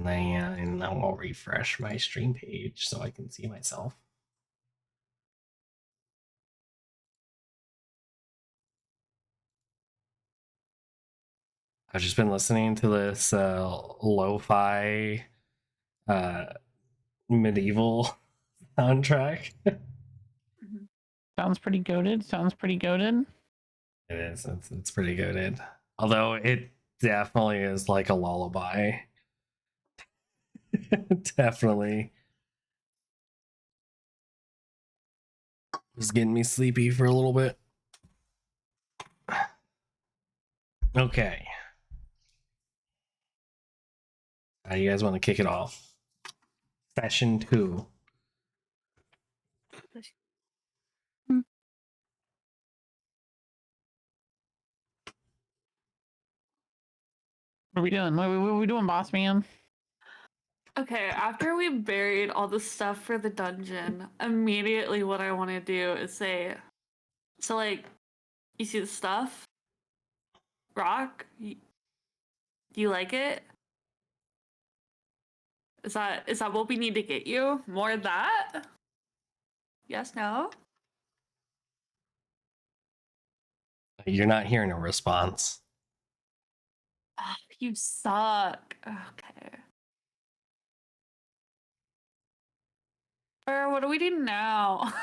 And I'll refresh my stream page so I can see myself. I've just been listening to this lo-fi medieval soundtrack. Sounds pretty goated. Sounds pretty goated. It is. It's pretty goated. Although it definitely is like a lullaby. Definitely. Just getting me sleepy for a little bit. Okay. How do you guys want to kick it off? Session 2. What are we doing? What are we doing, boss man? Okay, after we buried all the stuff for the dungeon, immediately what I want to do is say, so like, you see the stuff? Rock? Do you like it? Is that what we need to get you? More of that? Yes, no? You're not hearing a response. Oh, you suck. Okay. Or what do we do now?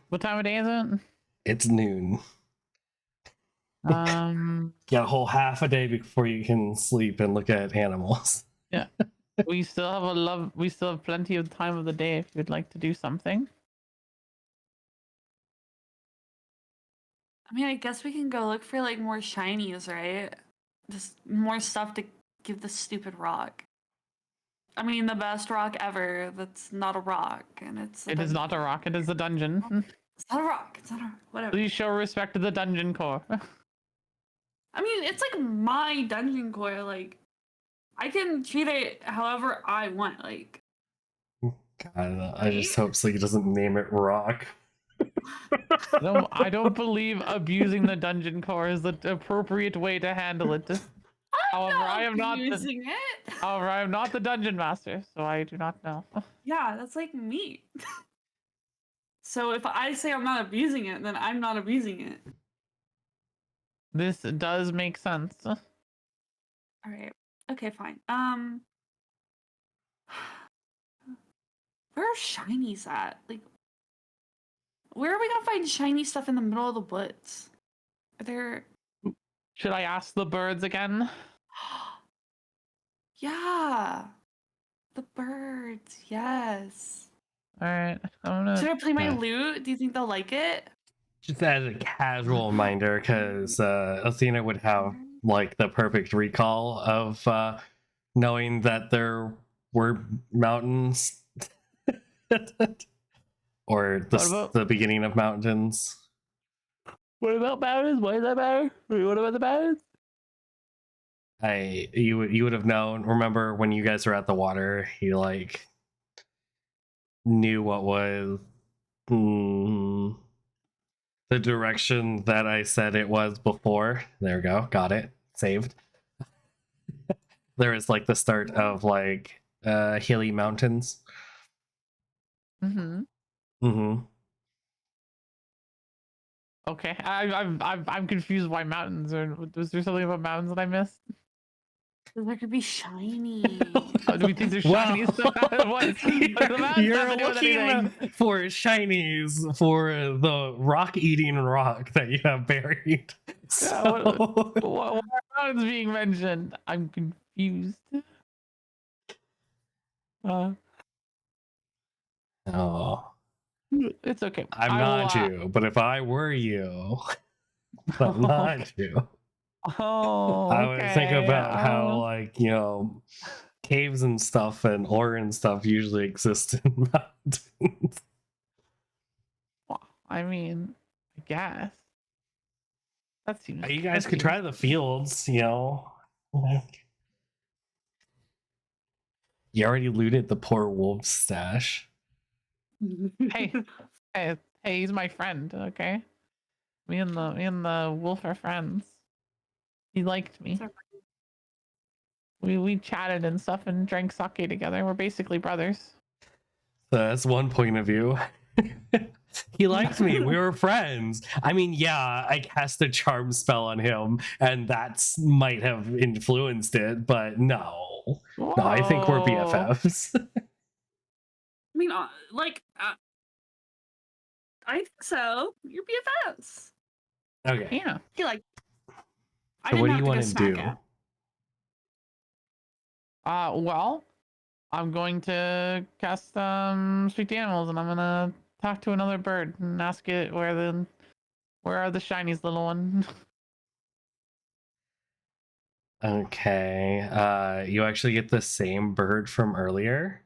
What time of day is it? It's noon. Got a whole half a day before you can sleep and look at animals. Yeah. We still have plenty of time of the day if you'd like to do something. I mean, I guess we can go look for like more shinies, right? Just more stuff to give the stupid rock. I mean, the best rock ever. That's not a rock, and It is not a rock. It is a dungeon. It's not a rock. It's not a whatever. Please show respect to the dungeon core. I mean, it's like my dungeon core. Like, I can treat it however I want. Like, God, I just hope Sleek doesn't name it rock. No, I don't believe abusing the dungeon core is the appropriate way to handle it. However, I am not using it. However, I am not the dungeon master, so I do not know. Yeah, that's like me. So if I say I'm not abusing it, then I'm not abusing it. This does make sense. All right. Okay, fine. Where are shinies at? Like, where are we gonna find shiny stuff in the middle of the woods? Are there? Should I ask the birds again? Yeah, the birds. Yes. All right. I'm gonna. Should I play my lute? Do you think they'll like it? Just as a casual reminder, because Athena would have like the perfect recall of knowing that there were mountains or the beginning of mountains. What about mountains? Why does that matter? What about the mountains? You would have known. Remember when you guys were at the water? He like knew what was the direction that I said it was before. There we go. Got it. Saved. There is like the start of like hilly mountains. Okay, I'm confused why mountains. Or was there something about mountains that I missed? There could be shiny. Do we think there's shinies? You're looking for shinies for the rock-eating rock that you have buried. So... what are mountains being mentioned? I'm confused. Oh. It's okay. I'm not you, but if I were you, I'm not you. Oh, I would think about how, like, you know, caves and stuff and ore and stuff usually exist in mountains. Well, I mean, I guess that seems. You guys could try the fields, you know. You already looted the poor wolf's stash. hey, he's my friend. Okay, me and the wolf are friends. He liked me. We chatted and stuff and drank sake together. We're basically brothers. So that's one point of view. He liked me. We were friends. I mean, yeah, I cast a charm spell on him, and that's might have influenced it, but no. No, I think we're Whoa. BFFs. I mean, I think so. You're BFFs. Okay. Yeah. He like. I So didn't what do have you to go want to smack do? it. Well, I'm going to cast speak to animals, and I'm gonna talk to another bird and ask it where are the shinies, little one. Okay. You actually get the same bird from earlier.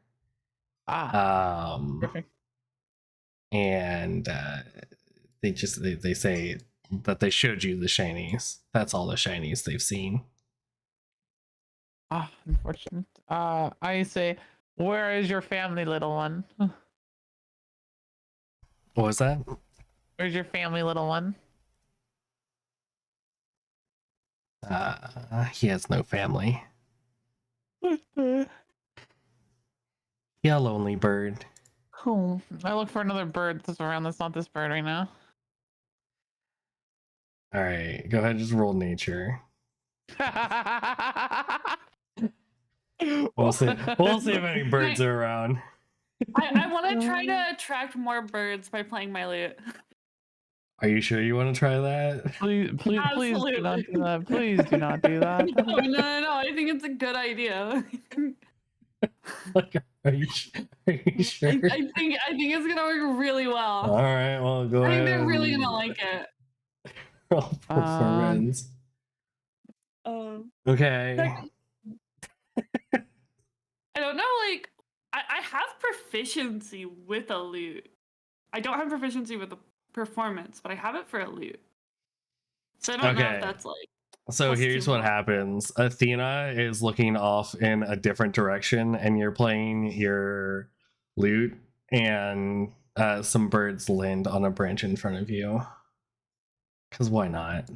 Perfect. And they say that they showed you the shinies. That's all the shinies they've seen. Unfortunate. I say, where is your family, little one? What was that? Where's your family, little one? He has no family. Yeah, lonely bird. Oh, I look for another bird that's around that's not this bird right now. All right, go ahead, just roll nature. We'll see. We'll see if any birds are around. I want to try to attract more birds by playing my lute. Are you sure you want to try that? Please do not Absolutely. do that. Please do not do that. No. I think it's a good idea. Like, are you sure? I think it's gonna work really well. All right, well, go I ahead. think they're really gonna like it. Roll performance. Okay. I don't know, like I have proficiency with a lute. I don't have proficiency with the performance, but I have it for a lute. So I don't know if that's like. So here's what happens. Athena is looking off in a different direction, and you're playing your lute, and some birds land on a branch in front of you. Because why not?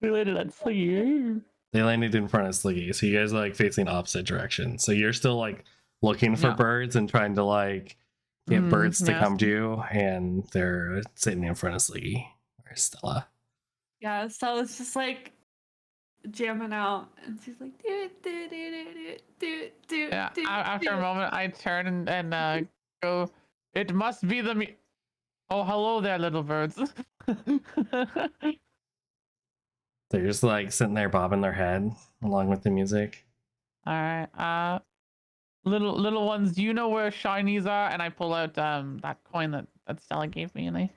We landed at Sliggy. They landed in front of Sliggy, so you guys are like facing opposite directions. So you're still like looking for birds and trying to like get birds to come to you, and they're sitting in front of Sliggy or Stella. Yeah, so it's just like jamming out, and she's like, yeah. After a moment, I turn and go. It must be the. Oh, hello there, little birds. They're just like sitting there bobbing their head along with the music. All right. Little ones, do you know where shinies are? And I pull out that coin that Stella gave me, and I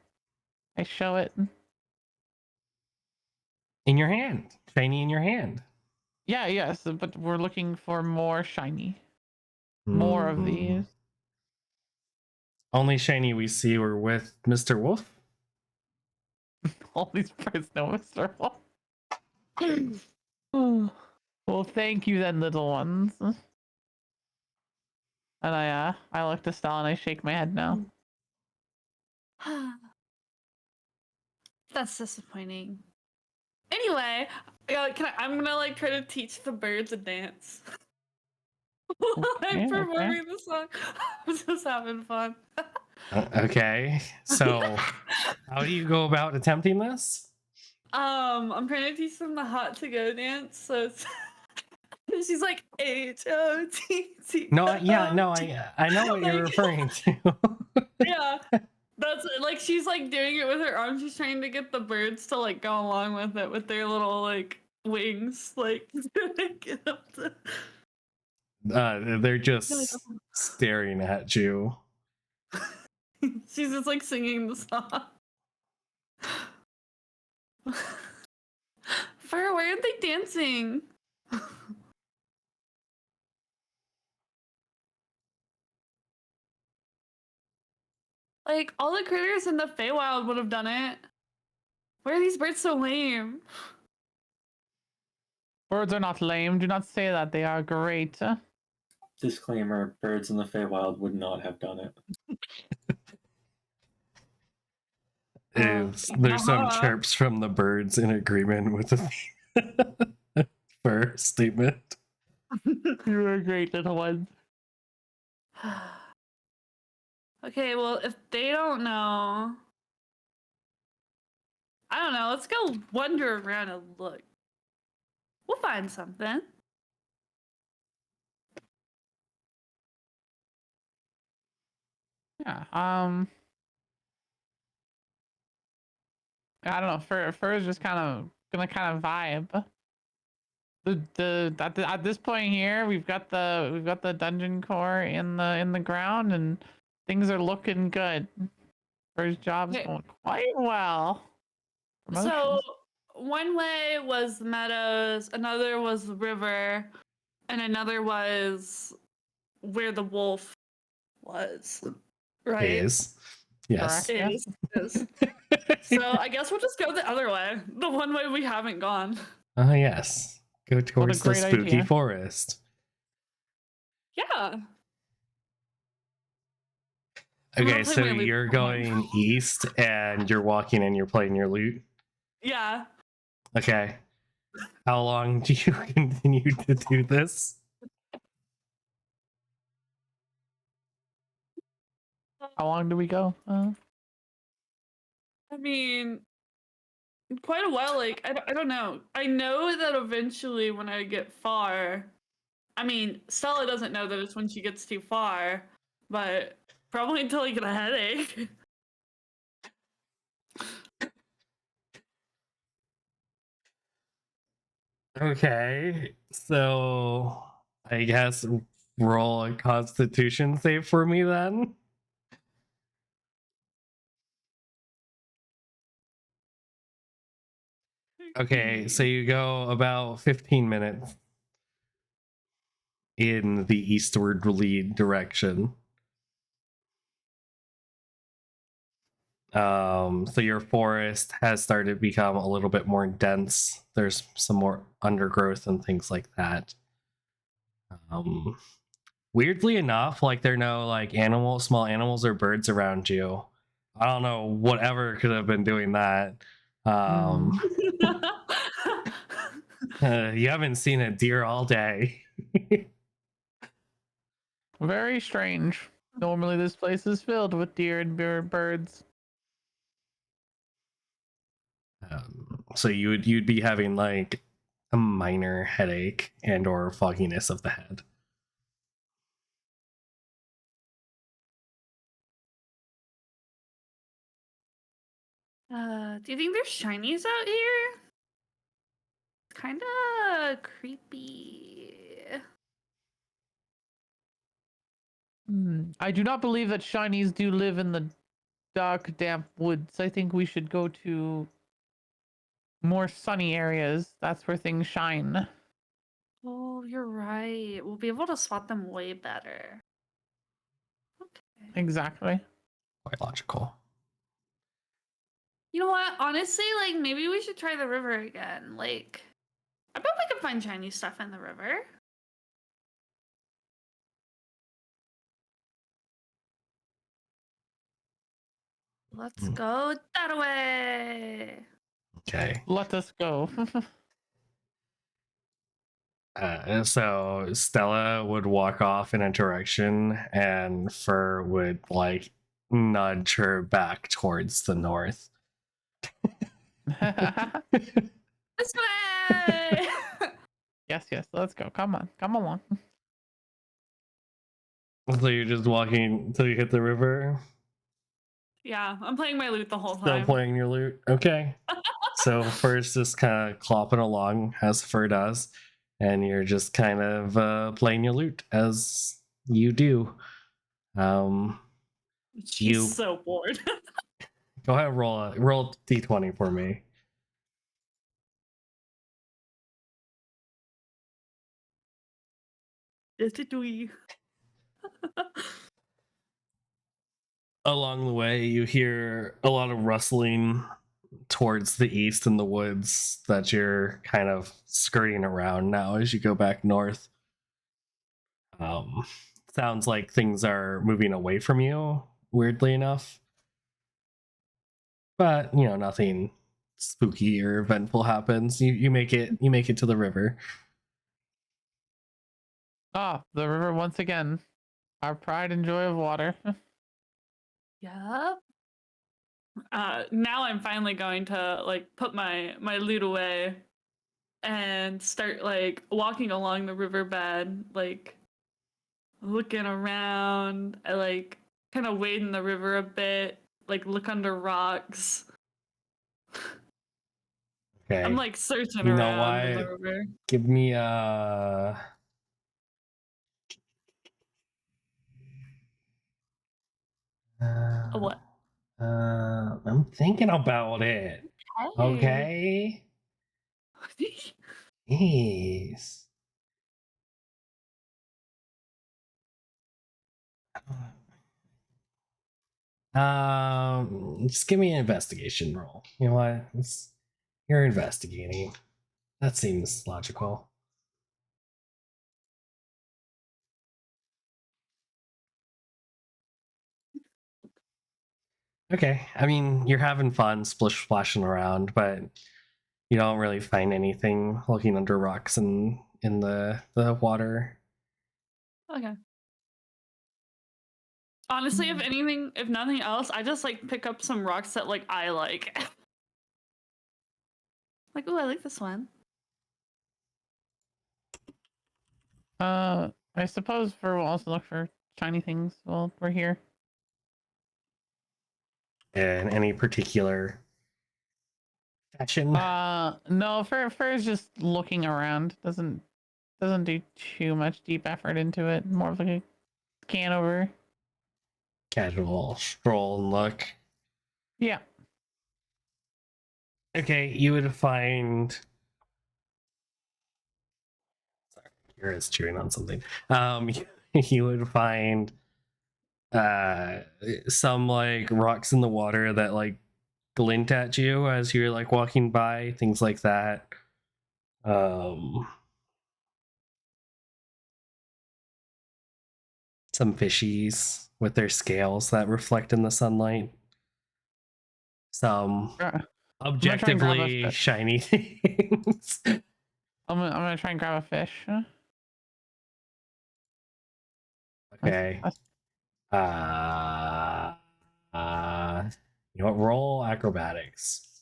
show it. In your hand, shiny in your hand. Yeah, yes, but we're looking for more shiny. More of these. Only shiny we see were with Mr. Wolf. All these birds know Mr. Wolf. Well, thank you then, little ones. And I look to Stella and I shake my head now. That's disappointing. Anyway, I'm gonna like try to teach the birds a dance. I'm performing the song. I'm just having fun. Okay, so how do you go about attempting this? I'm trying to teach them the hot to go dance. So it's she's like HOTT. No, yeah, no, I know what you're referring to. Yeah, that's like she's like doing it with her arms. She's trying to get the birds to like go along with it with their little like wings, like get up to. They're just staring at you. She's just like singing the song. Fir, why aren't they dancing? Like all the critters in the Feywild would have done it. Why are these birds so lame? Birds are not lame. Do not say that. They are great. Disclaimer, birds in the Feywild would not have done it. is there's some Uh-huh. chirps from the birds in agreement with the fur statement. You are great, little one. Okay, well, if they don't know, I don't know. Let's go wander around and look. We'll find something. Yeah. I don't know. Fur is just gonna vibe. At this point here, we've got the dungeon core in the ground, and things are looking good. Fur's job's Okay. going quite well. So Promotions. one way was the meadows, another was the river, and another was where the wolf was. Right? Is yes. Correct. Yes. Is. So I guess we'll just go the other way. The one way we haven't gone. Yes. Go towards the great spooky idea. forest. Yeah. I'm Okay, gonna play so my lute you're the whole time. going east and you're walking and you're playing your lute. Yeah. Okay. How long do you continue to do this? How long do we go? I mean, quite a while. Like, I don't know. I know that eventually when I get far, I mean, Stella doesn't know that it's when she gets too far, but probably until I get a headache. Okay, so I guess roll a constitution save for me then. Okay, so you go about 15 minutes in the eastward lead direction. So your forest has started to become a little bit more dense. There's some more undergrowth and things like that. Weirdly enough, like there are no like small animals or birds around you. I don't know whatever could have been doing that. You haven't seen a deer all day. Very strange. Normally, this place is filled with deer and birds. So you'd be having like a minor headache and or fogginess of the head. Do you think there's shinies out here? Kind of creepy. I do not believe that shinies do live in the dark, damp woods. I think we should go to more sunny areas. That's where things shine. Oh, you're right. We'll be able to spot them way better. Okay. Exactly. Quite logical. You know what? Honestly, like maybe we should try the river again. Like, I bet we can find shiny stuff in the river. Let's go that way. Okay. Let us go. So Stella would walk off in a direction and Fur would like nudge her back towards the north. This way. Yes, let's go. Come on, come along. So you're just walking until you hit the river? Yeah, I'm playing my lute the whole Still time. playing your lute? Okay. So Fur's just kind of clopping along as Fur does, and you're just kind of playing your lute as you do. She's so bored. Go ahead and roll d20 for me. Along the way, you hear a lot of rustling towards the east in the woods that you're kind of skirting around now as you go back north. Sounds like things are moving away from you, weirdly enough. but nothing spooky or eventful happens. You make it to the river. Ah, the river once again. Our pride and joy of water. Yep. Now I'm finally going to like put my loot away and start like walking along the riverbed, like looking around. I like kind of wade in the river a bit, like look under rocks. Okay. I'm like searching You know around in the what? river. Give me What? I'm thinking about it. Okay. Yes. Just give me an investigation roll. You know what? You're investigating. That seems logical. Okay. I mean, you're having fun splish splashing around, but you don't really find anything looking under rocks and in the water. Okay. Honestly, if anything, if nothing else, I just like pick up some rocks that like I like. Like, oh, I like this one. I suppose Fir will also look for shiny things while we're here. In any particular fashion. No, Fir is just looking around. Doesn't do too much deep effort into it. More of like a scan over. Casual stroll and look. Yeah. Okay, you would find. Sorry, Kira's chewing on something. You would find some like rocks in the water that like glint at you as you're like walking by, things like that. Some fishies with their scales that reflect in the sunlight. Some objectively shiny things. I'm gonna try and grab a fish. Okay. You know what? Roll acrobatics.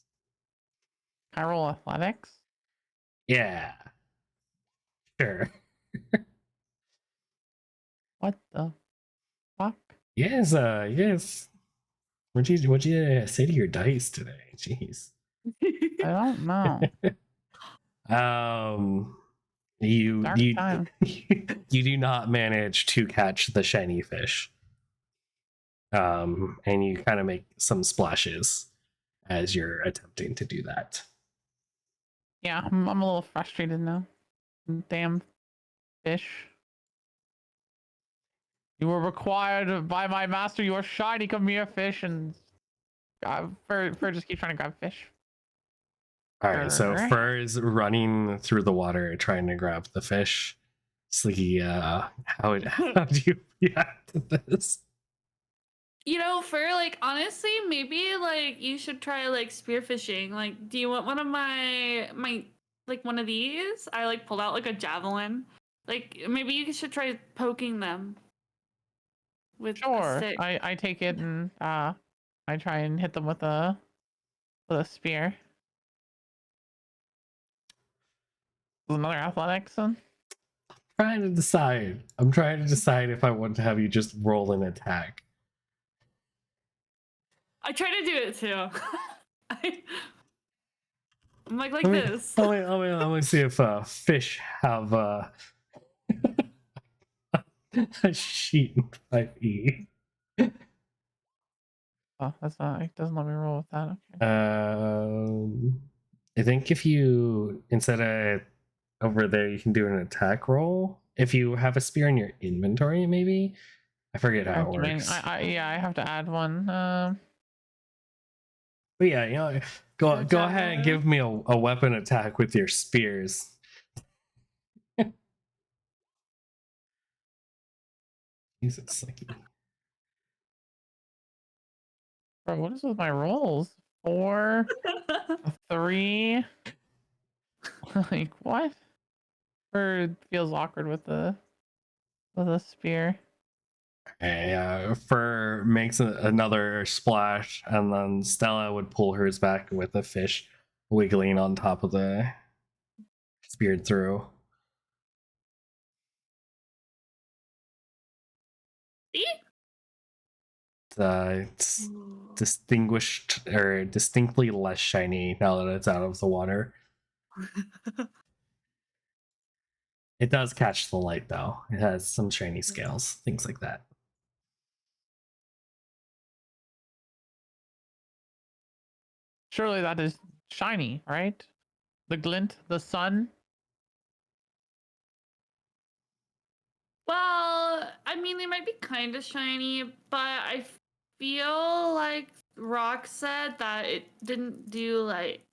Can I roll athletics? Yeah. Sure. What the fuck? Yes, yes. What'd you say to your dice today? Jeez. I don't know. You Dark time. you do not manage to catch the shiny fish. And you kind of make some splashes as you're attempting to do that. Yeah, I'm a little frustrated now. Damn fish. You were required by my master. You are shiny. Come here, fish, and Fir just keeps trying to grab fish. All right, so Fir is running through the water trying to grab the fish. Slinky, how do you react to this? Fir, like honestly, maybe like you should try like spearfishing. Like, do you want one of my like one of these? I like pulled out like a javelin. Like maybe you should try poking them with a stick. I take it and I try and hit them with a spear. Another athletics then? I'm trying to decide if I want to have you just roll an attack. I try to do it too. I'm like this. Let me see if fish have a sheet in 5e. Oh, that's not. It doesn't let me roll with that. Okay. I think if you instead of over there, you can do an attack roll. If you have a spear in your inventory, maybe I forget how it works. I have to add one. But yeah, go ahead and give me a weapon attack with your spears. Jesus, like... Bro, what is with my rolls? 4, a 3. Like what? Bird feels awkward with a spear. Fur makes another splash, and then Stella would pull hers back with the fish wiggling on top of the speared through. See? It's distinguished or distinctly less shiny now that it's out of the water. It does catch the light though. It has some shiny scales, things like that. Surely that is shiny, right? The glint, the sun. Well, I mean, they might be kind of shiny, but I feel like Rock said that it didn't do like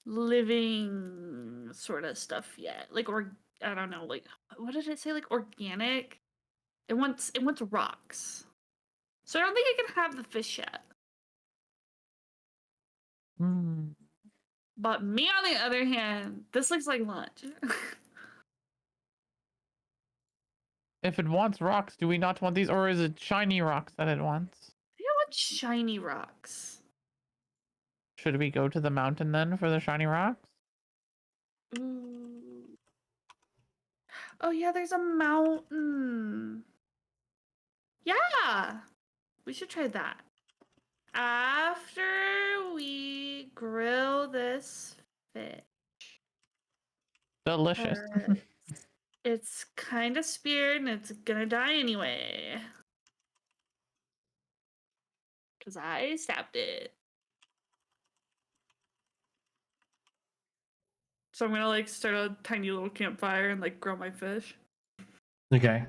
living sort of stuff yet. Like, or I don't know, like what did it say? Like organic. It wants rocks. So I don't think it can have the fish yet. Hmm. But me, on the other hand, this looks like lunch. If it wants rocks, do we not want these, or is it shiny rocks that it wants? I want shiny rocks. Should we go to the mountain then for the shiny rocks? Ooh. Oh yeah, there's a mountain. Yeah, we should try that. After we grill this fish. Delicious. It's kind of speared and it's gonna die anyway. Because I stabbed it. So I'm gonna like start a tiny little campfire and like grill my fish. Okay.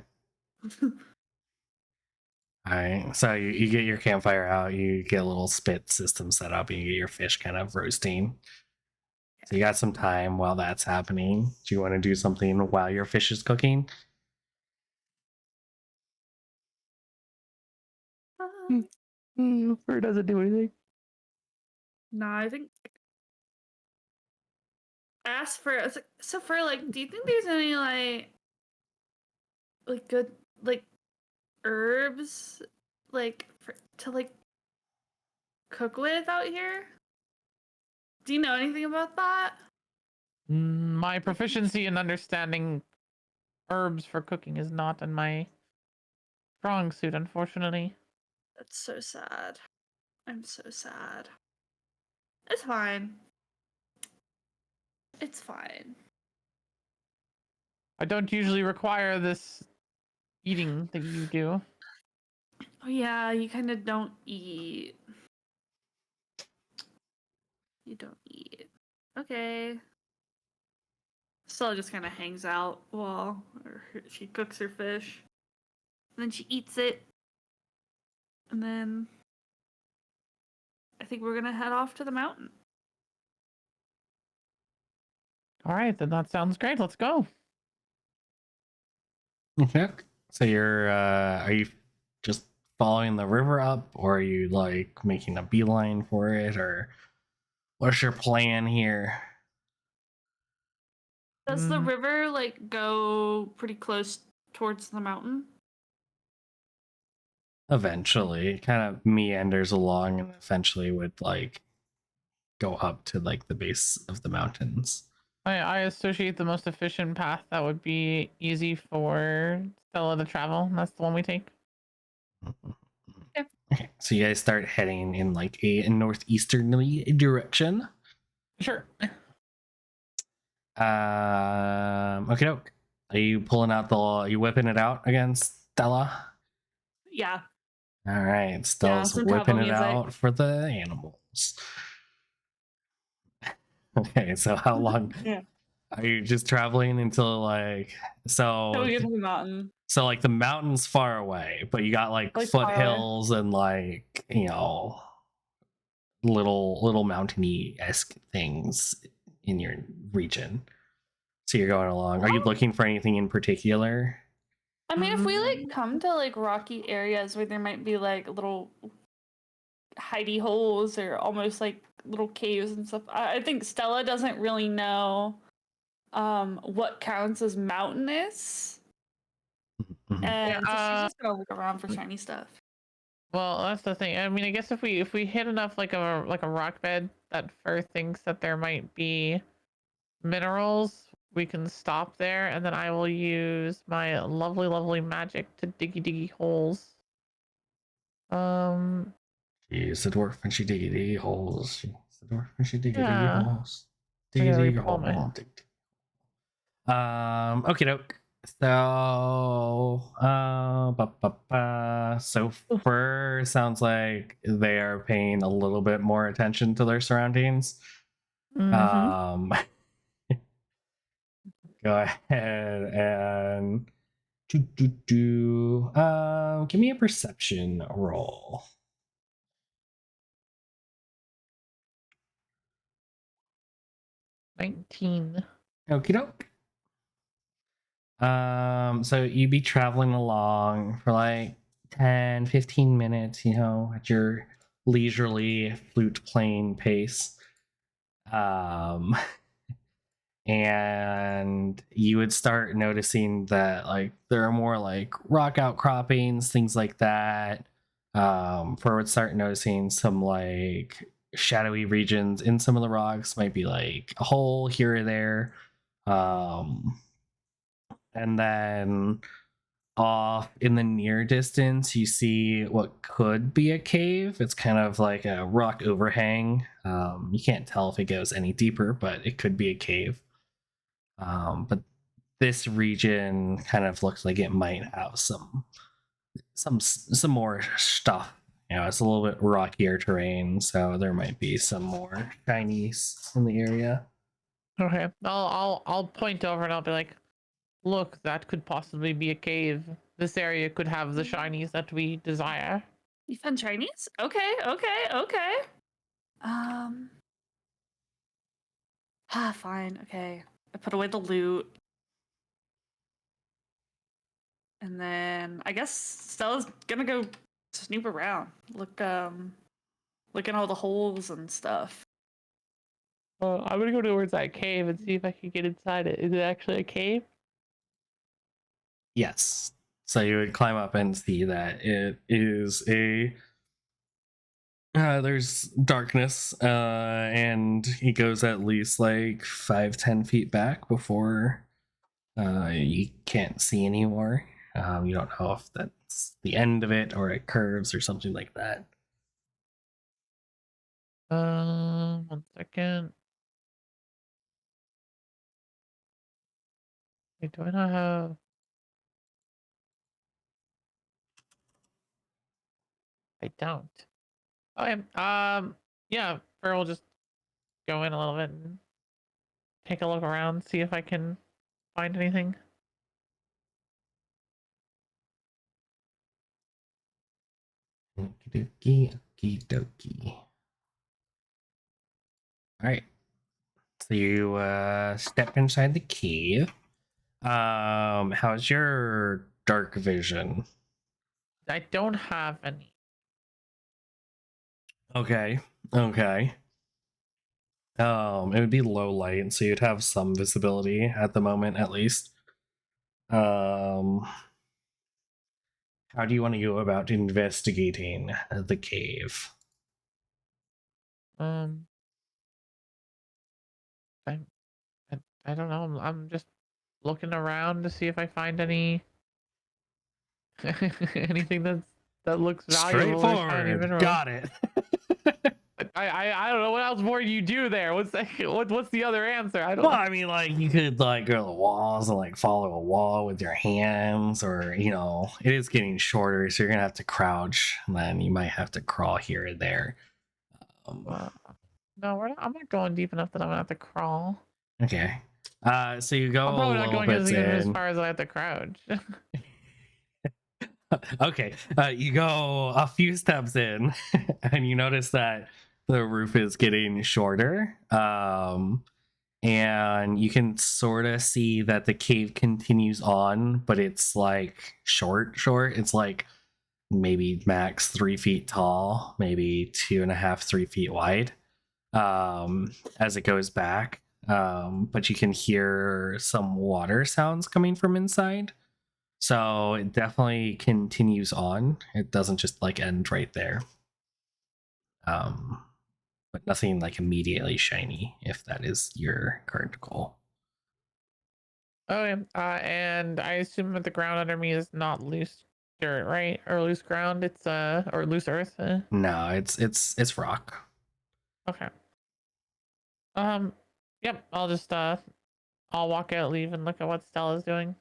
Alright, so you get your campfire out, you get a little spit system set up, and you get your fish kind of roasting. So you got some time while that's happening. Do you want to do something while your fish is cooking? Fur doesn't do anything. No, I think. Ask for so for like. Do you think there's any like good like herbs to like cook with out here? Do you know anything about that? My proficiency in understanding herbs for cooking is not in my strong suit, unfortunately. That's so sad. I'm so sad. It's fine. It's fine. I don't usually require this eating that you do. Oh yeah, you kind of don't eat. You don't eat. Okay. Stella just kind of hangs out while she cooks her fish. And then she eats it. And then I think we're gonna head off to the mountain. All right, then that sounds great. Let's go. Okay. So are you just following the river up, or are you like making a beeline for it, or what's your plan here? Does the river like go pretty close towards the mountain? Eventually, it kind of meanders along and eventually would like go up to like the base of the mountains. I associate the most efficient path that would be easy for Stella to travel. And that's the one we take. Okay, so you guys start heading in like a northeasterly direction. Sure. Okay, doke. Are you pulling out are you whipping it out again, Stella? Yeah. All right, Stella's some whipping travel it music. out for the animals. Okay, so how long Yeah. are you just traveling until like So we get to the mountain. so like the mountain's far away, but you got like Like, far away. foothills and like, you know, little mountainy-esque things in your region. So you're going along. Are you looking for anything in particular? I mean, if we like come to like rocky areas where there might be like little hidey holes or almost like little caves and stuff. I think Stella doesn't really know what counts as mountainous, Mhm. and so she's Yeah, just gonna look around for shiny stuff. well, that's the thing. I mean, I guess if we hit enough like a rock bed that Fur thinks that there might be minerals, we can stop there, and then I will use my lovely magic to diggy holes. She's a dwarf and she diggy holes. She's a dwarf and she diggy Yeah. holes. I gotta Diggy repull my- hole. Okay, doke. So, so Fur sounds like they are paying a little bit more attention to their surroundings. Mhm. Go ahead and give me a perception roll. 19. Okie doke. So you'd be traveling along for like 10, 15 minutes, at your leisurely flute playing pace. And you would start noticing that like there are more like rock outcroppings, things like that. Fur would start noticing some like shadowy regions in some of the rocks, might be like a hole here or there. And then off in the near distance, you see what could be a cave. It's kind of like a rock overhang. You can't tell if it goes any deeper, but it could be a cave. But this region kind of looks like it might have some more stuff. It's a little bit rockier terrain, so there might be some more shinies in the area. Okay. I'll point over and I'll be like, look, that could possibly be a cave. This area could have the shinies that we desire. You found Chinese? Okay. Fine. Okay. I put away the loot. And then I guess Stella's gonna go snoop around. Look in all the holes and stuff. I'm gonna go towards that cave and see if I can get inside it. Is it actually a cave? Yes. So you would climb up and see that it is there's darkness, and he goes at least like 5-10 feet back before you can't see anymore. You don't know if that's the end of it or it curves or something like that. 1 second. Wait, do I not have? I don't. Okay. Yeah, Fur will just go in a little bit and take a look around, see if I can find anything. Okie dokie. All right. So you step inside the cave. How's your dark vision? I don't have any. Okay. It would be low light, so you'd have some visibility at the moment, at least. How do you want to go about investigating the cave? Um, I, I don't know. I'm just looking around to see if I find any anything that looks valuable or shiny Straightforward. mineral. Got it. I don't know what else more you do there. What's the other answer? I don't Well, know. I mean, like you could like go to the walls and like follow a wall with your hands, or it is getting shorter, so you're gonna have to crouch, and then you might have to crawl here and there. No, I'm not going deep enough that I'm gonna have to crawl. Okay. So you go I'm a probably not little going bit as in. far as I have to crouch. Okay. You go a few steps in, and you notice that the roof is getting shorter. And you can sort of see that the cave continues on, but it's like short. It's like maybe max 3 feet tall, maybe 2.5, 3 feet wide, as it goes back. But you can hear some water sounds coming from inside. So it definitely continues on. It doesn't just like end right there. But nothing like immediately shiny, if that is your current goal. Okay. And I assume that the ground under me is not loose dirt, right? Or loose ground. It's or loose earth. No, it's rock. Okay. Yep. I'll just I'll walk out, leave, and look at what Stella's doing.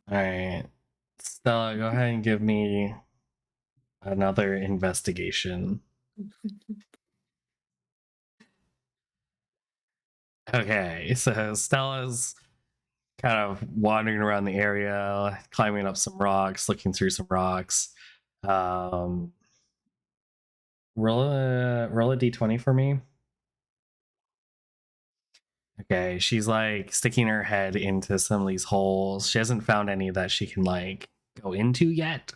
All right, Stella, go ahead and give me another investigation. Okay, so Stella's kind of wandering around the area, climbing up some rocks, looking through some rocks. Roll a d20 for me. Okay, she's like sticking her head into some of these holes. She hasn't found any that she can like go into yet,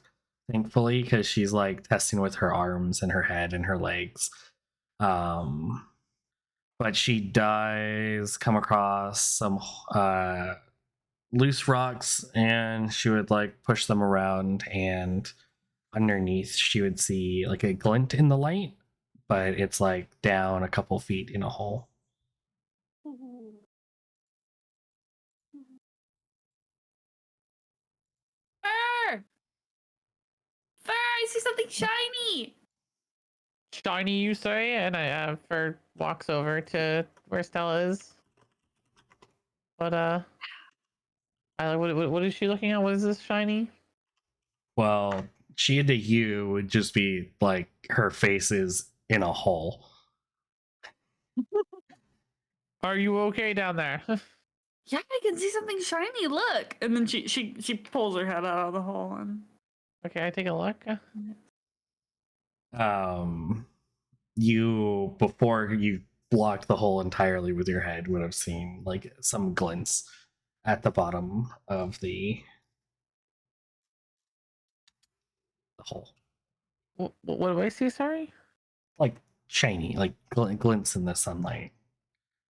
thankfully, because she's like testing with her arms and her head and her legs. But she does come across some loose rocks, and she would like push them around, and underneath she would see like a glint in the light, but it's like down a couple feet in a hole. Fir! Fir, I see something shiny! Shiny, you say? And I Fur walks over to where Stella is. But what is she looking at? What is this shiny? Well, she to you would just be like her face is in a hole. Are you okay down there? Yeah, I can see something shiny. Look, and then she pulls her head out of the hole and. Okay, I take a look. You before you blocked the hole entirely with your head would have seen like some glints at the bottom of the hole, What do I see? Sorry. like shiny, like glints in the sunlight.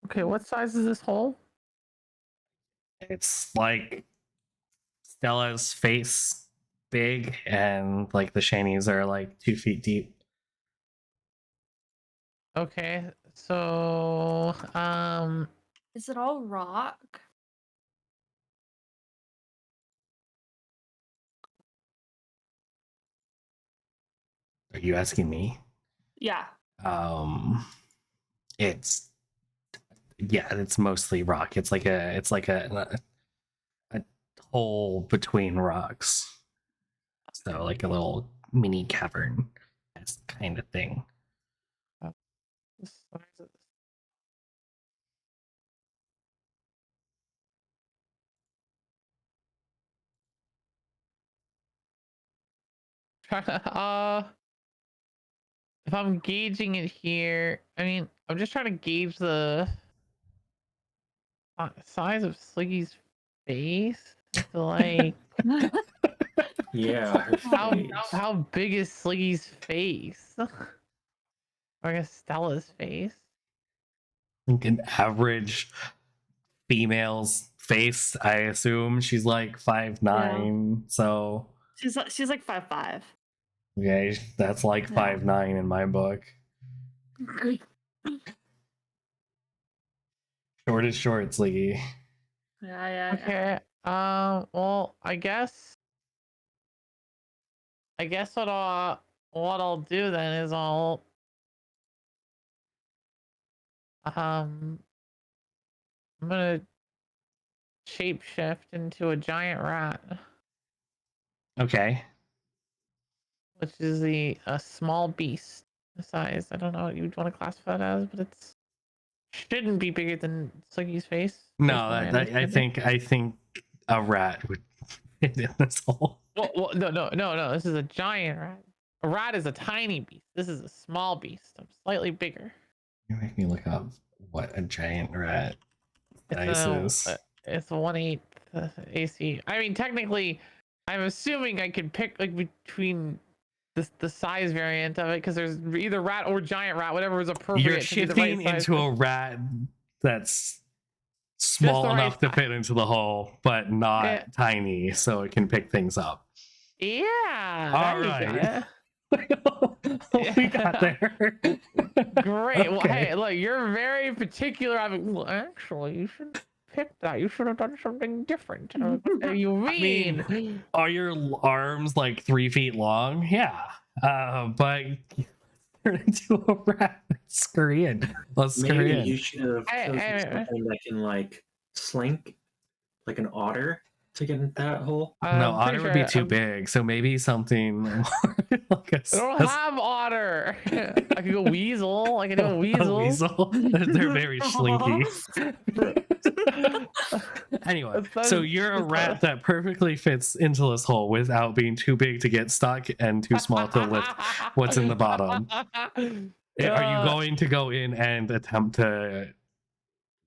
Okay, what size is this hole? It's like Stella's face big, and like the shinies are like 2 feet deep. Okay, so Is it all rock? Are you asking me? Yeah. It's yeah, it's mostly rock. It's like a hole between rocks. So like a little mini cavern kind of thing. the size of this. If I'm gauging it here, I mean, I'm just trying to gauge the size of Sliggy's face. It's like Yeah, her face. how big is Sliggy's face? Or I guess Stella's face. Like an average female's face, I assume. She's like 5'9", so She's like 5'5". okay, that's like Yeah. 5'9" in my book. Short is short, Sliggy. Yeah. Okay. Well, I guess what I'll do then is I'm gonna shapeshift into a giant rat, Okay. which is a small beast size. I don't know what you'd want to classify it as, but it's shouldn't be bigger than Sliggy's face. No, based on my understanding. I think a rat would fit in this hole. Well, no. This is a giant rat. A rat is a tiny beast. This is a small beast. I'm slightly bigger. You make me look up what a giant rat size is. It's 1/8 AC. I mean, technically, I'm assuming I can pick like between the size variant of it because there's either rat or giant rat, whatever is appropriate. You're to be the right shifting size. into a rat that's Just small the right enough to size. fit into the hole, but not Yeah. tiny, so it can pick things up. Yeah. All there you go. right. We got there. Great. Well, Okay. hey, look, you're very particular. Well, actually, you shouldn't pick that. You should have done something different. What do you mean? mean, Are your arms like 3 feet long? Yeah. But turn into a rat. Scurry in. Let's scurry Maybe in. you should have Hey, chosen hey, something that can like slink like an otter to get in that hole. No, I'm pretty otter would be sure too big, so maybe something more like I don't have otter. I could go weasel. I could do a a weasel. weasel. They're very slinky. Anyway, That's- so you're a rat that perfectly fits into this hole without being too big to get stuck and too small to lift what's in the bottom. Are you going to go in and attempt to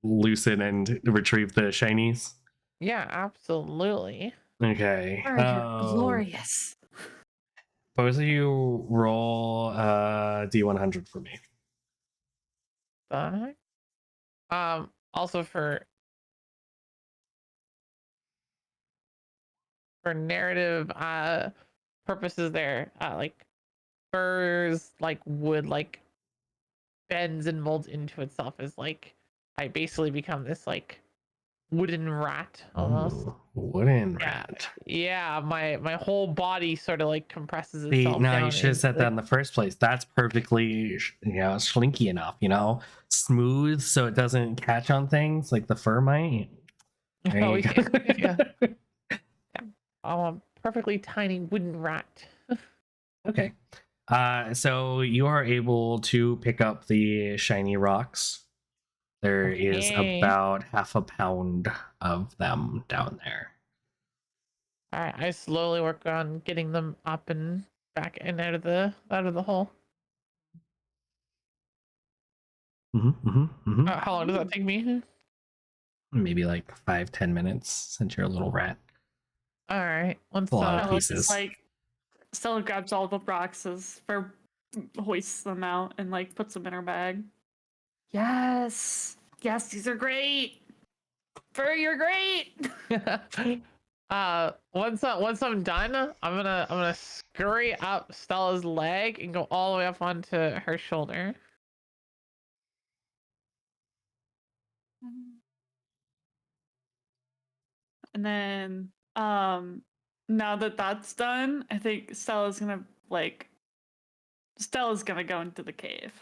loosen and retrieve the shinies? Yeah, absolutely. Okay. Bird, you're glorious. Both of you roll D100 for me. The heck? Also for narrative purposes there, like furs like wood like bends and molds into itself as like I basically become this like wooden rat almost. Ooh, wooden Yeah. rat. Yeah, my whole body sort of like compresses See, itself no, down. you should have said that like, in the first place. That's perfectly, slinky enough, smooth so it doesn't catch on things like the fur might. There oh, you yeah, go. yeah. A perfectly tiny wooden rat. Okay. So you are able to pick up the shiny rocks. There is Okay. about half a pound of them down there. All right, I slowly work on getting them up and back and out of the hole. How long does that take me? Maybe like 5-10 minutes since you're a little rat. All right, once A lot of Stella pieces. just like Stella grabs all the boxes for hoists them out and like puts them in her bag. Yes, yes, these are great. Fur, you're great. once I'm done, I'm gonna scurry up Stella's leg and go all the way up onto her shoulder. And then, now that that's done, I think Stella's gonna go into the cave.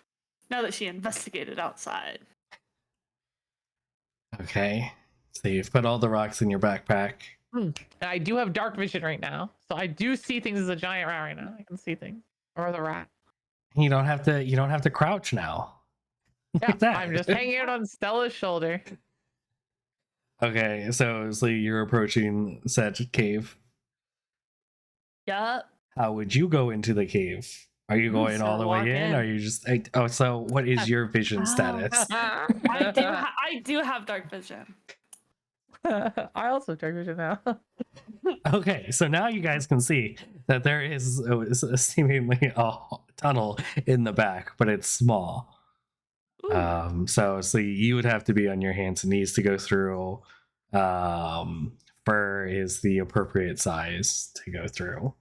Now that she investigated outside. Okay. So you've put all the rocks in your backpack. And I do have dark vision right now, so I do see things as a giant rat right now. I can see things, or the rat. You don't have to crouch now. Yeah, Look at that. I'm just hanging out on Stella's shoulder. Okay, so you're approaching said cave. Yup. How would you go into the cave? Are you going all the way walk in? in. Are you just so what is your vision status? I do have dark vision. I also have dark vision now. Okay, so now you guys can see that there is seemingly a tunnel in the back, but it's small. Ooh. So you would have to be on your hands and knees to go through. Fur is the appropriate size to go through.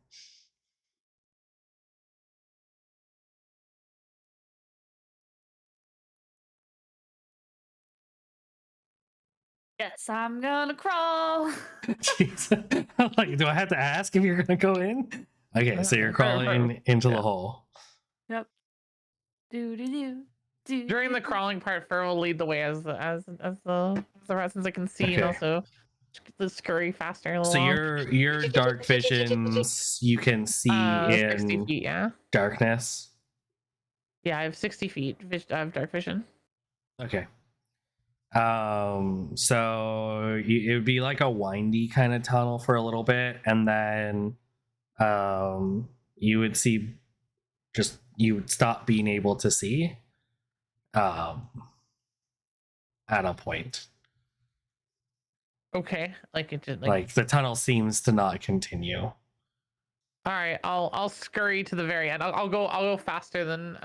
Yes, I'm gonna crawl. Jeez. I'm like, do I have to ask if you're gonna go in? Okay, so you're crawling into the hole. Yep. Do. During the crawling part, Fur will lead the way as the rat, since I can see, and Okay. also the scurry faster along. So your dark visions, you can see 60 in feet, yeah. darkness. Yeah, I have 60 feet. I have dark vision. Okay. So it would be like a windy kind of tunnel for a little bit, and then you would see you would stop being able to see at a point. Okay, like it just Like the tunnel seems to not continue. All right, I'll scurry to the very end. I'll go faster than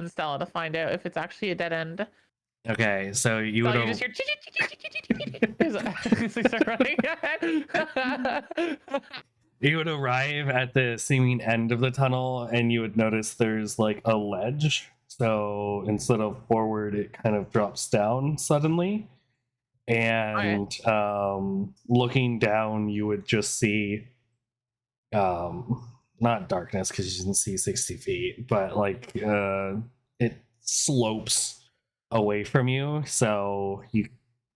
Stella to find out if it's actually a dead end. Okay, so you So would you just hear as I start running. you would arrive at the seeming end of the tunnel, and you would notice there's like a ledge. So instead of forward, it kind of drops down suddenly. And looking down, you would just see not darkness because you can see 60 feet, but like it slopes away from you, so you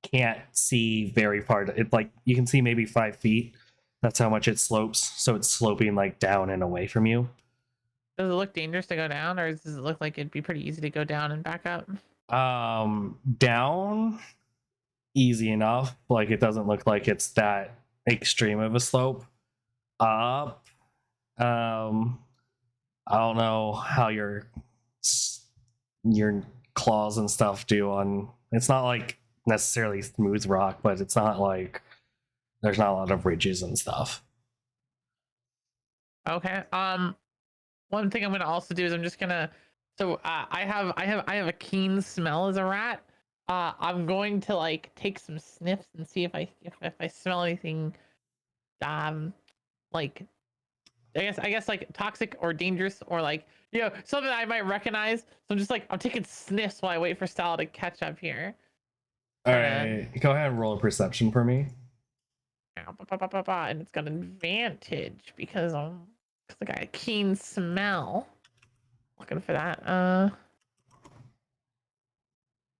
can't see very far. It like you can see maybe 5 feet. That's how much it slopes. So it's sloping like down and away from you. Does it look dangerous to go down, or does it look like it'd be pretty easy to go down and back up? Down easy enough. Like it doesn't look like it's that extreme of a slope. Up, I don't know how your claws and stuff do on. It's not like necessarily smooth rock, but it's not like there's not a lot of ridges and stuff. Okay. One thing I'm gonna also do is I'm just gonna. So I have a keen smell as a rat. I'm going to like take some sniffs and see if I smell anything. Like I guess like toxic or dangerous or like something I might recognize. So I'm just like I'm taking sniffs while I wait for Stella to catch up here. All right, go ahead and roll a perception for me. And it's got an advantage because I got a keen smell. Looking for that.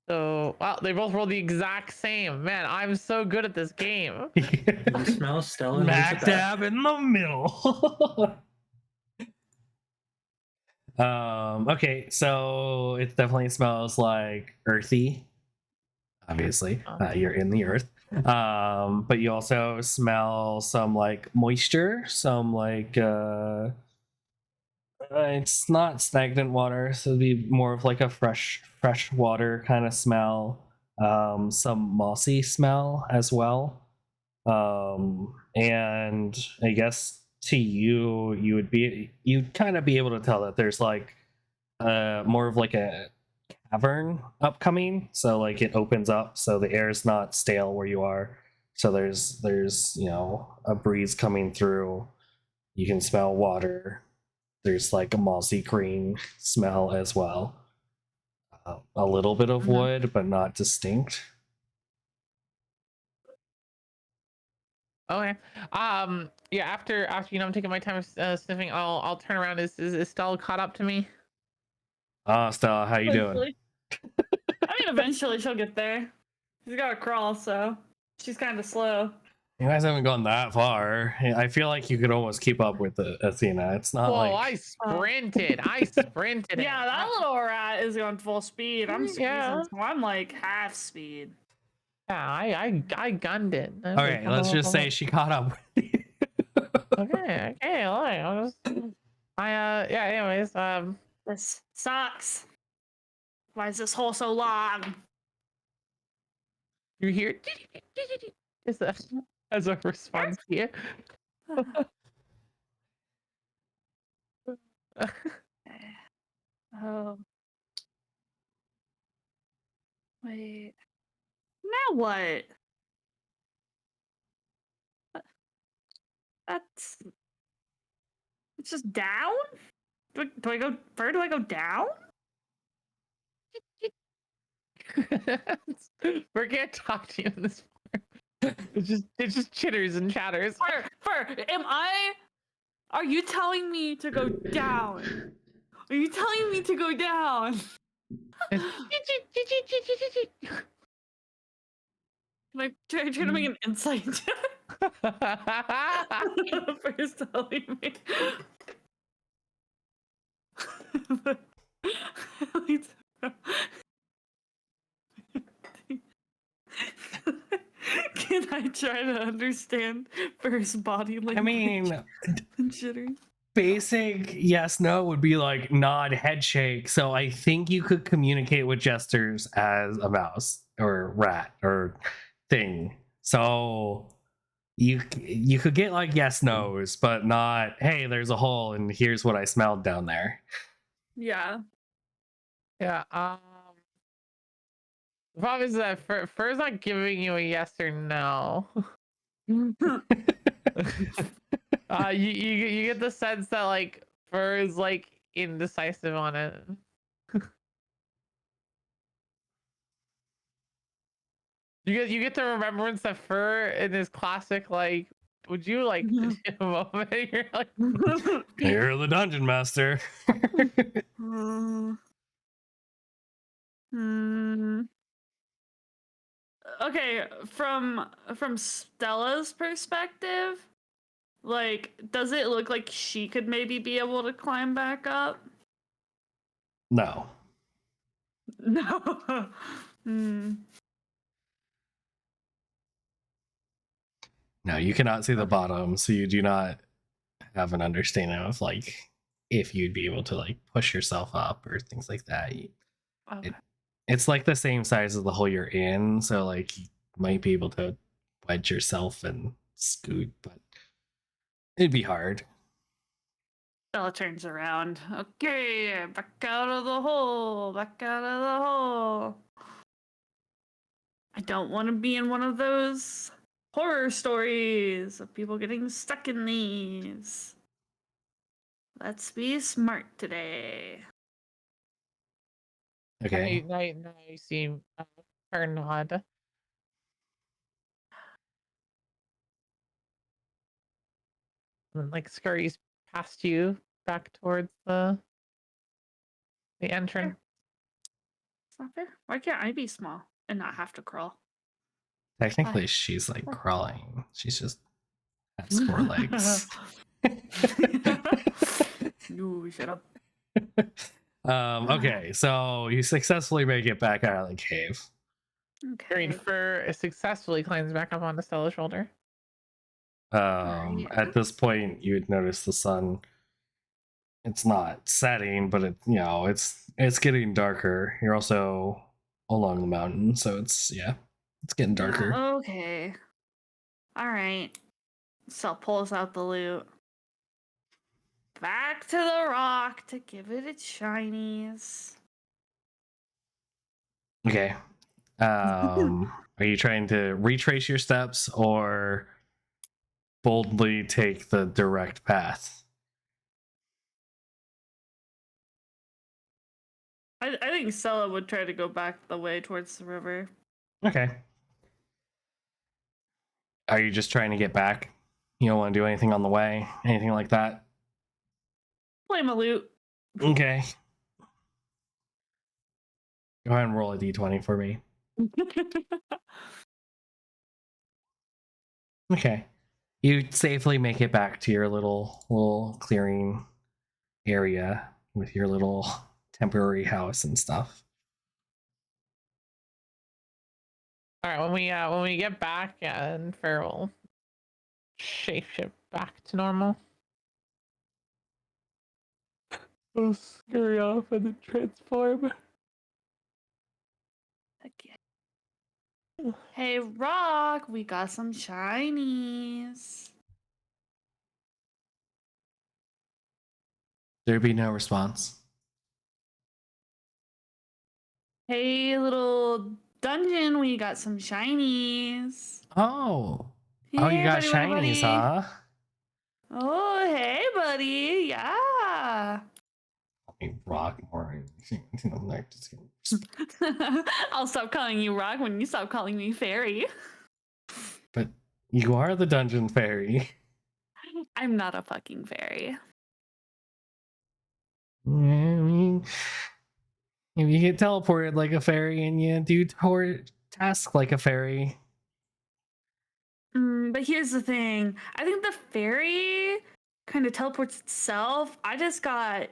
So wow, they both rolled the exact same. Man, I'm so good at this game. You smell Stella. Smack dab in the middle. Okay, so it definitely smells like earthy. Obviously, you're in the earth. But you also smell some like moisture, some like it's not stagnant water, so it'd be more of like a fresh water kind of smell. Some mossy smell as well. And I guess to you'd kind of be able to tell that there's like more of like a cavern upcoming, so like it opens up so the air is not stale where you are, so there's a breeze coming through. You can smell water. There's like a mossy green smell as well. A little bit of wood, but not distinct. Okay. Yeah. After I'm taking my time sniffing, I'll turn around. Is Stella caught up to me? Stella, how you doing? Eventually. I mean, eventually she'll get there. She's got to crawl, so she's kind of slow. You guys haven't gone that far. I feel like you could almost keep up with Athena. It's not like I sprinted. I sprinted. Yeah, that little rat is going full speed. I'm squeezing, Yeah. so I'm like half speed. Yeah, I gunned it. All right, let's just say she caught up with you. Okay. All right. Yeah. Anyways, This sucks. Why is this hole so long? you hear is that as a response here? Oh. Wait. Now what? That's. It's just down? Do I go. Fir, do I go down? We can't talk to you in this part. It just chitters and chatters. Fir, are you telling me to go down? Are you telling me to go down? Can I try to make an insight check? First telling me. Can I try to understand first body language? I mean, and jittering? Basic yes no would be like nod, head shake. So I think you could communicate with gestures as a mouse or rat or thing. So you could get like yes nos, but not hey, there's a hole and here's what I smelled down there. Yeah. Yeah. The problem is that Fur's not giving you a yes or no. You get the sense that like Fur is like indecisive on it. You get the remembrance that Fur in his classic like, would you like to do a moment? You're like, You're the dungeon master. Hmm. Okay, from Stella's perspective, like, does it look like she could maybe be able to climb back up? No. No. Hmm. No, you cannot see the bottom, so you do not have an understanding of like if you'd be able to like push yourself up or things like that. Okay. It's like the same size as the hole you're in, so like you might be able to wedge yourself and scoot, but it'd be hard. Stella turns around. Okay, back out of the hole. Back out of the hole. I don't want to be in one of those horror stories of people getting stuck in these. Let's be smart today. Okay. now you see Fur nod. And like scurries past you back towards the entrance. It's not fair. Why can't I be small and not have to crawl? Technically she's like crawling. She's just has 4 legs. You shut up. Okay, so you successfully make it back out of the cave. Okay. Fur successfully climbs back up onto Stella's shoulder. Alright. At this point you would notice the sun, it's not setting, but it's getting darker. You're also along the mountain, so it's getting darker. Okay. All right. So pulls out the loot. Back to the rock to give it its shinies. Okay. Are you trying to retrace your steps or boldly take the direct path? I think Stella would try to go back the way towards the river. Okay. Are you just trying to get back? You don't want to do anything on the way? Anything like that? Play my loot. Okay. Go ahead and roll a d20 for me. Okay. You safely make it back to your little clearing area with your little temporary house and stuff. All right, when we get back, and Fur will shapeshift back to normal. I'll scurry off and then transform. Okay. Hey, Rock, we got some shinies. There'd be no response. Hey, little dungeon, we got some shinies. Oh. Hey, Oh, you got buddy, shinies, buddy. huh? Oh, hey, buddy. Yeah. You rock more. I'll stop calling you Rock when you stop calling me Fairy. But you are the dungeon fairy. I'm not a fucking fairy. I mean, if you get teleported like a fairy and you do task like a fairy. But here's the thing. I think the fairy kind of teleports itself. I just got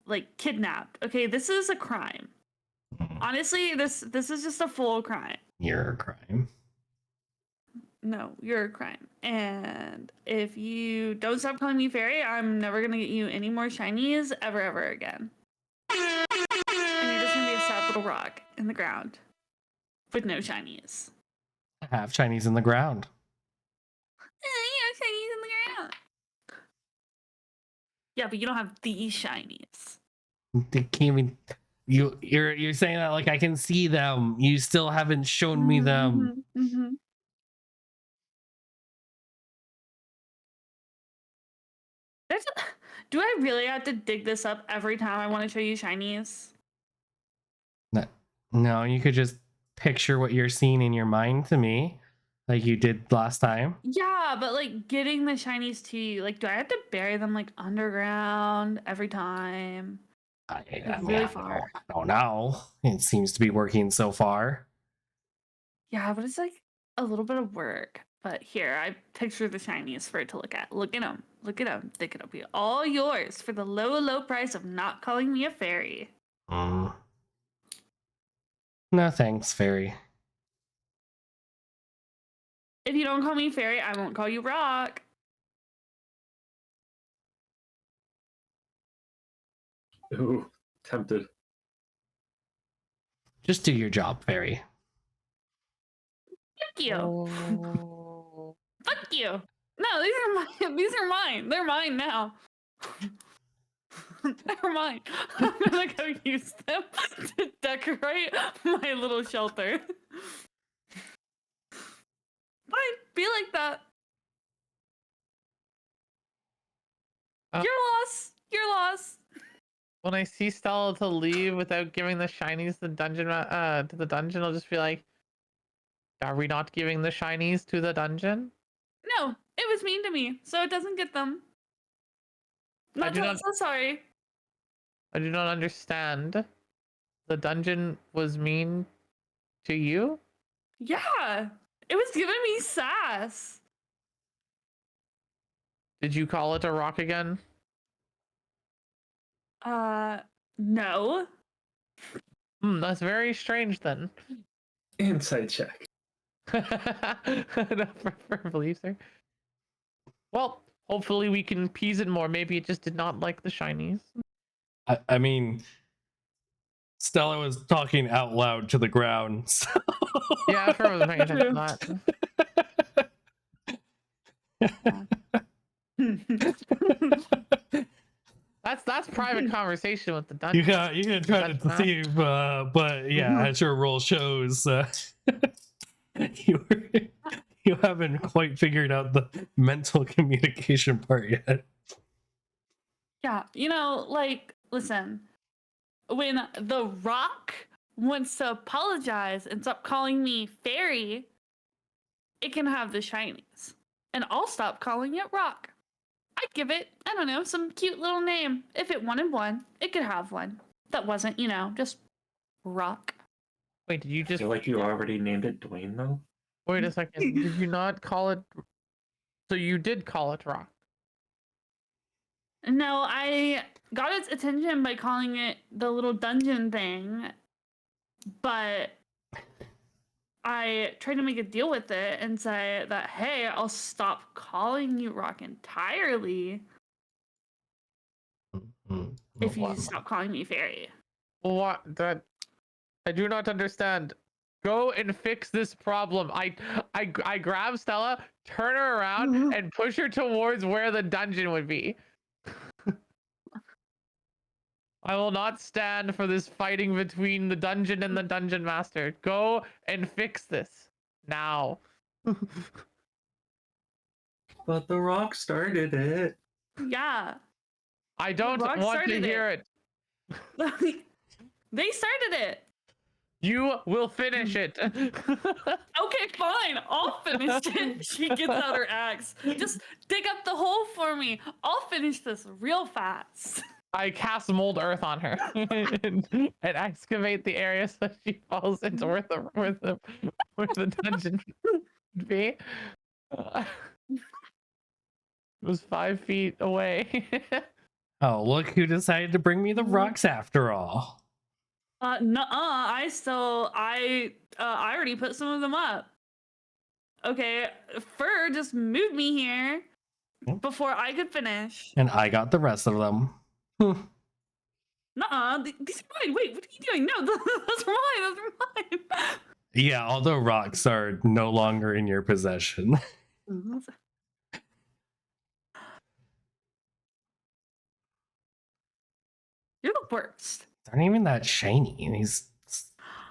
like kidnapped. Okay, this is a crime. Honestly, this is just a full crime. You're a crime. No, you're a crime. And if you don't stop calling me fairy, I'm never gonna get you any more shinies ever again. And you're just gonna be a sad little rock in the ground with no shinies. I have shinies in the ground. You have shinies in the ground. Yeah, but you don't have these shinies. They can't even. You're saying that like I can see them. You still haven't shown me them. Do I really have to dig this up every time I want to show you shinies? No, you could just picture what you're seeing in your mind to me, like you did last time. Yeah, but like getting the shinies to you, like, do I have to bury them like underground every time? I Like, mean, really far. I don't know. It seems to be working so far. Yeah, but it's like a little bit of work. But here, I picture the shinies for it to look at. Look at them. Look at them. They could be all yours for the low, low price of not calling me a fairy. No thanks, fairy. If you don't call me fairy, I won't call you rock. Ooh, tempted. Just do your job, fairy. Fuck you. Oh. Fuck you. No, these are mine. These are mine. They're mine now. They're mine. I'm gonna go use them to decorate my little shelter. Fine, be like that. You're lost. You're lost. When I see Stella to leave without giving the shinies to the dungeon, I'll just be like, are we not giving the shinies to the dungeon? No, it was mean to me, so it doesn't get them. I do not- So sorry. I do not understand. The dungeon was mean to you? Yeah, it was giving me sass. Did you call it a rock again? No. That's very strange then. Insight check. No, for belief, sir. Well, hopefully we can appease it more. Maybe it just did not like the shinies. I mean, Stella was talking out loud to the ground. So. Yeah, Fir was paying attention to that. That's private conversation with the dungeon. You can try to deceive, but yeah, as your role shows, you haven't quite figured out the mental communication part yet. Yeah, like, listen, when the rock wants to apologize and stop calling me fairy, it can have the shinies. And I'll stop calling it rock. I'd give it, I don't know, some cute little name. If it wanted one, it could have one. That wasn't, just rock. Wait, did you I just feel like you already named it Dwayne, though. wait a second? Did you not call it? So you did call it rock. No, I got its attention by calling it the little dungeon thing, but I tried to make a deal with it and say that, hey, I'll stop calling you rock entirely if you stop calling me fairy. What? That I do not understand. Go and fix this problem. I grab Stella, turn her around, and push her towards where the dungeon would be. I will not stand for this fighting between the dungeon and the dungeon master. Go and fix this now. But the rock started it. Yeah. I don't Rock want to started hear it. They started it. You will finish it. Okay, fine. I'll finish it. She gets out her axe. Just dig up the hole for me. I'll finish this real fast. I cast mold earth on her and excavate the area so she falls into where the dungeon would be. It was 5 feet away. Oh, look who decided to bring me the rocks after all. Nuh-uh. I already put some of them up. Okay, Fir just moved me here before I could finish. And I got the rest of them. Nuh-uh. These are mine. Wait, what are you doing? No, those are mine. Those are mine. Yeah, all the rocks are no longer in your possession. You're the worst. Aren't even that shiny. These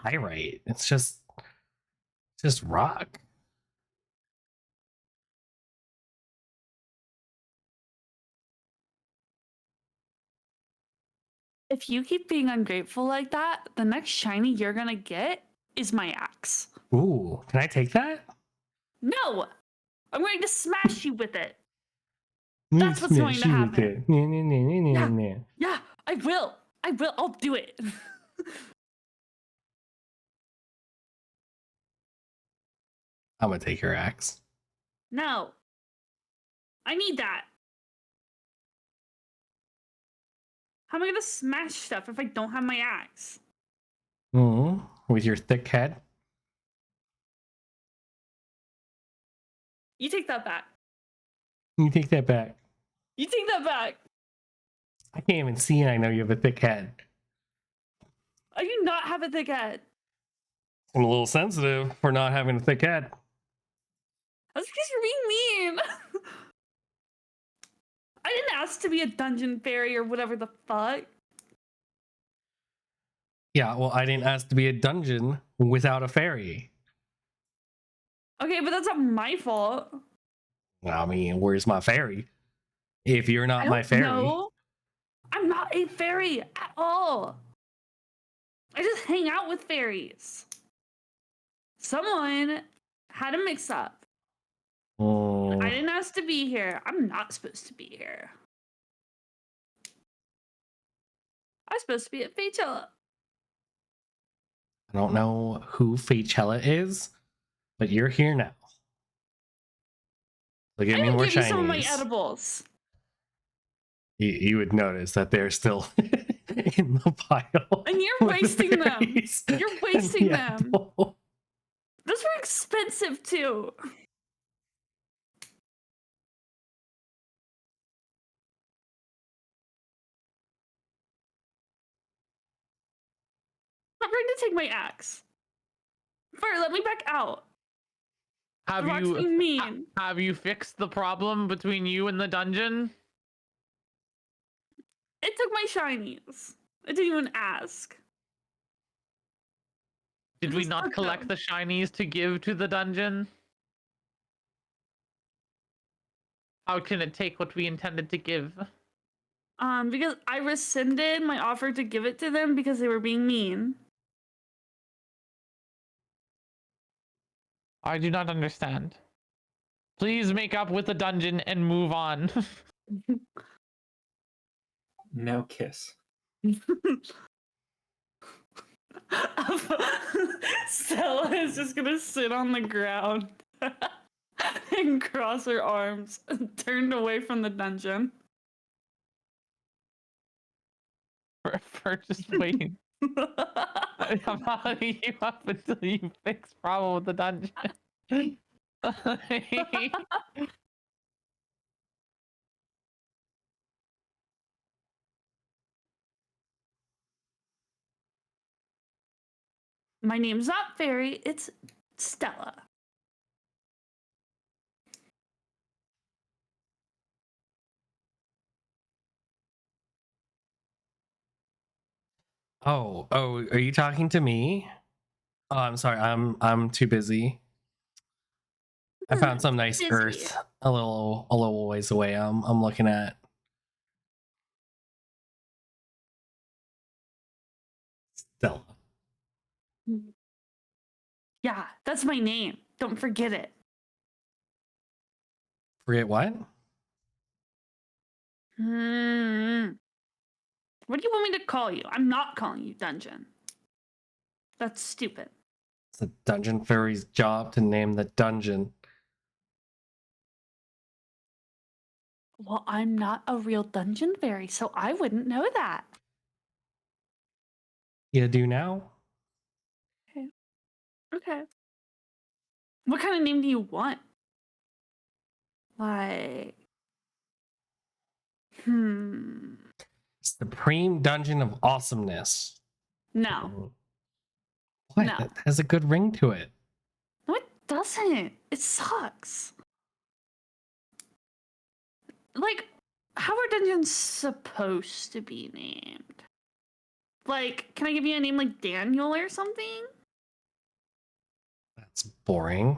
pyrite. It's just rock. If you keep being ungrateful like that, the next shiny you're gonna get is my axe. Ooh, can I take that? No! I'm going to smash you with it. You That's what's going to smash you with happen. it. Nah, nah, nah, nah, nah, Yeah. nah. Yeah, I will. I'll do it. I'm gonna take your axe. No. I need that. How am I going to smash stuff if I don't have my axe? With your thick head. You take that back. You take that back. You take that back. I can't even see and I know you have a thick head. I do not have a thick head. I'm a little sensitive for not having a thick head. That's because you're being mean. I didn't ask to be a dungeon fairy or whatever the fuck. Yeah, well, I didn't ask to be a dungeon without a fairy. Okay, but that's not my fault. I mean, where's my fairy? If you're not my fairy. No, I'm not a fairy at all. I just hang out with fairies. Someone had a mix up. I didn't ask to be here. I'm not supposed to be here. I'm supposed to be at Faychella. I don't know who Faychella is, but you're here now. So give I me didn't more give you some of my shinies. edibles. You would notice that they're still in the pile. And you're with the wasting them. berries You're and wasting the them. apple. Those were expensive too. I'm trying to take my axe. Fire, let me back out. Have The rock's you being mean. have you fixed the problem between you and the dungeon? It took my shinies. I didn't even ask. Did I we just not took collect them. the shinies to give to the dungeon? How can it take what we intended to give? Because I rescinded my offer to give it to them because they were being mean. I do not understand. Please make up with the dungeon and move on. Now kiss. Stella is just gonna sit on the ground and cross her arms, turned away from the dungeon. for just waiting. I'm following you up until you fix problem with the dungeon. My name's not Fairy, it's Stella. Oh, are you talking to me? Oh, I'm sorry. I'm too busy. I found some nice Busy. earth a little ways away. I'm looking at. Stella. Yeah, that's my name. Don't forget it. Forget what? What do you want me to call you? I'm not calling you Dungeon. That's stupid. It's the dungeon fairy's job to name the dungeon. Well, I'm not a real dungeon fairy, so I wouldn't know that. You do now? Okay. What kind of name do you want? Like, Supreme Dungeon of Awesomeness. no. What? No. That has a good ring to it. No, it doesn't. It sucks. Like, how are dungeons supposed to be named? Like, can I give you a name like Daniel or something? That's boring.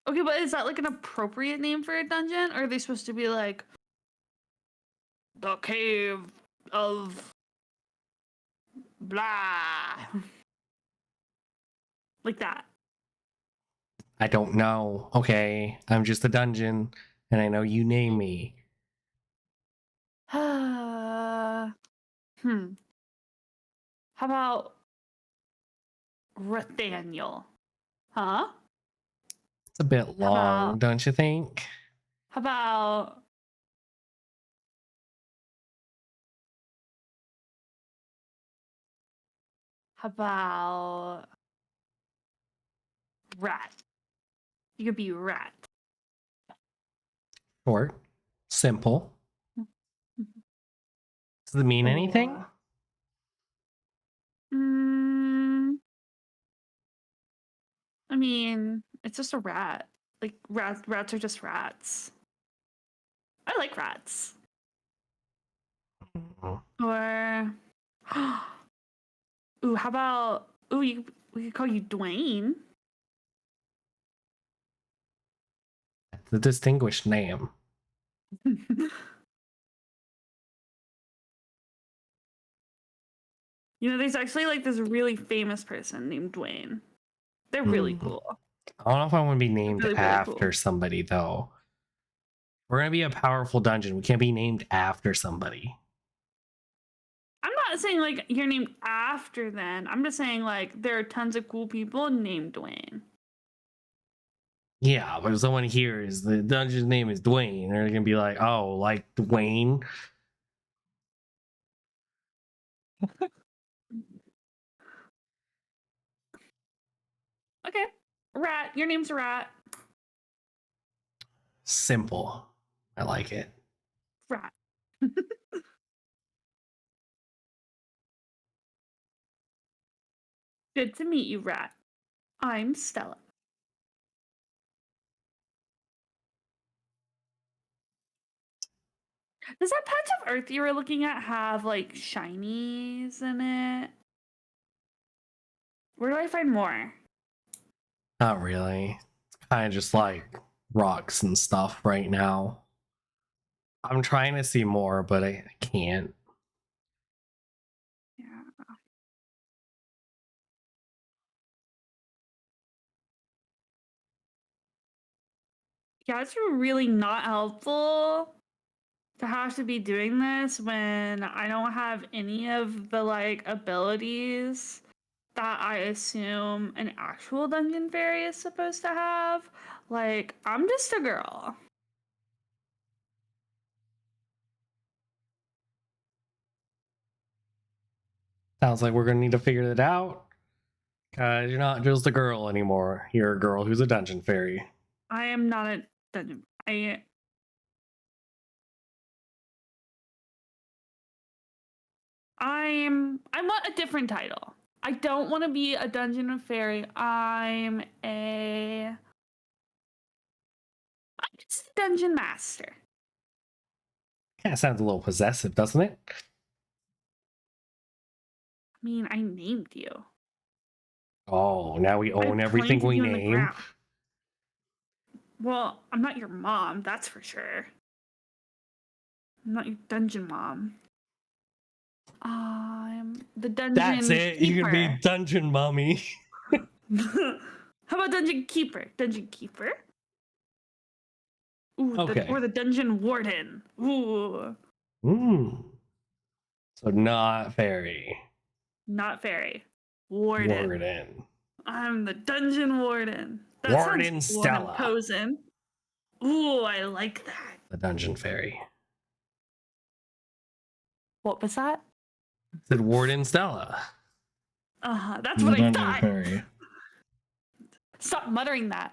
Okay, but is that like an appropriate name for a dungeon? Or are they supposed to be like the cave of blah? Like that. I don't know. Okay, I'm just a dungeon, and I know you name me. How about Rathaniel? Huh? It's a bit long, about- don't you think? How about Rat? You could be Rat. Short, simple. Does it mean anything? Or- Mm, I mean, it's just a rat. Like rats are just rats. I like rats. Mm, Or ooh, how about we could call you Dwayne. It's a distinguished name. You know, there's actually like this really famous person named Dwayne. They're really Hmm. cool. I don't know if I want to be named really, really after cool. somebody, though. We're going to be a powerful dungeon. We can't be named after somebody. I'm not saying like you're named after them. I'm just saying like there are tons of cool people named Dwayne. Yeah, but if someone hears the dungeon's name is Dwayne, they're going to be like, oh, like Dwayne? Okay. Rat. Your name's Rat. Simple. I like it. Rat. Good to meet you, Rat. I'm Stella. Does that patch of earth you were looking at have like shinies in it? Where do I find more? Not really. It's kind of just like rocks and stuff right now. I'm trying to see more, but I can't. Yeah. Yeah, it's really not helpful to have to be doing this when I don't have any of the like abilities that I assume an actual dungeon fairy is supposed to have. Like, I'm just a girl. Sounds like we're going to need to figure it out. Because you're not just a girl anymore. You're a girl who's a dungeon fairy. I am not a dungeon. I want a different title. I don't want to be a dungeon fairy. I'm just a dungeon master. Kind of sounds a little possessive, doesn't it? I mean, I named you. Oh, now we own I everything planted we you in the name. ground. Well, I'm not your mom, that's for sure. I'm not your dungeon mom. I'm the dungeon That's it. You can be keeper. dungeon mommy. How about dungeon keeper? Dungeon keeper? Ooh, Okay. or the dungeon warden. Ooh, So not fairy. not fairy. Warden. Warden. I'm the dungeon warden. That Warden sounds cool and Stella. imposing. Ooh, I like that. The dungeon fairy. What was that? Said Warden Stella. That's what I thought. Fairy. Stop muttering that.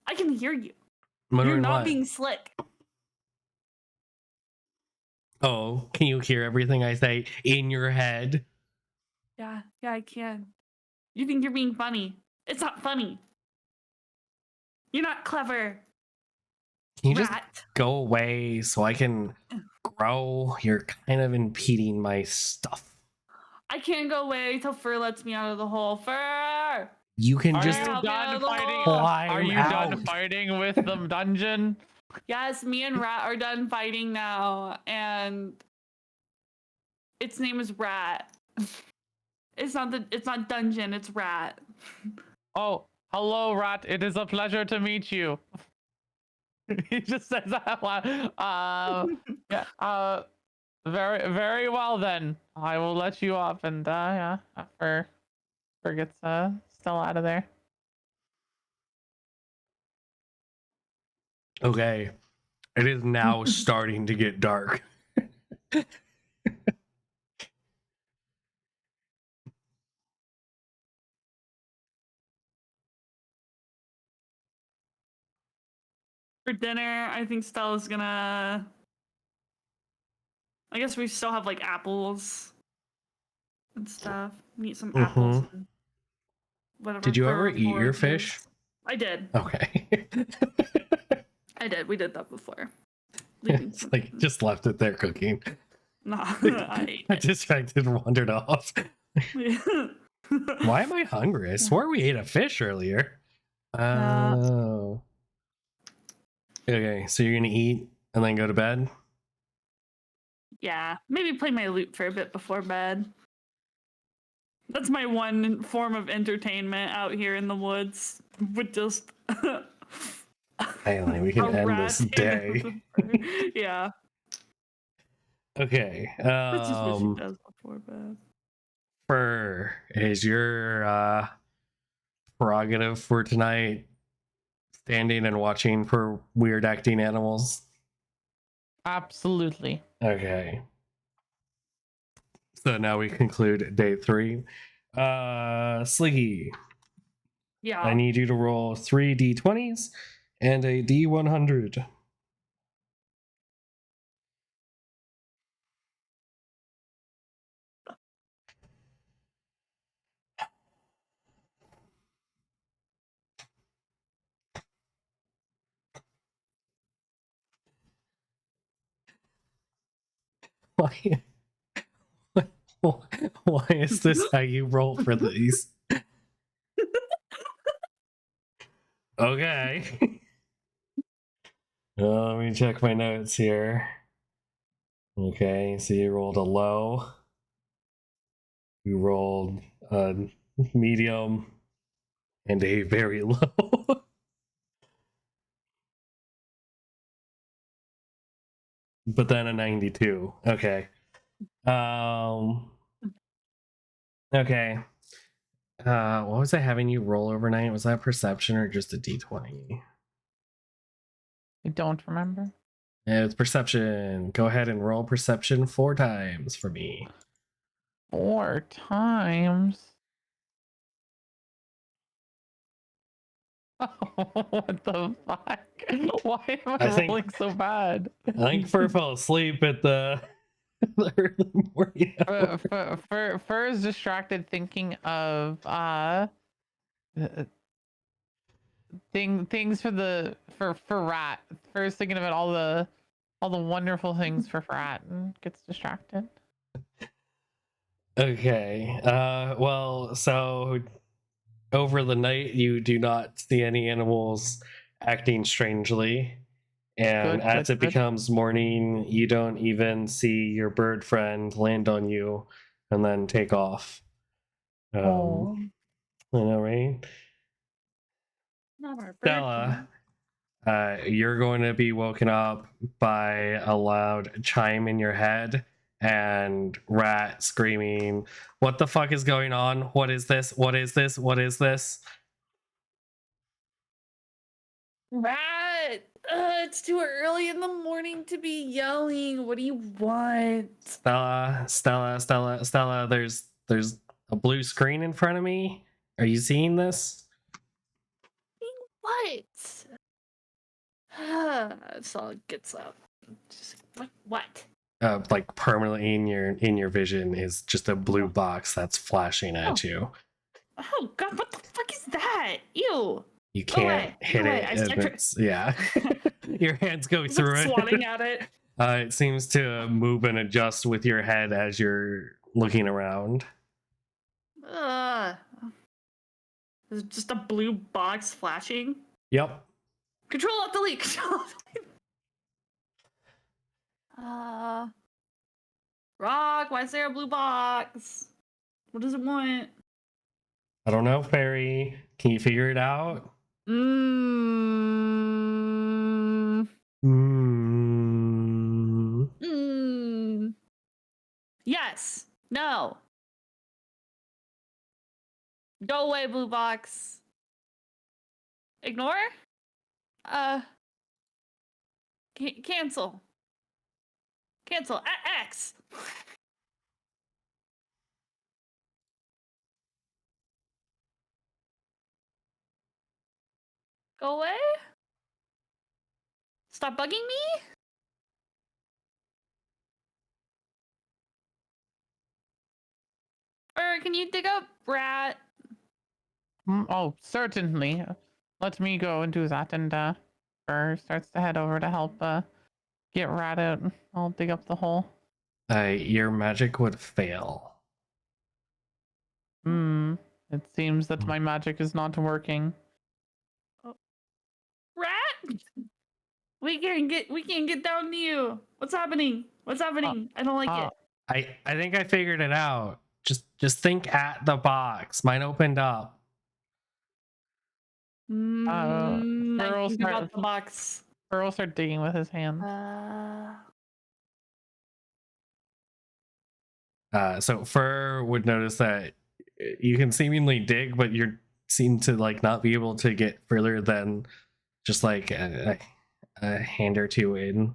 I can hear you. Muttering You're not what? being slick. Oh, can you hear everything I say in your head? Yeah, I can. You think you're being funny. It's not funny. You're not clever. Can you just Rat. go away so I can grow? You're kind of impeding my stuff. I can't go away till Fir lets me out of the hole. Fir! You can Are just you help me out done of the fighting? hole. climb Are you out. done fighting with the dungeon? Yes, me and Rat are done fighting now, and its name is Rat. It's not dungeon, it's Rat. Oh, hello, Rat. It is a pleasure to meet you. He just says that loud. Yeah. Very, very well then. I will let you off, and yeah, Fir gets Stella out of there. Okay. It is now starting to get dark. For dinner, I think Stella's gonna. I guess we still have like apples and stuff. Eat some apples and whatever. Did you ever Fir eat your foraged. fish? I did. Okay. I did. We did that before. It's like just left it there cooking. Nah, I ate I it. distracted and wandered off. Why am I hungry? I swore we ate a fish earlier. Oh. Okay, so you're gonna eat and then go to bed? Yeah, maybe play my lute for a bit before bed. That's my one form of entertainment out here in the woods. With just Finally, we can a end rat this and day. yeah, Okay. that's just what she does before bed. Fir, is your prerogative for tonight standing and watching for weird acting animals? Absolutely. Okay. So now we conclude day 3. Sliggy, Yeah. I need you to roll 3 d20s and a d100. Why? Why is this how you roll for these? Okay. Let me check my notes here. Okay, so you rolled a low. You rolled a medium and a very low. But then a 92. Okay. Okay. What was I having you roll overnight? Was that perception or just a d20? I don't remember. It's perception. Go ahead and roll perception 4 times for me. 4 times. What the fuck? Why am I rolling so bad? I think Fir fell asleep at the early morning hour. Fir is distracted thinking of things for Rat. Fir is thinking about all the wonderful things for Rat and gets distracted. Okay. Well, so over the night you do not see any animals acting strangely. And as it becomes morning, you don't even see your bird friend land on you and then take off. I know, right? Not our bird Stella, you're going to be woken up by a loud chime in your head and Rat screaming, "What the fuck is going on? What is this? What is this? What is this?" Rat! It's too early in the morning to be yelling. What do you want? Stella, there's a blue screen in front of me. Are you seeing this? What? Saul gets up. Just like, what? Like permanently in your vision is just a blue box that's flashing at you. Oh god, what the fuck is that? Ew. You Go away, can't hit go away. it. I and start to- it's- yeah. Your hands go Like through swatting it. at it. It seems to move and adjust with your head as you're looking around. There's just a blue box flashing. Yep. Control Alt Delete. Control Alt Delete. Rock. Why is there a blue box? What does it want? I don't know, Fairy. Can you figure it out? Mmm. Mm. Yes. No. Go away, blue box. Ignore? Cancel. Cancel. X. Go away? Stop bugging me? Or can you dig up rat? Oh, certainly. Let me go and do that. And Fir starts to head over to help get Rat out. I'll dig up the hole. Your magic would fail. It seems that my magic is not working. Rat? We can't get down to you. What's happening? What's happening? I don't like it. I think I figured it out. Just think at the box. Mine opened up. Fir I will think about the box. Fir will start digging with his hands. So Fur would notice that you can seemingly dig, but you seem to like not be able to get further than just like a hand or two in.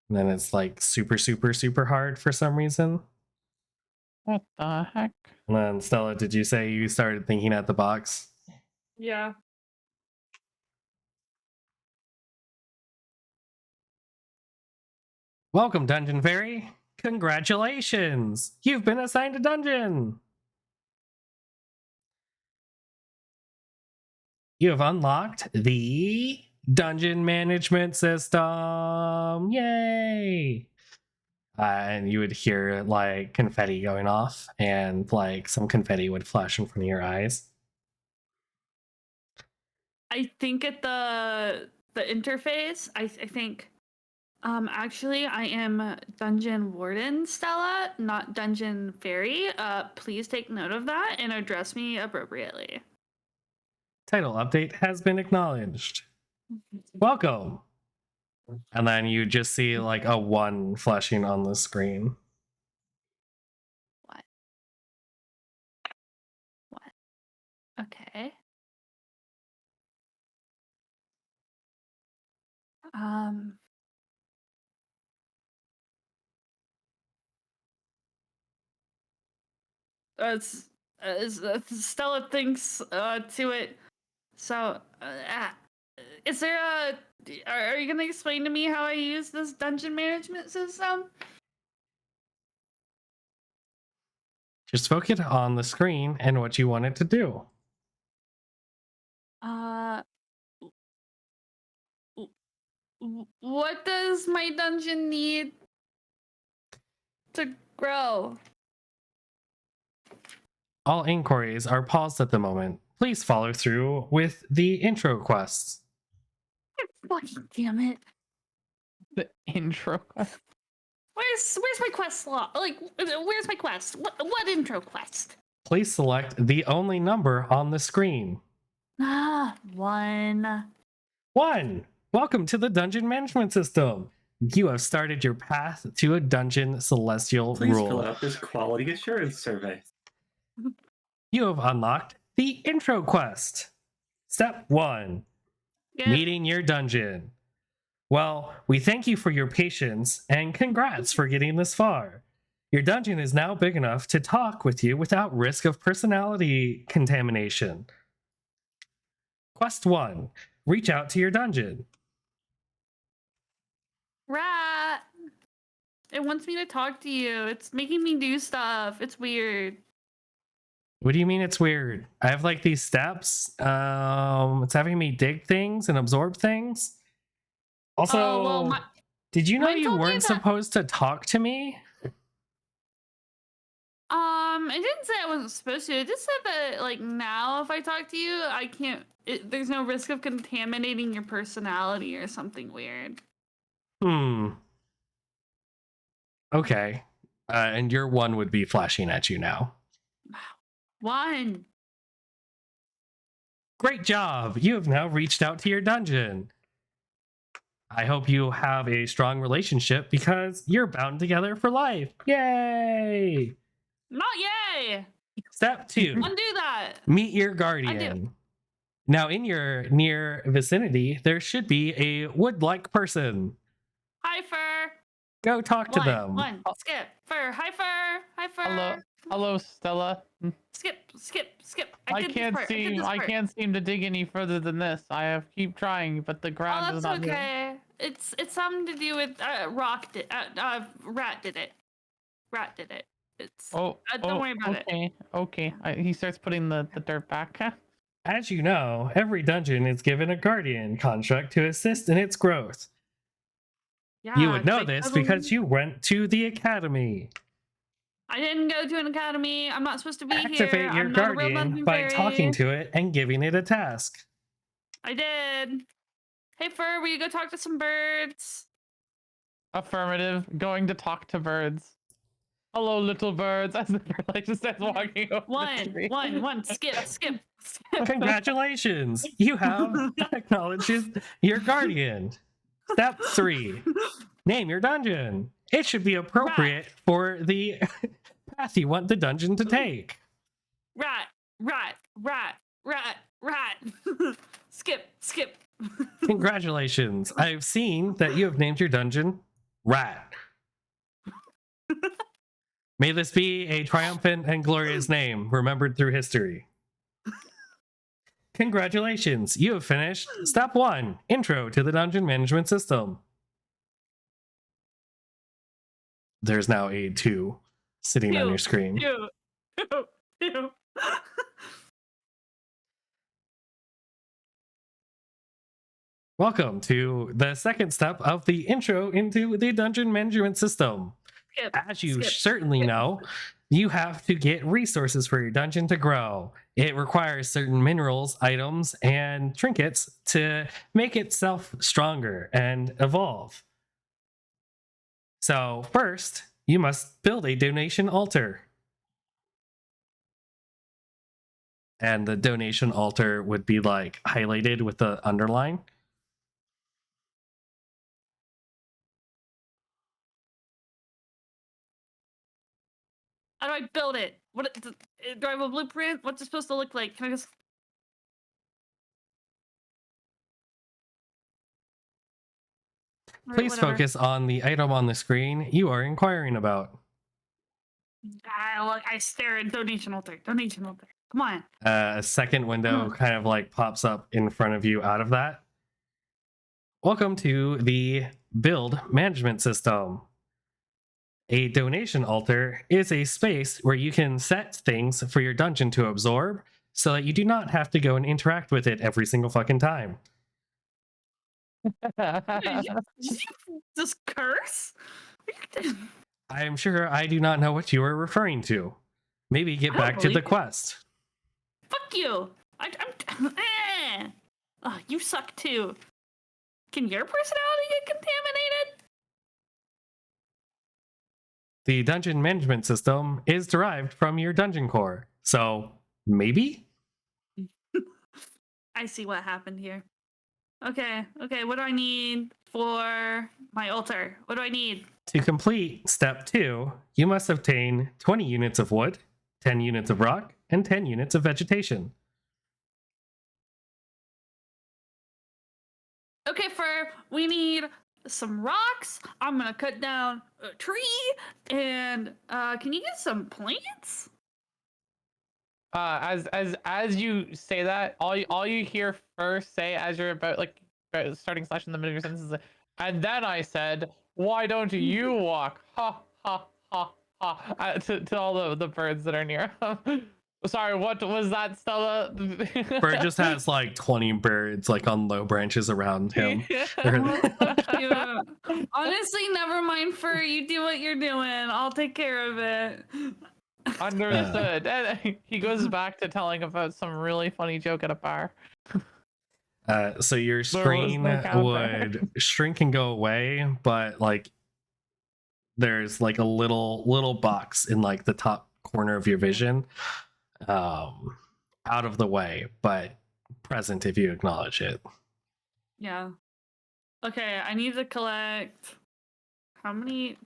And then it's like super, super, super hard for some reason. What the heck? And then Stella, did you say you started thinking at the box? Yeah. Welcome, Dungeon Fairy. Congratulations! You've been assigned a dungeon! You have unlocked the dungeon management system! Yay! And you would hear like confetti going off, and like some confetti would flash in front of your eyes. I think at the interface, I think actually I am Dungeon Warden Stella, not Dungeon Fairy. Please take note of that and address me appropriately. Title update has been acknowledged. Welcome! And then you just see like a 1 flashing on the screen. What? Okay. Stella thinks to it. So, is there are you gonna explain to me how I use this dungeon management system? Just focus on the screen and what you want it to do. What does my dungeon need to grow? All inquiries are paused at the moment. Please follow through with the intro quests. Fucking damn it! The intro. Where's my quest log? Like, where's my quest? What intro quest? Please select the only number on the screen. 1. 1. Welcome to the dungeon management system. You have started your path to a dungeon celestial Please rule. fill out this quality assurance survey. You have unlocked the intro quest. Step 1. Yeah. Meeting your dungeon. Well, we thank you for your patience and congrats for getting this far. Your dungeon is now big enough to talk with you without risk of personality contamination. Quest 1. Reach out to your dungeon. Rat! It wants me to talk to you. It's making me do stuff. It's weird. What do you mean it's weird? I have like these steps. It's having me dig things and absorb things. Also, well, did you know mine you told me weren't that- supposed to talk to me? It didn't say I wasn't supposed to. It just said that like now if I talk to you, I can't. There's no risk of contaminating your personality or something weird. Okay. And your one would be flashing at you now. One. Great job! You have now reached out to your dungeon. I hope you have a strong relationship because you're bound together for life. Yay! Not yay. Step 2. Undo that. Meet your guardian. Now, in your near vicinity, there should be a wood-like person. Hi, Fir. Go talk to them. One. Skip. Fir. Hi, Fir. Hi, Fir. Hello, Stella. Skip. I did this can't part. seem. did this I part. can't seem to dig any further than this. I have keep trying, but the Oh, ground is that's not. okay. It's something to do with rat did it. Rat did it. It's Oh, don't worry about it. Okay. He starts putting the dirt back. As you know, every dungeon is given a guardian construct to assist in its growth. Yeah, You would know like, this because you went to the academy. I didn't go to an academy. I'm not supposed to be here. Activate your I'm not a real guardian dungeon by fairy. talking to it and giving it a task. I did. Hey, Fir, will you go talk to some birds? Affirmative. Going to talk to birds. Hello, little birds. As the bird like just starts walking over. the tree. One. Skip. Congratulations! You have acknowledged your guardian. Step 3. Name your dungeon. It should be appropriate for the path you want the dungeon to take. Rat. Skip. Congratulations. I've seen that you have named your dungeon Rat. May this be a triumphant and glorious name remembered through history. Congratulations. You have finished Step 1, Intro to the Dungeon Management System. There's now a 2 sitting on your screen. Ew. Welcome to the second step of the intro into the dungeon management system. As you certainly know, you have to get resources for your dungeon to grow. It requires certain minerals, items, and trinkets to make itself stronger and evolve. So first, you must build a donation altar. And the donation altar would be like highlighted with the underline. How do I build it? What do I have a blueprint? What's it supposed to look like? Can I just? Alright, Please whatever. focus on the item on the screen you are inquiring about. I stare at donation altar. Come on. A second window kind of like pops up in front of you out of that. Welcome to the build management system. A donation altar is a space where you can set things for your dungeon to absorb so that you do not have to go and interact with it every single fucking time. Did you just curse? I am sure I do not know what you are referring to. Maybe get I don't back to the believe you. quest. Fuck you! Oh, you suck too. Can your personality get contaminated? The dungeon management system is derived from your dungeon core. So, maybe? I see what happened here. Okay, what do I need for my altar? What do I need? To complete step 2, you must obtain 20 units of wood, 10 units of rock, and 10 units of vegetation. Okay, Fir, we need some rocks. I'm gonna cut down a tree, and can you get some plants? As you say that, all you hear first say as you're about starting slash in the middle of your sentence is, and then I said, why don't you walk? Ha ha ha ha, to all the birds that are near. Sorry, what was that, Stella? Bird just has like 20 birds like on low branches around him. Oh, that's so cute. Honestly, never mind, Fur. You do what you're doing. I'll take care of it. Understood. And he goes back to telling about some really funny joke at a bar. So your There was screen no counter. would shrink and go away, but like there's like a little box in like the top corner of your vision, out of the way, but present if you acknowledge it. Yeah. Okay, I need to collect how many?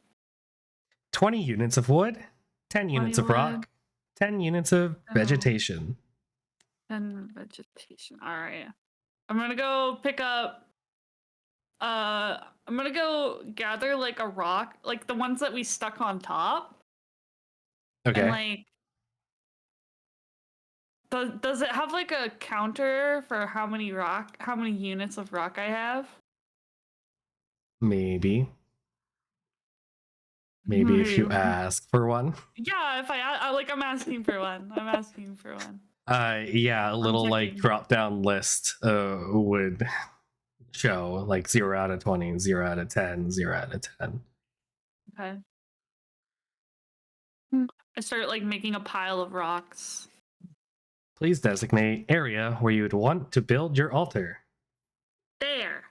20 units of wood, 10 units of 20 wood. rock, 10 units of Oh. vegetation. 10 vegetation. All right. I'm gonna go pick up. I'm gonna go gather like a rock, like the ones that we stuck on top. Okay. And like, does it have like a counter for how many units of rock I have? Maybe if you ask for one. Yeah, if I'm asking for one. I'm asking for one. Yeah, a little like checking. drop down list would show like 0 out of 20, 0 out of 10, 0 out of 10. Okay. I start like making a pile of rocks. Please designate area where you would want to build your altar. There.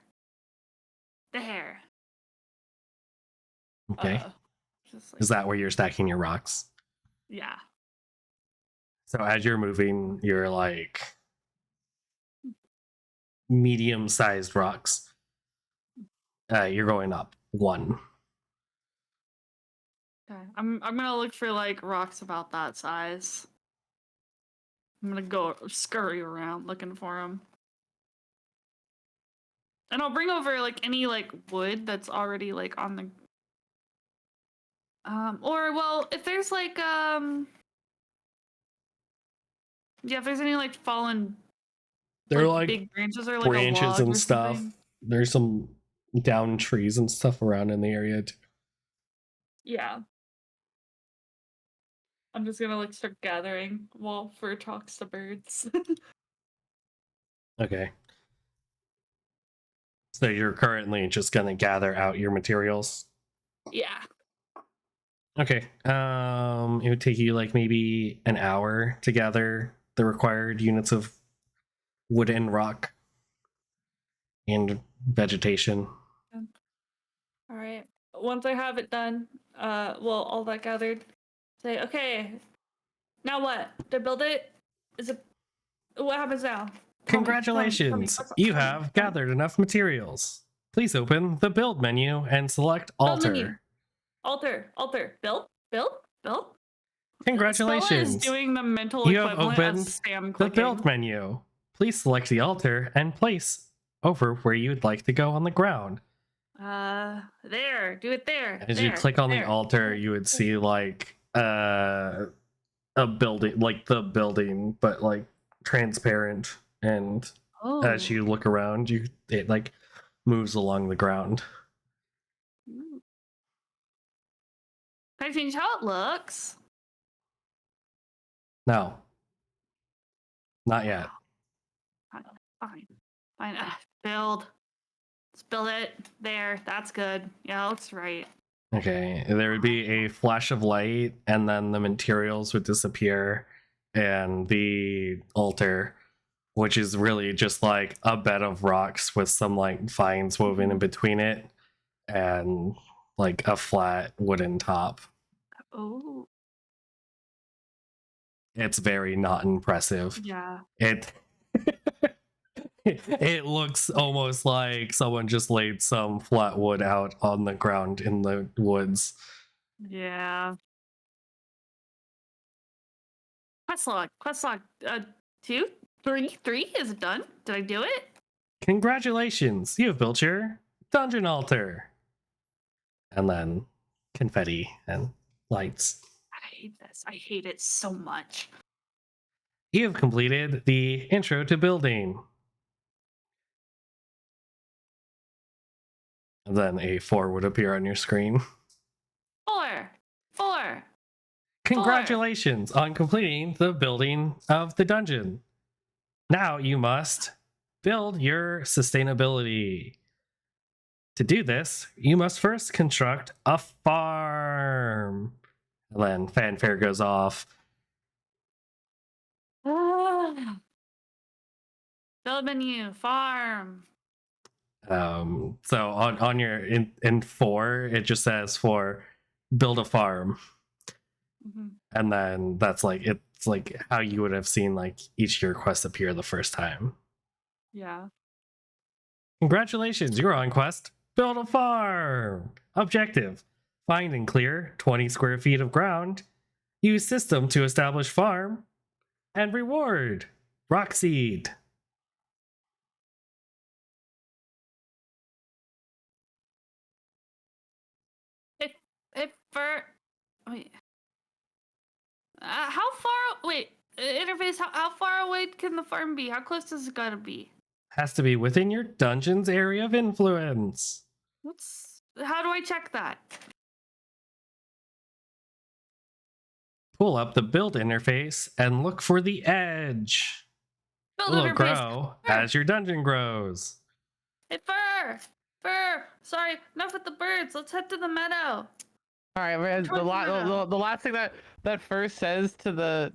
Okay. Just like, Is that where you're stacking your rocks? yeah. So as you're moving, you're like medium-sized rocks. You're going up 1. Okay. I'm gonna look for like rocks about that size. I'm gonna go scurry around looking for them. And I'll bring over like any like wood that's already like on the or well, if there's like yeah, if there's any like fallen They're like big branches or like a branches log and or stuff. something. There's some down trees and stuff around in the area too. Yeah. I'm just gonna like start gathering while Fur talks to birds. Okay. So you're currently just gonna gather out your materials. Yeah. Okay. It would take you like maybe an hour to gather the required units of wood and rock and vegetation. All right. Once I have it done, all that gathered, say, okay, now what? To build it? Is it? What happens now? Tell me, Congratulations! You have gathered enough materials. Please open the build menu and select Build menu. altar. Altar. Build. Stella Congratulations! is doing the mental You have equivalent opened of Sam the clicking. build menu. Please select the altar and place over where you would like to go on the ground. There. Do it there. As you click on the altar, you would see like a building, like the building, but like transparent. And Oh. as you look around, it like moves along the ground. Can I change how it looks? No, not yet. Fine. Build. Let's build it. There. That's good. Yeah, that looks right. Okay, there would be a flash of light, and then the materials would disappear, and the altar, which is really just like a bed of rocks with some like vines woven in between it, and like a flat wooden top. Oh. It's very not impressive. Yeah. It looks almost like someone just laid some flat wood out on the ground in the woods. Yeah. Quest log. 2, 3. Is it done? Did I do it? Congratulations, you have built your dungeon altar. And then confetti and lights. I hate this. I hate it so much. You have completed the intro to building. And then a 4 would appear on your screen. 4. Congratulations on completing the building of the dungeon. Now you must build your sustainability. To do this, you must first construct a farm. And then fanfare goes off. Build menu, farm. So on your in 4, it just says for build a farm. Mhm. And then that's like, it's like how you would have seen like each of your quests appear the first time. Yeah. Congratulations, you're on quest. Build a farm. Objective: find and clear 20 square feet of ground. Use system to establish farm. And reward: rock seed. If for wait, how far? Wait, interface. How far away can the farm be? How close does it gotta be? Has to be within your dungeon's area of influence. How do I check that? Pull up the build interface and look for the edge. Build It will interface. grow as your dungeon grows. Hey, Fir. Sorry, enough with the birds. Let's head to the meadow. All right, whereas the last thing that first says to the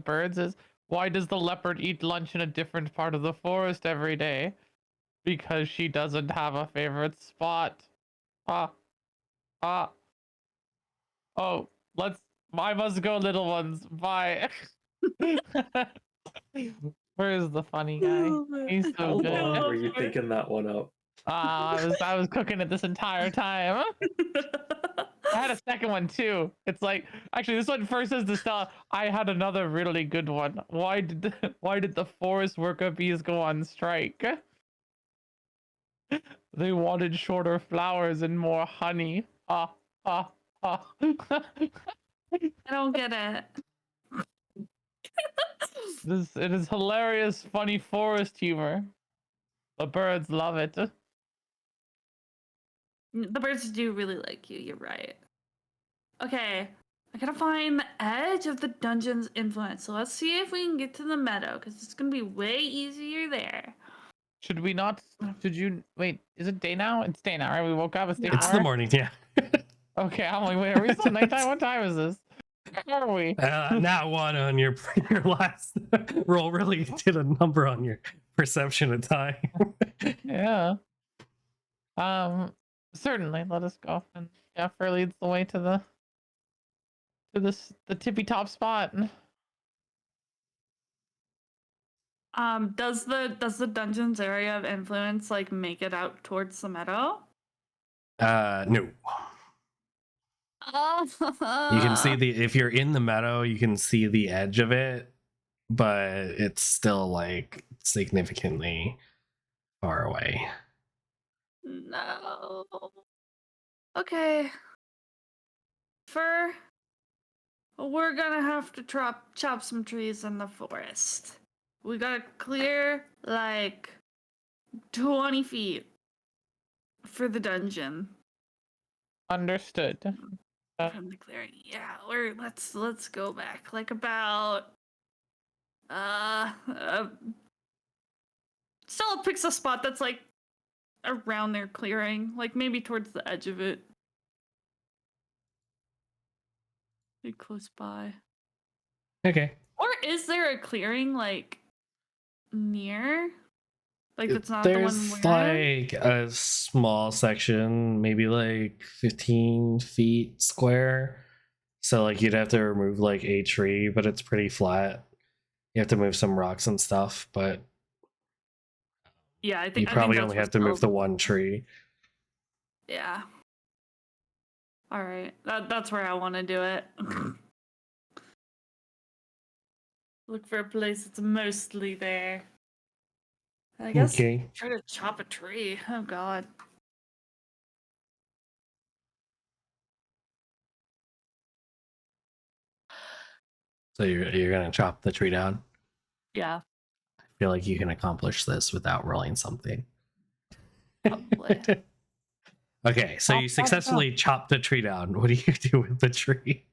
birds is, why does the leopard eat lunch in a different part of the forest every day? Because she doesn't have a favorite spot. Oh, I must go, little ones. Bye. Where's the funny guy? He's so How good. long were you thinking that one up? I was cooking it this entire time. I had a second one too. It's like, actually, this one first says to Stella, I had another really good one. Why did the forest worker bees go on strike? They wanted shorter flowers and more honey. I don't get it. It is hilarious, funny forest humor. The birds love it. The birds do really like you. You're right. Okay, I gotta find the edge of the dungeon's influence. So let's see if we can get to the meadow, because it's gonna be way easier there. Should we not? Should you wait? Is it day now? It's day now, right? We woke up. It's day. It's the morning, yeah. Okay, I'm like, wait, are we still nighttime? What time is this? Where are we? Not one on your last roll really did a number on your perception of time. Yeah. Certainly. Let us go. And yeah, Fir leads the way to the tippy top spot. Does the dungeon's area of influence like make it out towards the meadow? No. You can see if you're in the meadow, you can see the edge of it, but it's still like significantly far away. No. Okay. Fir, we're gonna have to chop some trees in the forest. We gotta clear like 20 feet for the dungeon. Understood. From the clearing. Yeah, let's go back like about Stella picks a spot that's like around their clearing, like maybe towards the edge of it. Like close by. Okay. Or is there a clearing like near? Like that's not the one There's we're like a small section, maybe like 15 feet square. So like you'd have to remove like a tree, but it's pretty flat. You have to move some rocks and stuff, but yeah, I think you probably that's only where have to move the Stella- one tree. Yeah. All right, that's where I want to do it. Look for a place that's mostly there. I guess Okay. try to chop a tree. Oh god. So you're gonna chop the tree down. Yeah, I feel like you can accomplish this without rolling something. probably. Okay, so you successfully chop the tree down. What do you do with the tree?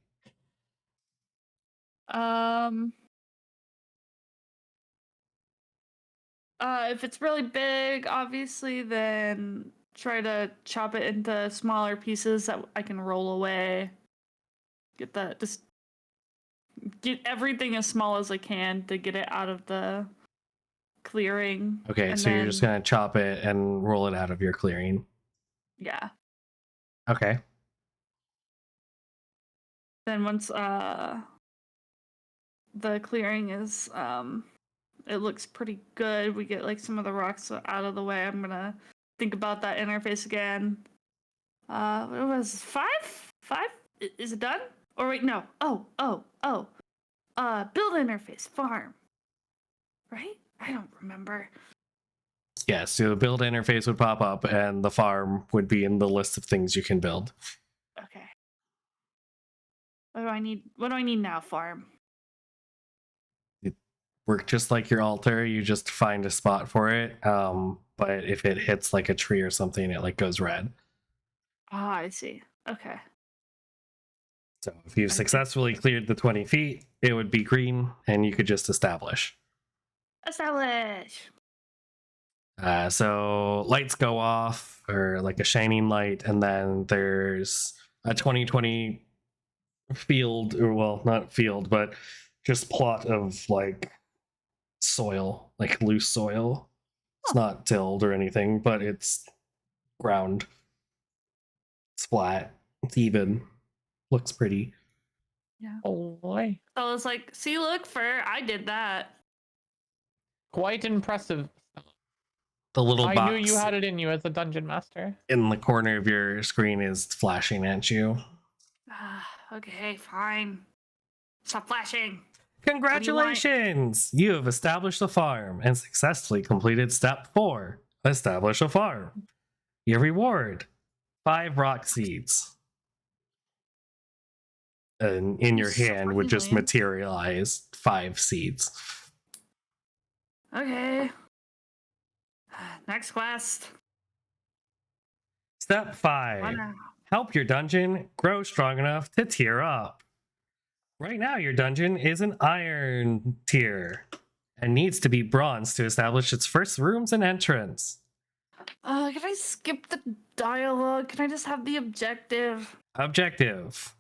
If it's really big, obviously, then try to chop it into smaller pieces that I can roll away. Just get everything as small as I can to get it out of the clearing. Okay, and so you're just then- gonna chop it and roll it out of your clearing. Yeah. Okay. Then once the clearing is it looks pretty good, we get like some of the rocks out of the way, I'm gonna think about that interface again. It was 5? Is it done? Or wait, no. Build interface, farm. Right? I don't remember. Yeah, so the build interface would pop up and the farm would be in the list of things you can build. Okay. What do I need? What do I need now, farm? Work just like your altar, you just find a spot for it. But if it hits like a tree or something, it like goes red. Ah, I see. Okay. So if you've Okay. successfully cleared the 20 feet, it would be green and you could just establish. Establish. So lights go off, or like a shining light, and then there's a 2020 field, or well, not field, but just plot of like soil, like loose soil. It's not tilled or anything, but it's ground. It's flat. It's even. Looks pretty. Oh boy. So I was like, see, look, Fir, I did that. Quite impressive. The little I box knew you had it in you as a dungeon master. in the corner of your screen is flashing at you. Okay, fine. Stop flashing. Congratulations! You have established a farm and successfully completed step 4. Establish a farm. Your reward: 5 rock seeds. And in your hand would just Surprisingly. materialize 5 seeds. Okay. Next quest. Step 5. Wanna- Help your dungeon grow strong enough to tier up. Right now, your dungeon is an iron tier and needs to be bronze to establish its first rooms and entrance. Can I skip the dialogue? Can I just have the objective? Objective: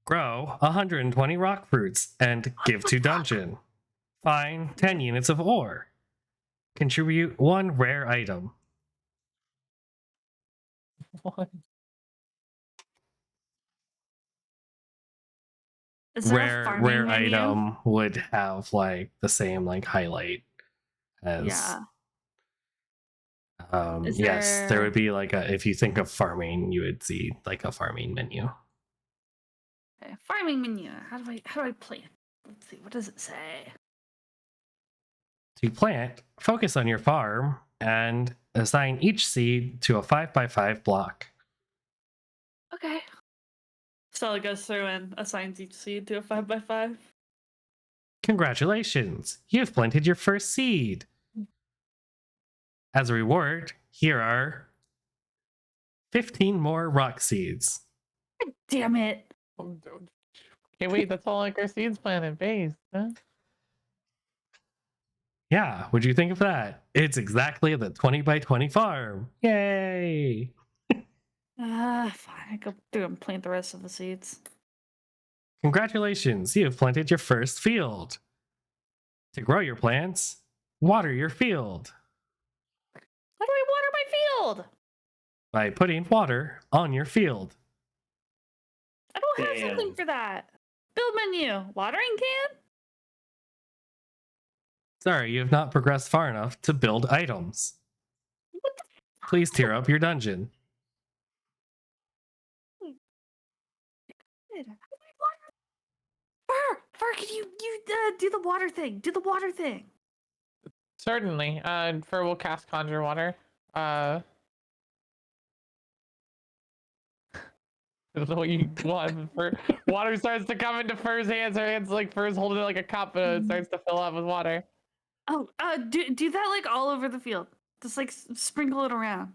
grow 120 rock fruits and give to dungeon. Find 10 units of ore. Contribute 1 rare item. What? Is there a Rare farming menu? item would have like the same like highlight as Yeah. Is yes, there there- would be like a, if you think of farming, you would see like a farming menu. Okay, farming menu. How do I plant? Let's see. What does it say? To plant, focus on your farm and assign each seed to a 5x5 block. Okay. Stella goes through and assigns each seed to a 5x5. Congratulations, you've planted your first seed. As a reward, here are 15 more rock seeds. Damn it. Okay, wait, that's all like our seeds planted base. Huh? Yeah, what'd you think of that? It's exactly the 20x20 farm. Yay! Fine. I go through and plant the rest of the seeds. Congratulations, you have planted your first field. To grow your plants, water your field How do I water my field? by putting water on your field. I don't have something Damn. for that. Build menu. Watering can? Sorry, you have not progressed far enough to build items. What the Please tier up your dungeon. How do I water? Fir, can you do the water thing? Do the water thing. Certainly. Fir will cast conjure water. I don't know what you want. Water starts to come into Fir's hands. Her hands like Fir's holding it like a cup, but it starts to fill up with water. Oh, do that like all over the field. Just like sprinkle it around.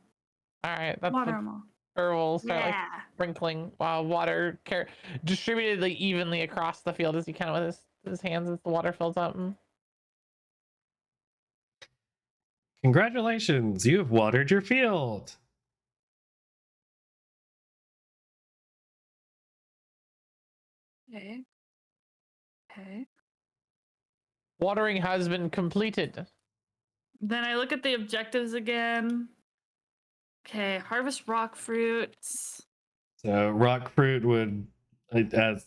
All right, that's Water them all. Fir will start like Yeah. sprinkling water distributed like evenly across the field as he can with his hands as the water fills up. Congratulations, you have watered your field. Okay. Okay. Watering has been completed. Then I look at the objectives again. Okay, harvest rock fruits. So rock fruit would, as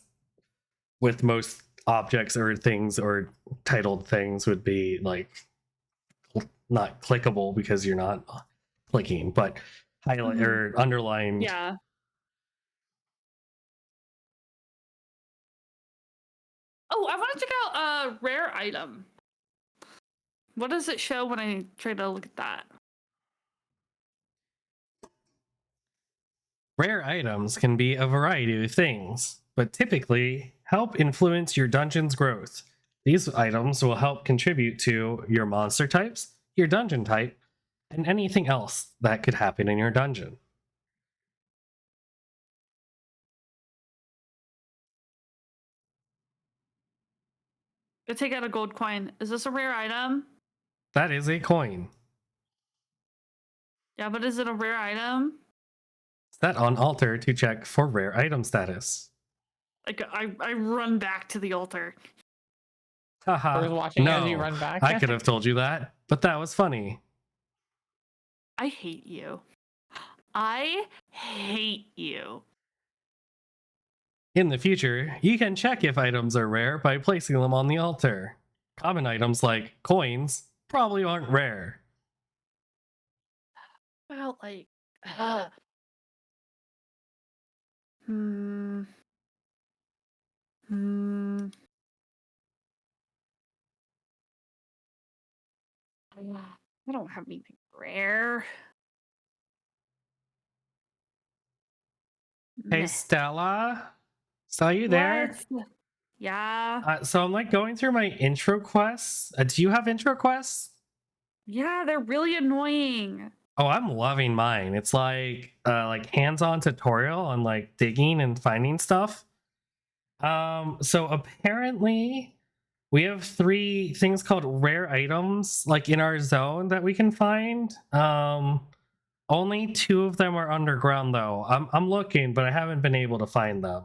with most objects or things or titled things, would be like not clickable because you're not clicking, but highlight or underlined. Yeah. Oh, I want to check out a rare item. What does it show when I try to look at that? Rare items can be a variety of things, but typically help influence your dungeon's growth. These items will help contribute to your monster types, your dungeon type, and anything else that could happen in your dungeon. I take out a gold coin. Is this a rare item? That is a coin. Yeah, but is it a rare item? Set on altar to check for rare item status. Like I run back to the altar. Fir's watching as you No, run back. I could have told you that, but that was funny. I hate you. I hate you. In the future, you can check if items are rare by placing them on the altar. Common items like coins probably aren't rare. Well, like, hmm. Hmm. I don't have anything rare. Hey, Meh. Stella? Saw you there? What? Yeah. So I'm like going through my intro quests. Do you have intro quests? Yeah, they're really annoying. Oh, I'm loving mine. It's like hands-on tutorial on like digging and finding stuff. So apparently we have 3 things called rare items like in our zone that we can find. Only 2 of them are underground though. I'm looking, but I haven't been able to find them.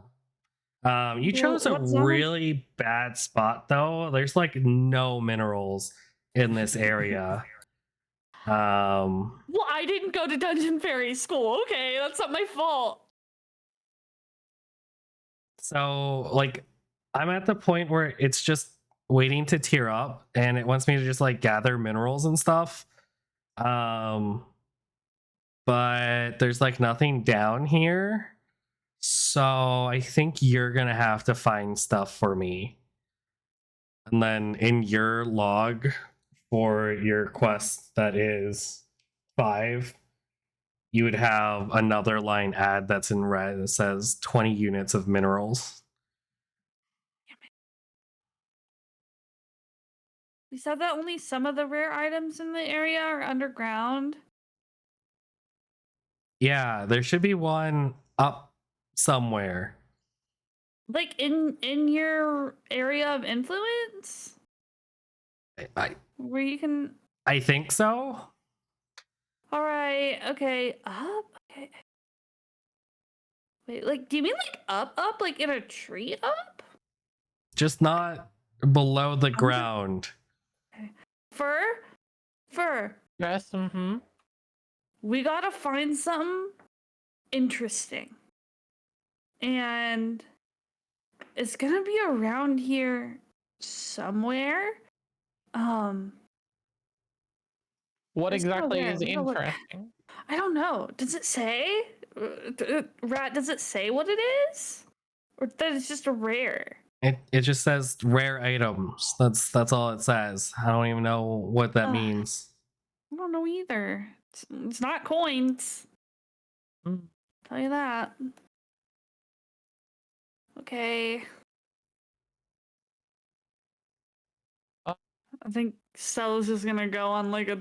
You chose a What zone? really bad spot though. There's like no minerals in this area. Well, I didn't go to Dungeon Fairy School. Okay, that's not my fault. So like I'm at the point where it's just waiting to tier up and it wants me to just like gather minerals and stuff. But there's like nothing down here. So I think you're gonna have to find stuff for me. And then in your log for your quest that is 5, you would have another line add that's in red that says 20 units of minerals. You said that only some of the rare items in the area are underground. Yeah, there should be one up somewhere. Like in your area of influence? I Where you can I think so. Alright, okay. Up? Okay. Wait, like do you mean like up? Like in a tree up? Just not below the ground. Fir. Yes. We gotta find something interesting. And it's gonna be around here somewhere. What Let's go exactly there. is We gotta look. interesting? I don't know. Does it say? Rat, does it say what it is? Or that it's just a rare? It just says rare items. That's all it says. I don't even know what that means. I don't know either. It's not coins. Tell you that. Okay. Uh. I think Stella's just gonna go on like a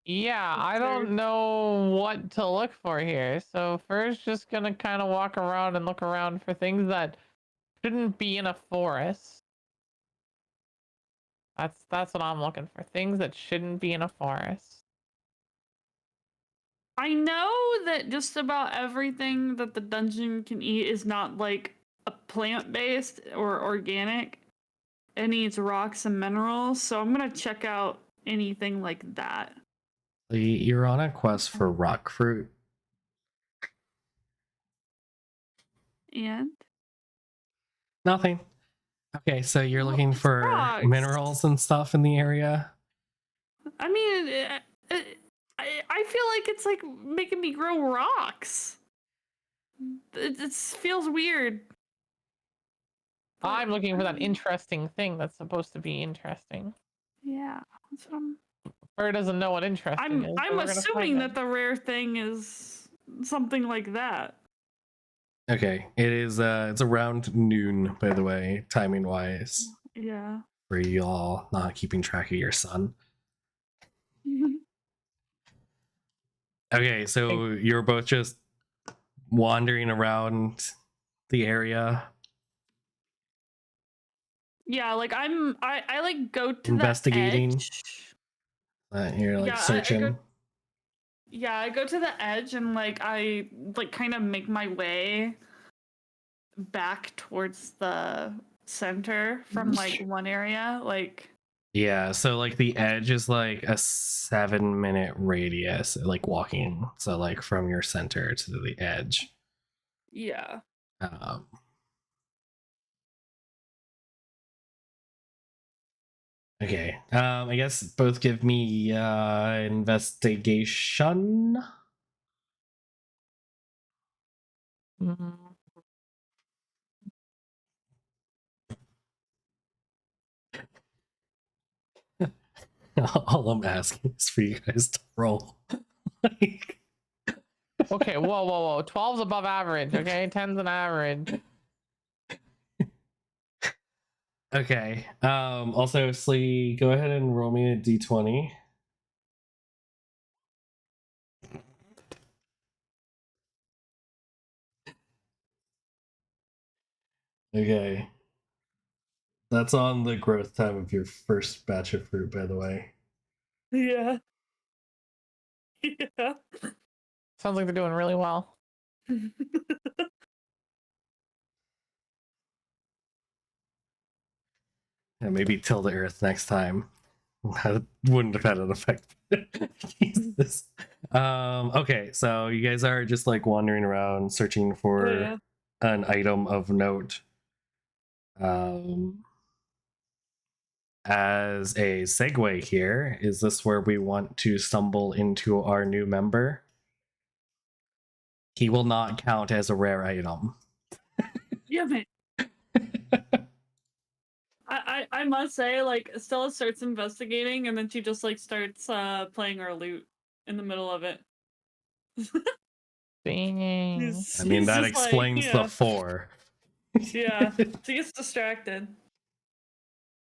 Yeah, I Okay. don't know what to look for here. So first, just gonna kind of walk around and look around for things that shouldn't be in a forest. That's what I'm looking for. Things that shouldn't be in a forest. I know that just about everything that the dungeon can eat is not like a plant-based or organic. It needs rocks and minerals, so I'm gonna check out anything like that. You're on a quest for rock fruit. And Nothing. Okay, so you're Well, looking it's for rocks. minerals and stuff in the area. I mean, I feel like it's like making me grow rocks. It feels weird. But, I'm looking for I that mean, interesting thing that's supposed to be interesting. Yeah, that's what Fir doesn't know what interesting is. I'm but we're gonna assuming find that it. the rare thing is something like that. Okay, it is. It's around noon, by the way, timing wise, Yeah. for y'all not keeping track of your son. Okay, so you're both just wandering around the area, Yeah, like I like go to investigating. the edge. You're like Yeah, searching. I go to the edge and like I like kind of make my way back towards the center from like one area. Like Yeah, so like the edge is like a 7-minute radius, like walking. So like from your center to the edge. yeah. Um, okay. I guess both give me investigation. Mm, All I'm asking is for you guys to roll. Like, Okay, whoa. 12's above average, okay? 10's an average. okay. Also, Slee, go ahead and roll me a d20. Okay. That's on the growth time of your first batch of fruit, by the way. Yeah. Yeah. Sounds like they're doing really well. And maybe till the earth next time. That wouldn't have had an effect. Jesus. Okay, so you guys are just like wandering around searching for Yeah. an item of note. As a segue here, is this where we want to stumble into our new member? He will not count as a rare item. Yeah, man. I must say, like, Stella starts investigating and then she just like starts playing her lute in the middle of it. Dang. I mean, that just explains the 4. Yeah. She gets distracted.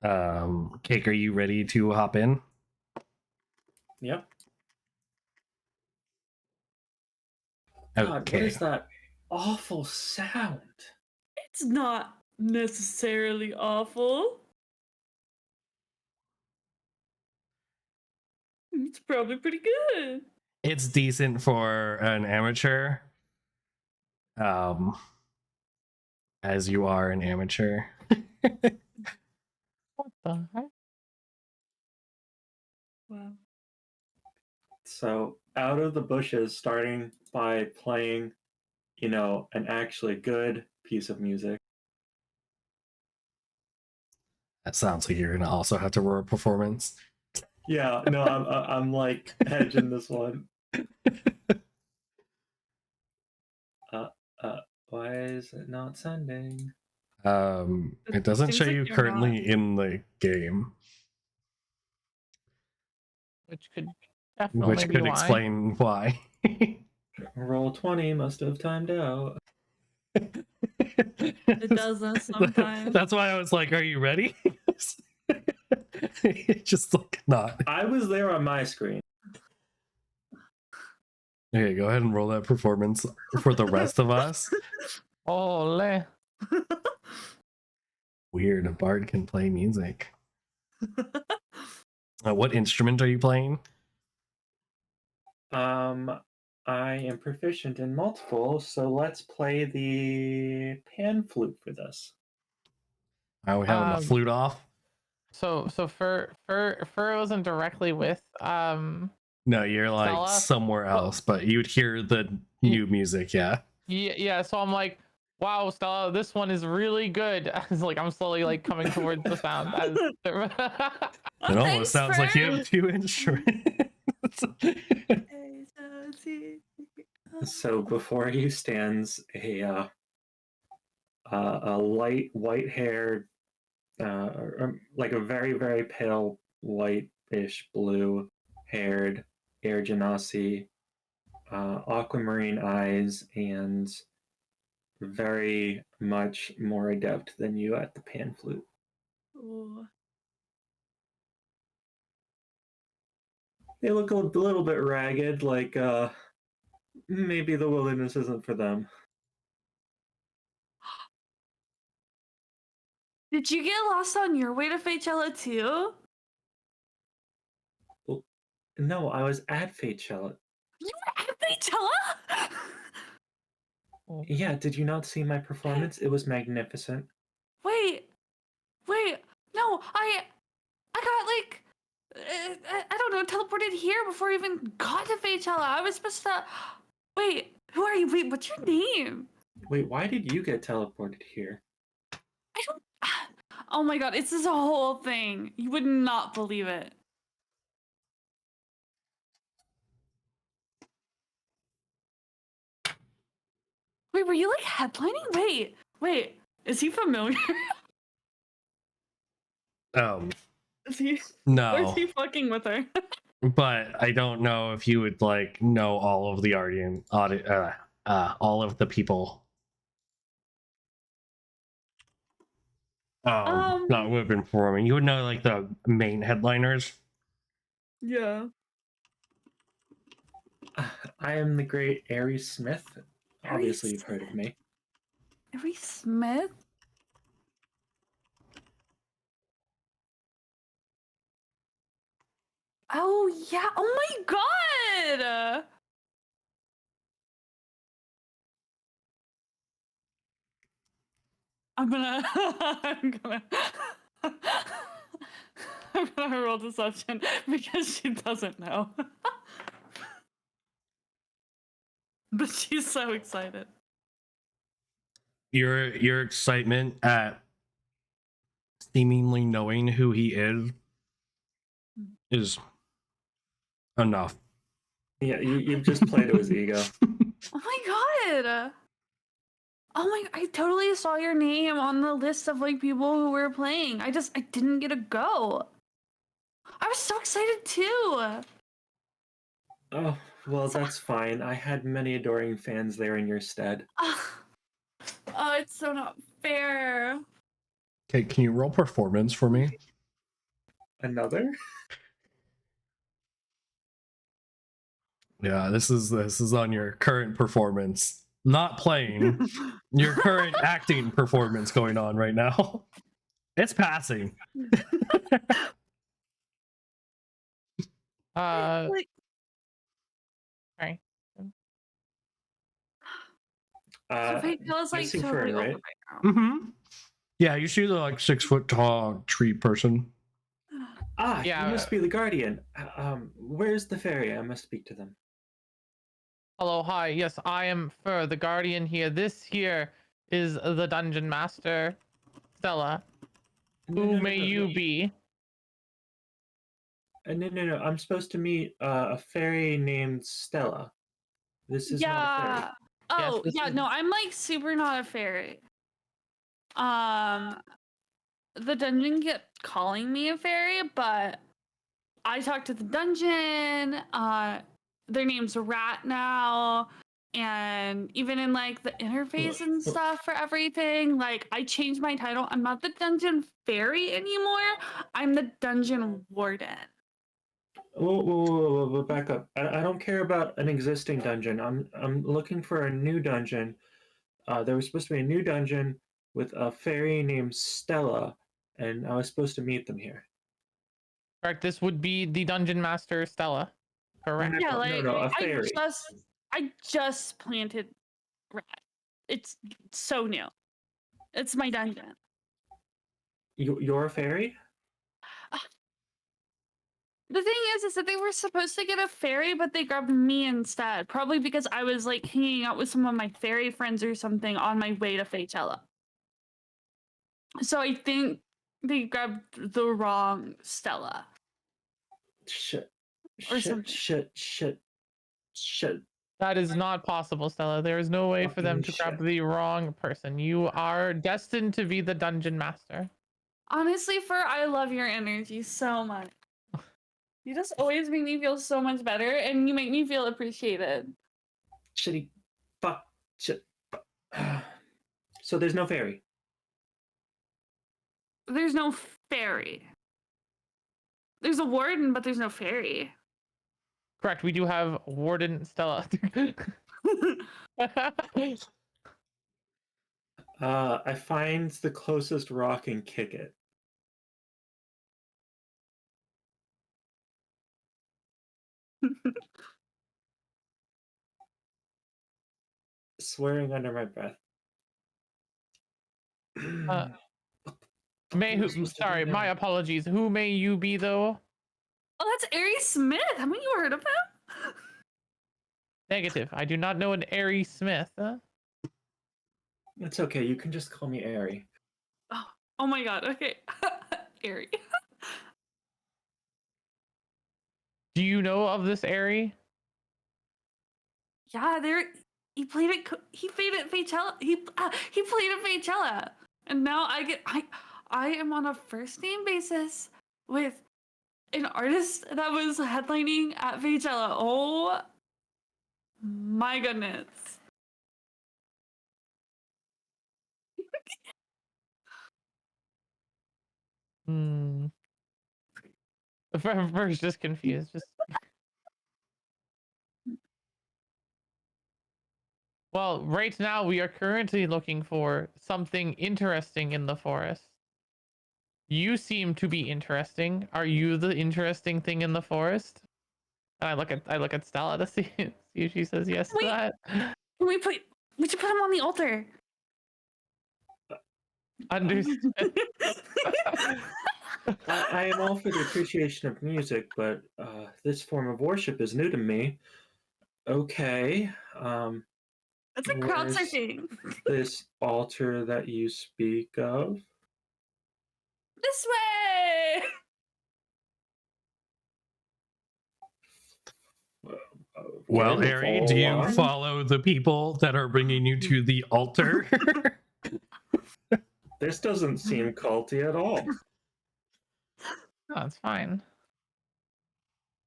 Cake, are you ready to hop in? Yep. God, what Okay. is that awful sound? It's not necessarily awful. It's probably pretty good. It's decent for an amateur. As you are an amateur. What the heck? Wow. So, out of the bushes, starting by playing, an actually good piece of music. That sounds like you're gonna also have to roll a performance. Yeah, no, I'm like hedging this one. Why is it not sending? It doesn't Seems show like you you're currently in the game, Which could definitely which be could why. explain why. Roll 20 must have timed out. It doesn't sometimes. That's why I was like, "Are you ready?" Just like not. I was there on my screen. Okay, go ahead and roll that performance for the rest of us. Ole. Weird, a bard can play music. What instrument are you playing? I am proficient in multiple, so let's play the pan flute for this. Are we having the flute off? So Fir wasn't directly with No, you're like Stella? somewhere else, but you'd hear the new music, yeah. Yeah, so I'm like, wow, Stella, this one is really good. It's like I'm slowly like coming towards the sound. It almost sounds like you have two instruments. So before you stands a light white-haired, like a very very pale whitish blue-haired Air Genasi, aquamarine eyes, and very much more adept than you at the pan flute. Ooh. They look a little bit ragged, like maybe the wilderness isn't for them. Did you get lost on your way to Faychella too? Well, no, I was at Faychella. You were at Faychella? Yeah, did you not see my performance? It was magnificent. Wait, no, I got like, I don't know, teleported here before I even got to Faychella. I was supposed to, wait, who are you? Wait, what's your name? Wait, why did you get teleported here? I don't, oh my god, it's this whole thing. You would not believe it. Wait, were you like headlining? Wait, is he familiar? Is he, or is No, he fucking with her? but I don't know if you would like know all of the all of the people. Not would have been performing. You would know like the main headliners. Yeah. I am the great Aries Smith. Obviously, you've heard of me. Aries Smith? Oh yeah! Oh my god! I'm gonna, I'm gonna roll deception because she doesn't know. But she's so excited. Your excitement at seemingly knowing who he is enough. Yeah, you've just played to his ego. Oh my god! Oh my! I totally saw your name on the list of like people who were playing. I didn't get to go. I was so excited too. Oh, well, that's fine. I had many adoring fans there in your stead. Oh, it's so not fair. Okay, can you roll performance for me? Another? Yeah, this is on your current performance. Not playing. Your current acting performance going on right now. It's passing. Like, Sorry. so Fate was like Missing totally Fern, over right? right now. Mm-hmm. Yeah, you see the like 6-foot tall tree person. Ah, Yeah, you must be the guardian. Where's the fairy? I must speak to them. Hello, hi. Yes, I am Fir, the guardian here. This here is the dungeon master, Stella. Who may you be? No. I'm supposed to meet a fairy named Stella. This is not a fairy. Yeah. Oh, this yeah, is- no, I'm like super not a fairy. The dungeon kept calling me a fairy, but I talked to the dungeon. Their name's Rat now, and even in like the interface and stuff for everything, like I changed my title. I'm not the dungeon fairy anymore. I'm the dungeon warden. Whoa, back up. I don't care about an existing dungeon. I'm looking for a new dungeon. There was supposed to be a new dungeon with a fairy named Stella, and I was supposed to meet them here. Correct. This would be the dungeon master, Stella. Correct. Yeah, like no, a fairy. I just planted rat. It's so new. It's my dungeon. You're a fairy? The thing is that they were supposed to get a fairy, but they grabbed me instead. Probably because I was like hanging out with some of my fairy friends or something on my way to Faytella. So I think they grabbed the wrong Stella. Shit. Or Shit. That is not possible, Stella. There is no way for them to grab the wrong person. You are destined to be the dungeon master. Honestly, Fir, I love your energy so much. You just always make me feel so much better, and you make me feel appreciated. Shitty. Fuck. Shit. So there's no fairy. There's no fairy. There's a warden, but there's no fairy. Correct. We do have Warden Stella. I find the closest rock and kick it. Swearing under my breath. Sorry, my apologies. Who may you be, though? Oh, that's Ari Smith. Haven't you heard of him? Negative. I do not know an Ari Smith. It's okay. You can just call me Ari. Oh my god. Okay. Ari. Do you know of this Ari? Yeah, he played it. He played at Faytella. He played at Faytella, and now I am on a first name basis with an artist that was headlining at Faytella. Oh my goodness. First, just confused. Well, right now we are currently looking for something interesting in the forest. You seem to be interesting. Are you the interesting thing in the forest? And I look at Stella to see if she says yes to that. We should put him on the altar. Understood. I am all for the appreciation of music, but this form of worship is new to me. Okay. That's a crowd surfing. This altar that you speak of? This way! Well, Ari, do you follow the people that are bringing you to the altar? This doesn't seem culty at all. No, it's fine.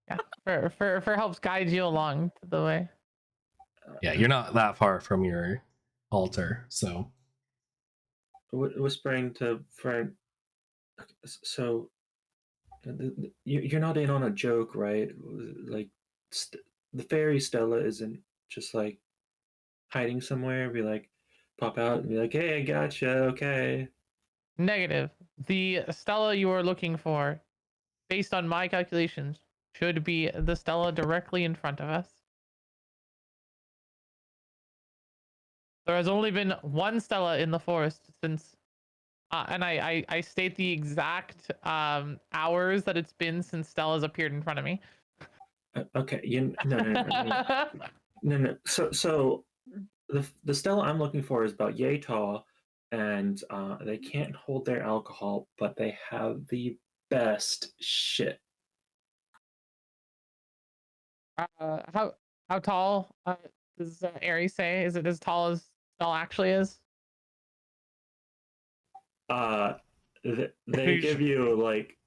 Yeah, for helps guide you along to the way. Yeah, you're not that far from your altar, so. Whispering to friend. So, you're not in on a joke, right? Like, the fairy Stella isn't just like hiding somewhere. Be like, pop out and be like, "Hey, I gotcha." Okay. Negative. The Stella you are looking for, based on my calculations, should be the Stella directly in front of us. There has only been one Stella in the forest since, and I state the exact hours that it's been since Stella's appeared in front of me. Okay. No. So the Stella I'm looking for is about yay tall, and they can't hold their alcohol, but they have the best shit. How tall does Aries say? Is it as tall as Stella actually is? They give you like.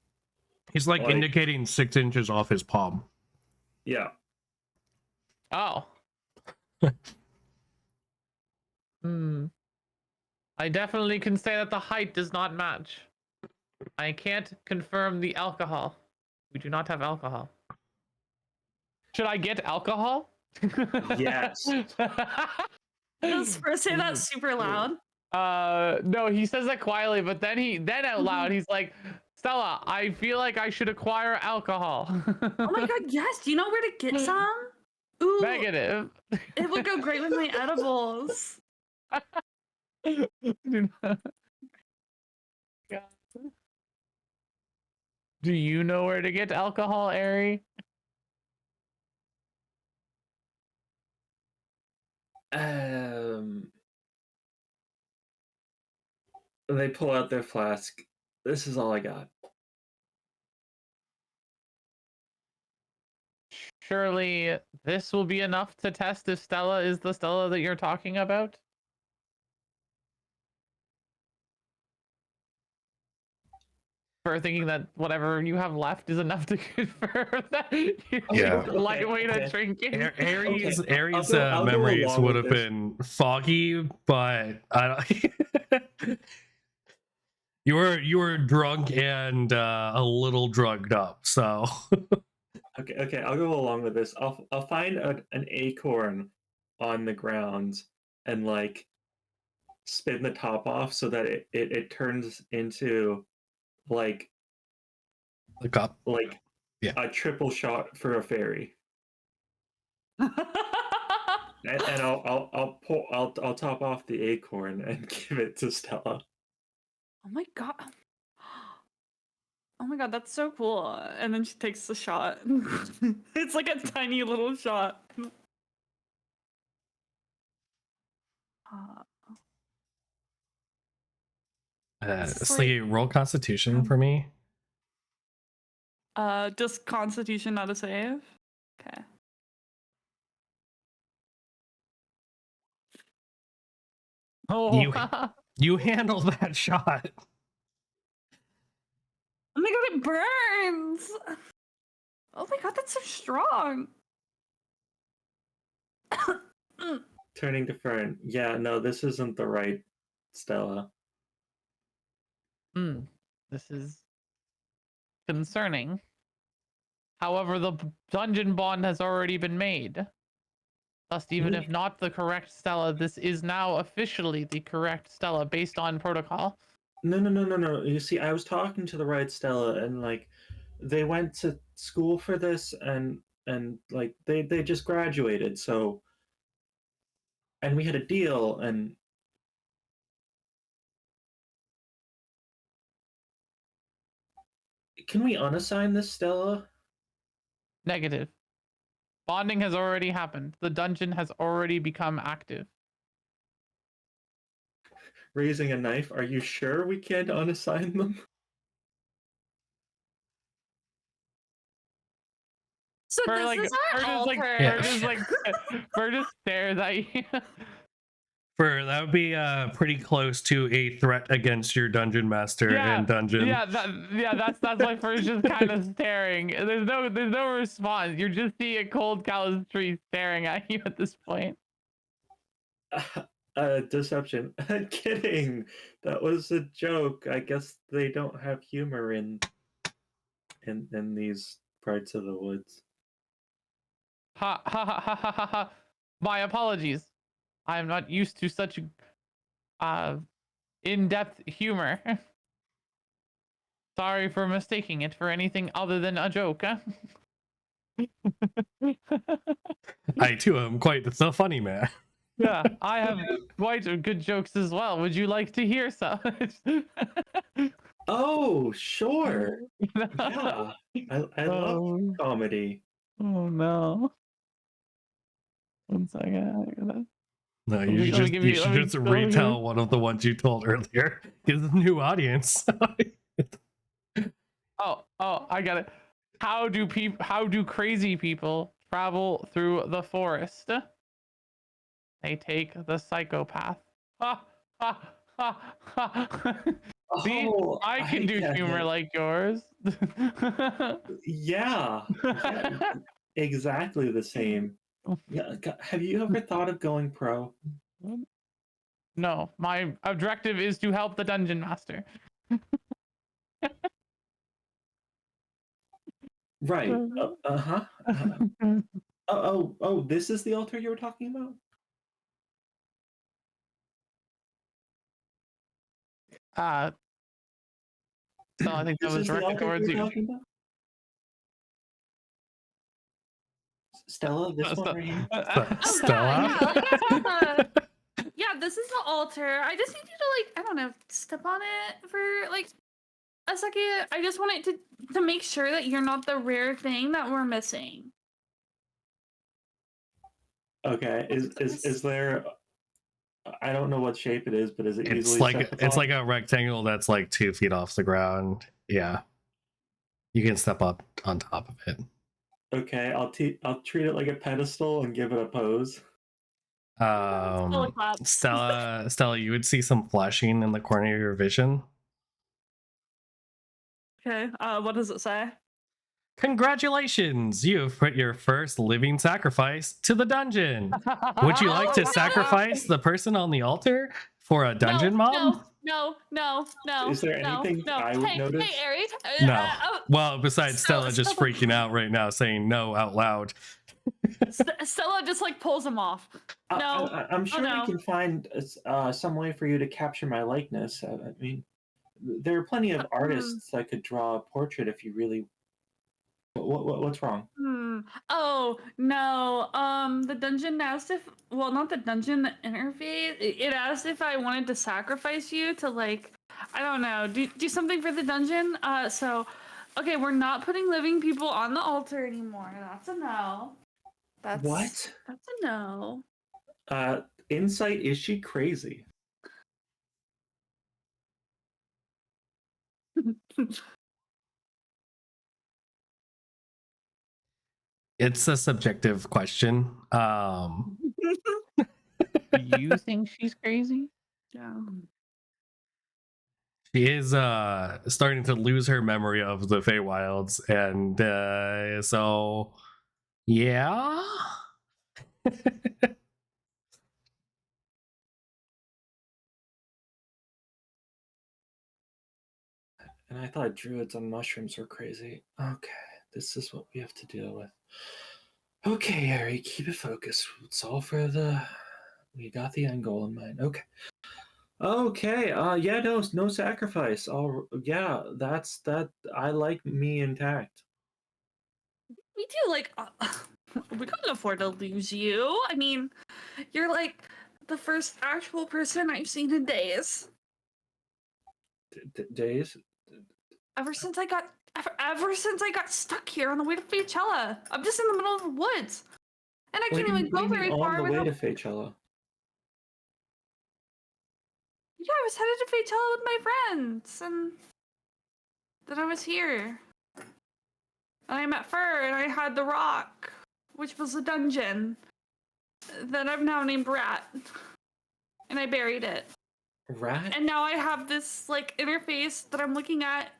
He's like indicating 6 inches off his palm. Yeah. Oh. Hmm. I definitely can say that the height does not match. I can't confirm the alcohol. We do not have alcohol. Should I get alcohol? Yes. Does Fir say that super loud? No, he says that quietly, but then out loud he's like, Stella, I feel like I should acquire alcohol. Oh my god, yes. Do you know where to get some? Ooh, Negative. it would go great with my edibles. Do you know where to get alcohol, Ari? They pull out their flask. This is all I got. Surely this will be enough to test if Stella is the Stella that you're talking about? For thinking that whatever you have left is enough to confirm that you're Yeah. lightweight Okay. at drinking. Aries' Okay, Aries I'll go memories along would with have this. been foggy, but I don't. You were drunk and a little drugged up, so Okay, I'll go along with this. I'll find an acorn on the ground and like spin the top off so that it turns into like the cup. Yeah. a triple shot for a fairy. And I'll top off the acorn and give it to Stella. Oh my god. Oh my god, that's so cool. And then she takes the shot. It's like a tiny little shot. It's Slee, roll Constitution for me. Just Constitution, not a save. Okay. Oh, You handle that shot. Oh my god, it burns! Oh my god, that's so strong. Turning to Fern. Yeah, no, this isn't the right Stella. this is concerning. However, the dungeon bond has already been made. Thus, even if not the correct Stella, this is now officially the correct Stella based on protocol. No. You see, I was talking to the right Stella, and like, they went to school for this, and like they just graduated, so, and we had a deal, and can we unassign this Stella? Negative. Bonding has already happened. The dungeon has already become active. Raising a knife. Are you sure we can't unassign them? So Fir, this like, is our altar. Fir just stares at you. For that would be pretty close to a threat against your dungeon master and dungeon. That's why Fir's just kind of staring. There's no response. You're just seeing a cold callous tree staring at you at this point. Deception. Kidding. That was a joke. I guess they don't have humor in these parts of the woods. Ha ha ha ha ha ha ha. My apologies. I am not used to such in-depth humor. Sorry for mistaking it for anything other than a joke. Huh? I too am quite the funny man. Yeah, I have quite good jokes as well. Would you like to hear some? Oh, sure. Yeah. I love comedy. Oh no. 1 second. No, you should just retell one of the ones you told earlier. Give the new audience. Oh, I got it. How do crazy people travel through the forest? They take the psychopath. Ha ha ha ha. See, Oh, I can do get humor it. like yours. Yeah, exactly the same. Yeah, have you ever thought of going pro? No, my objective is to help the dungeon master. Right. Uh-huh. Oh, this is the altar you were talking about? So I think that This was is the directed altar you towards were you. talking about? Stella, this one right here? Stella? Yeah, this is the altar. I just need you to like, I don't know, step on it for like a second. I just want it to make sure that you're not the rare thing that we're missing. Okay. Is there I don't know what shape it is, but is it It's easily like stepped it's upon? like a rectangle that's like 2 feet off the ground. Yeah, you can step up on top of it. Okay, I'll treat it like a pedestal and give it a pose. Clap. Stella, you would see some flashing in the corner of your vision. Okay. What does it say? Congratulations! You have put your first living sacrifice to the dungeon. Would you like to Oh, sacrifice the person on the altar for a dungeon mob? No. Is there anything I would notice? Hey, Aries. No. Well, besides Stella just Stella- freaking out right now, saying no out loud. Stella just like pulls him off. No. I'm sure no. we can find some way for you to capture my likeness. I mean, there are plenty of artists that could draw a portrait if you really. What's wrong? Oh no. The dungeon asked if, well, not the dungeon, the interface. It asked if I wanted to sacrifice you to like, I don't know, do something for the dungeon. So, okay, we're not putting living people on the altar anymore. That's a no. What? That's a no. Insight, is she crazy? It's a subjective question. Do you think she's crazy? Yeah. She is starting to lose her memory of the Feywilds, and so yeah. And I thought druids on mushrooms were crazy. Okay, this is what we have to deal with. Okay, Harry, keep it focused. It's all for the. We got the end goal in mind. Okay. Okay. Yeah. No sacrifice. All. Yeah. That's that. I like me intact. We do like, we couldn't afford to lose you. I mean, you're like the first actual person I've seen in days. Days. Ever since I got stuck here on the way to Faychella. I'm just in the middle of the woods. And I can't even go very far on the way without... to Faychella. Yeah, I was headed to Faychella with my friends, and then I was here. And I met Fir, and I had the rock, which was a dungeon that I've now named Rat. And I buried it. Rat. And now I have this like interface that I'm looking at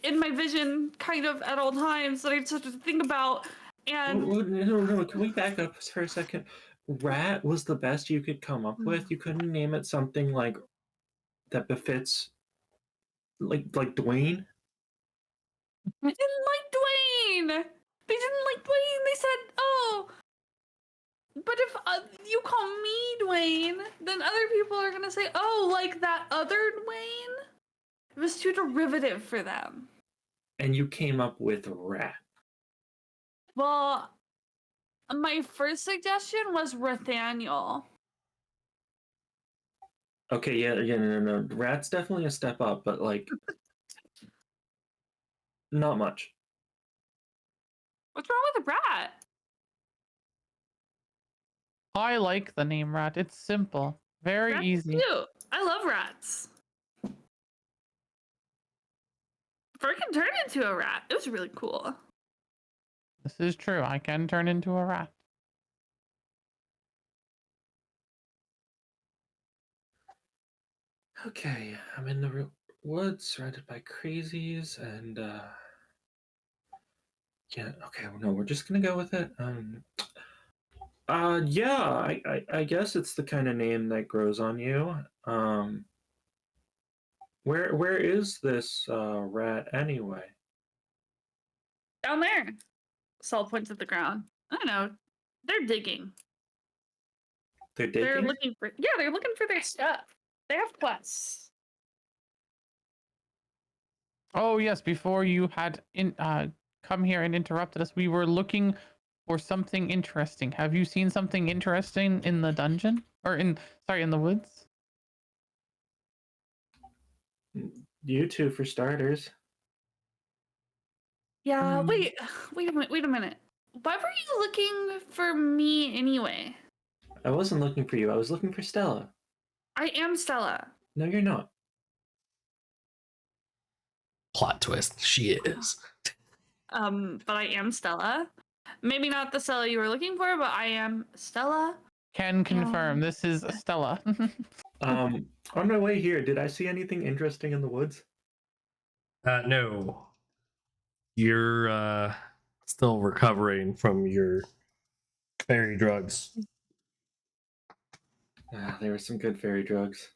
in my vision kind of at all times that I just have to think about. And No, can we back up for a second? Rat was the best you could come up with. You couldn't name it something like that befits like Dwayne. they didn't like Dwayne. They didn't like Dwayne. They said, "Oh, but if you call me Dwayne, then other people are gonna say, oh, like that other Dwayne." It was too derivative for them. And you came up with Rat. Well, my first suggestion was Rathaniel. Okay, yeah, no. Rat's definitely a step up, but like, not much. What's wrong with the rat? I like the name Rat. It's simple, very Rat's easy. cute. I love rats. Fur can turn into a rat. It was really cool. This is true. I can turn into a rat. Okay, I'm in the woods, surrounded by crazies, and yeah. Okay, no, we're just gonna go with it. Yeah, I guess it's the kind of name that grows on you. Where is this rat anyway? Down there. Saul points at the ground. I don't know. They're digging. They're They're digging? looking for they're looking for their stuff. They have quests. Oh yes, before you had come here and interrupted us, we were looking for something interesting. Have you seen something interesting in the dungeon? Or in the woods? You two, for starters. Yeah, Hmm. wait a minute. Why were you looking for me anyway? I wasn't looking for you. I was looking for Stella. I am Stella. No, you're not. Plot twist. She is. But I am Stella. Maybe not the Stella you were looking for, but I am Stella. Can confirm this is Stella. On my way here, did I see anything interesting in the woods? No. You're still recovering from your fairy drugs. There were some good fairy drugs.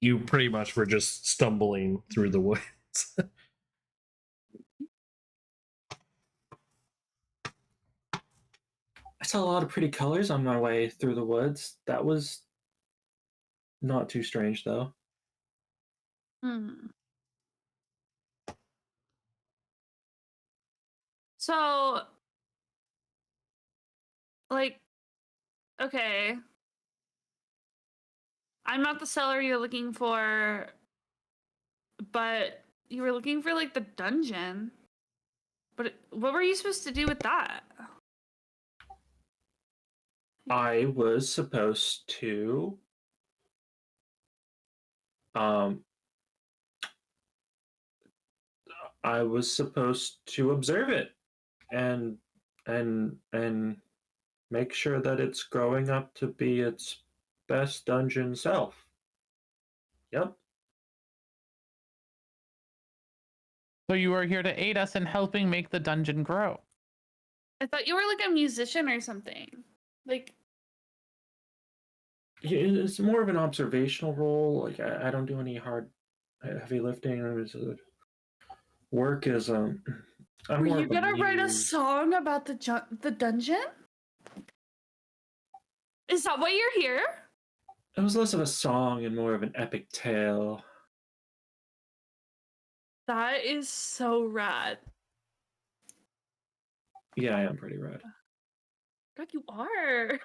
You pretty much were just stumbling through the woods. I saw a lot of pretty colors on my way through the woods. That was not too strange, though. Hmm. So, like, okay. I'm not the seller you're looking for, but you were looking for like the dungeon. But what were you supposed to do with that? I was supposed to um I was supposed to observe it and and make sure that it's growing up to be its best dungeon self. Yep. So you are here to aid us in helping make the dungeon grow. I thought you were like a musician or something. Like, Yeah, it's more of an observational role. Like I don't do any hard heavy lifting. Work is I'm were more you of a gonna write a muse. song about the dungeon? Is that why you're here? It was less of a song and more of an epic tale. That is so rad. Yeah, I am pretty rad. God, you are.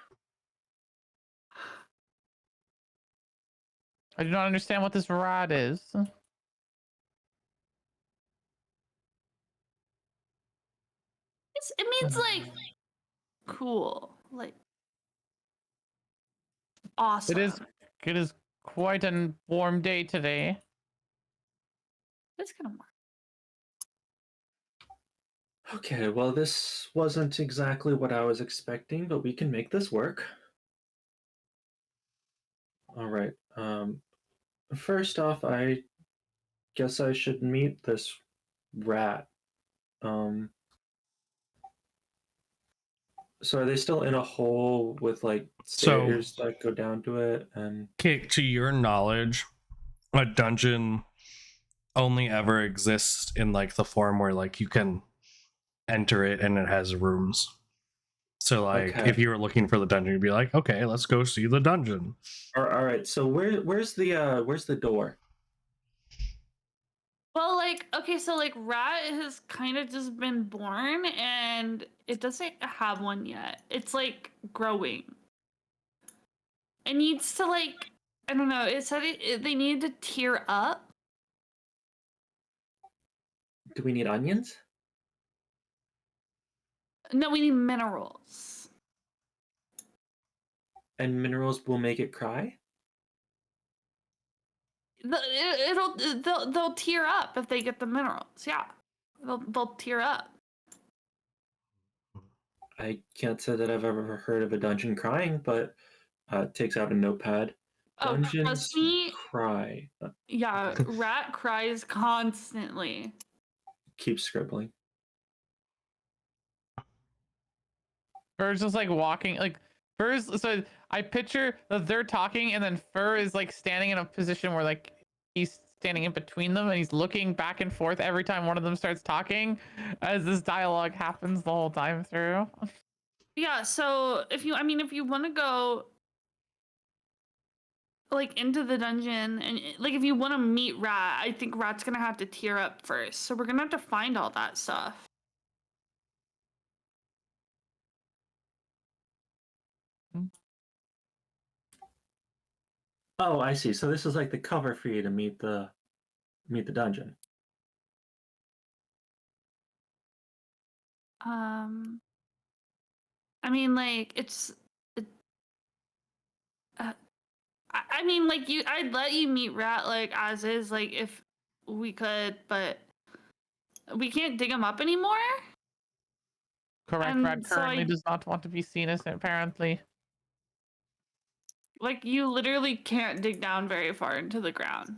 I do not understand what this rod is. It means like cool, like awesome. It is quite a warm day today. It's kind of more. Okay, well, this wasn't exactly what I was expecting, but we can make this work. All right. First off, I guess I should meet this rat. Um, so are they still in a hole with like So, stairs that go down to it? And to your knowledge, a dungeon only ever exists in like the form where like you can enter it and it has rooms. So like okay, if you were looking for the dungeon, you'd be like, okay, let's go see the dungeon. all right. So where's the door? Well, like, okay, so like Rat has kind of just been born and it doesn't have one yet. It's like growing. It needs to like, I don't know, it said they need to tear up. Do we need onions? No, we need minerals. And minerals will make it cry? They'll tear up if they get the minerals. Yeah, they'll tear up. I can't say that I've ever heard of a dungeon crying, but takes out a notepad. Oh, Dungeons trust me. cry. Yeah, Rat cries constantly. Keep scribbling. Fur's just like walking, like Fur's. So I picture that they're talking, and then Fur is like standing in a position where like he's standing in between them, and he's looking back and forth every time one of them starts talking, as this dialogue happens the whole time through. Yeah, so if you want to go like into the dungeon and like if you want to meet Rat, I think Rat's gonna have to tier up first. So we're gonna have to find all that stuff. Oh, I see. So this is like the cover for you to meet the dungeon. I mean, like uh, I mean, like I'd let you meet Rat like as is, like if we could, but we can't dig him up anymore. Correct. And Rat so currently does not want to be seen as apparently. like you literally can't dig down very far into the ground.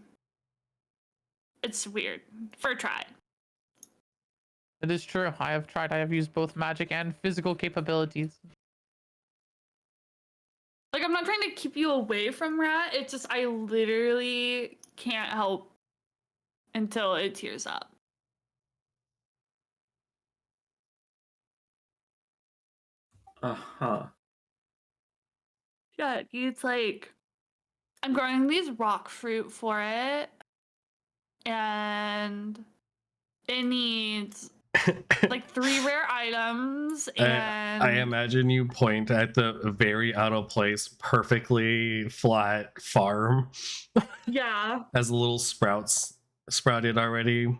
It's weird. For try. It is true. I have tried. I have used both magic and physical capabilities. Like I'm not trying to keep you away from Rat. It's just I literally can't help until it tears up. Uh-huh. Yeah, it's like I'm growing these rock fruit for it, and it needs like 3 rare items, and I imagine you point at the very out of place, perfectly flat farm. yeah. Has the little sprouts sprouted already.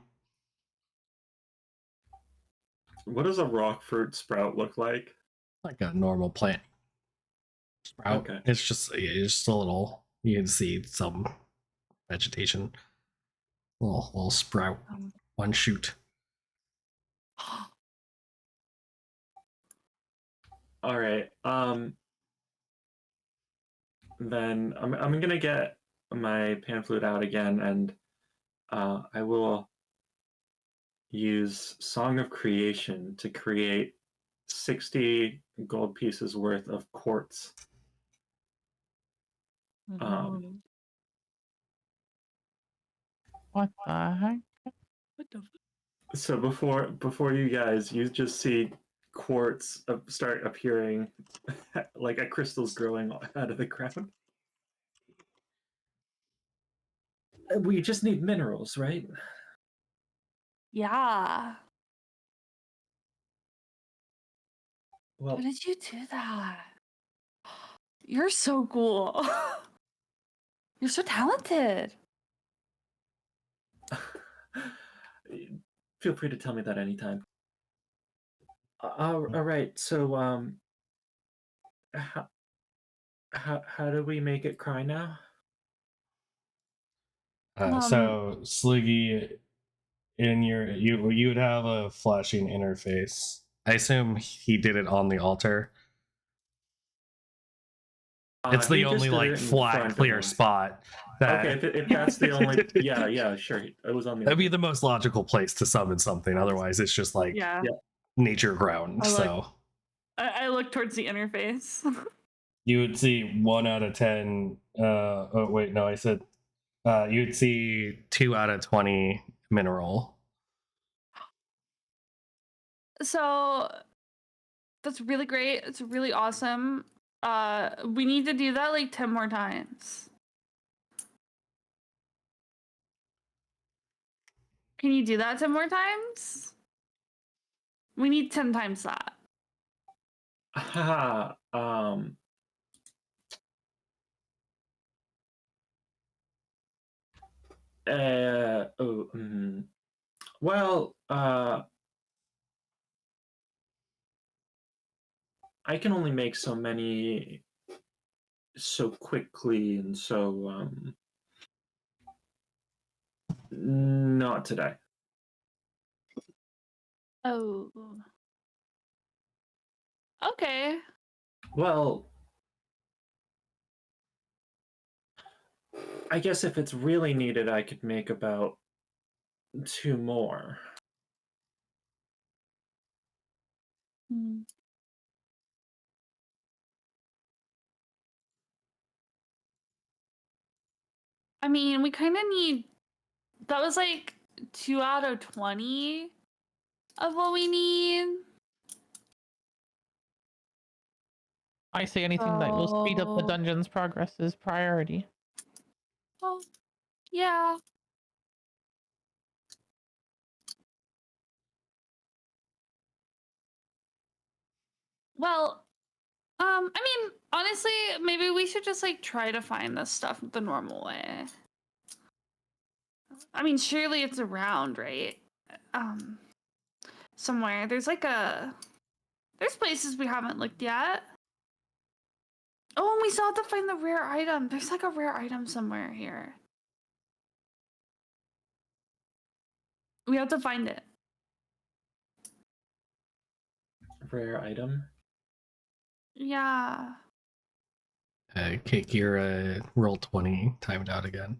What does a rock fruit sprout look like? Like a normal plant sprout. Okay. It's just a little. You can see some vegetation. Little sprout. One shoot. All right. Then I'm gonna get my pan flute out again, and I will use Song of Creation to create 60 gold pieces worth of quartz. What the heck? What the So before you guys, you just see quartz start appearing, like a crystals growing out of the ground. We just need minerals, right? Yeah. Well, How did you do that? You're so cool. You're so talented. feel free to tell me that anytime. All right. So how do we make it cry now? So Sliggy, in you would have a flashing interface. I assume he did it on the altar. It's the He just only did like it in flat, front of clear him. spot. That Okay, if that's the only, yeah, sure. It was on the. that'd be the most logical place to summon something. Otherwise, it's just like Yeah. nature ground. I like- So I look towards the interface. you would see 1 out of 10. Oh wait, no, I said you'd see 2 out of 20 mineral. So that's really great. It's really awesome. We need to do that like 10 more times. Can you do that 10 more times? We need 10 times that. Haha. Well, I can only make so many so quickly, and so not today. Oh. Okay. Well, I guess if it's really needed, I could make about 2 more. I mean, we kind of need. That was like 2 out of 20 of what we need. I say anything that will speed up the Oh. dungeon's progress is priority. Well, yeah. Well, I mean, honestly, maybe we should just like try to find this stuff the normal way. I mean, surely it's around, right? Somewhere. There's places we haven't looked yet. Oh, and we still have to find the rare item. There's like a rare item somewhere here. We have to find it. Rare item. Yeah. Cake, your roll 20 timed out again.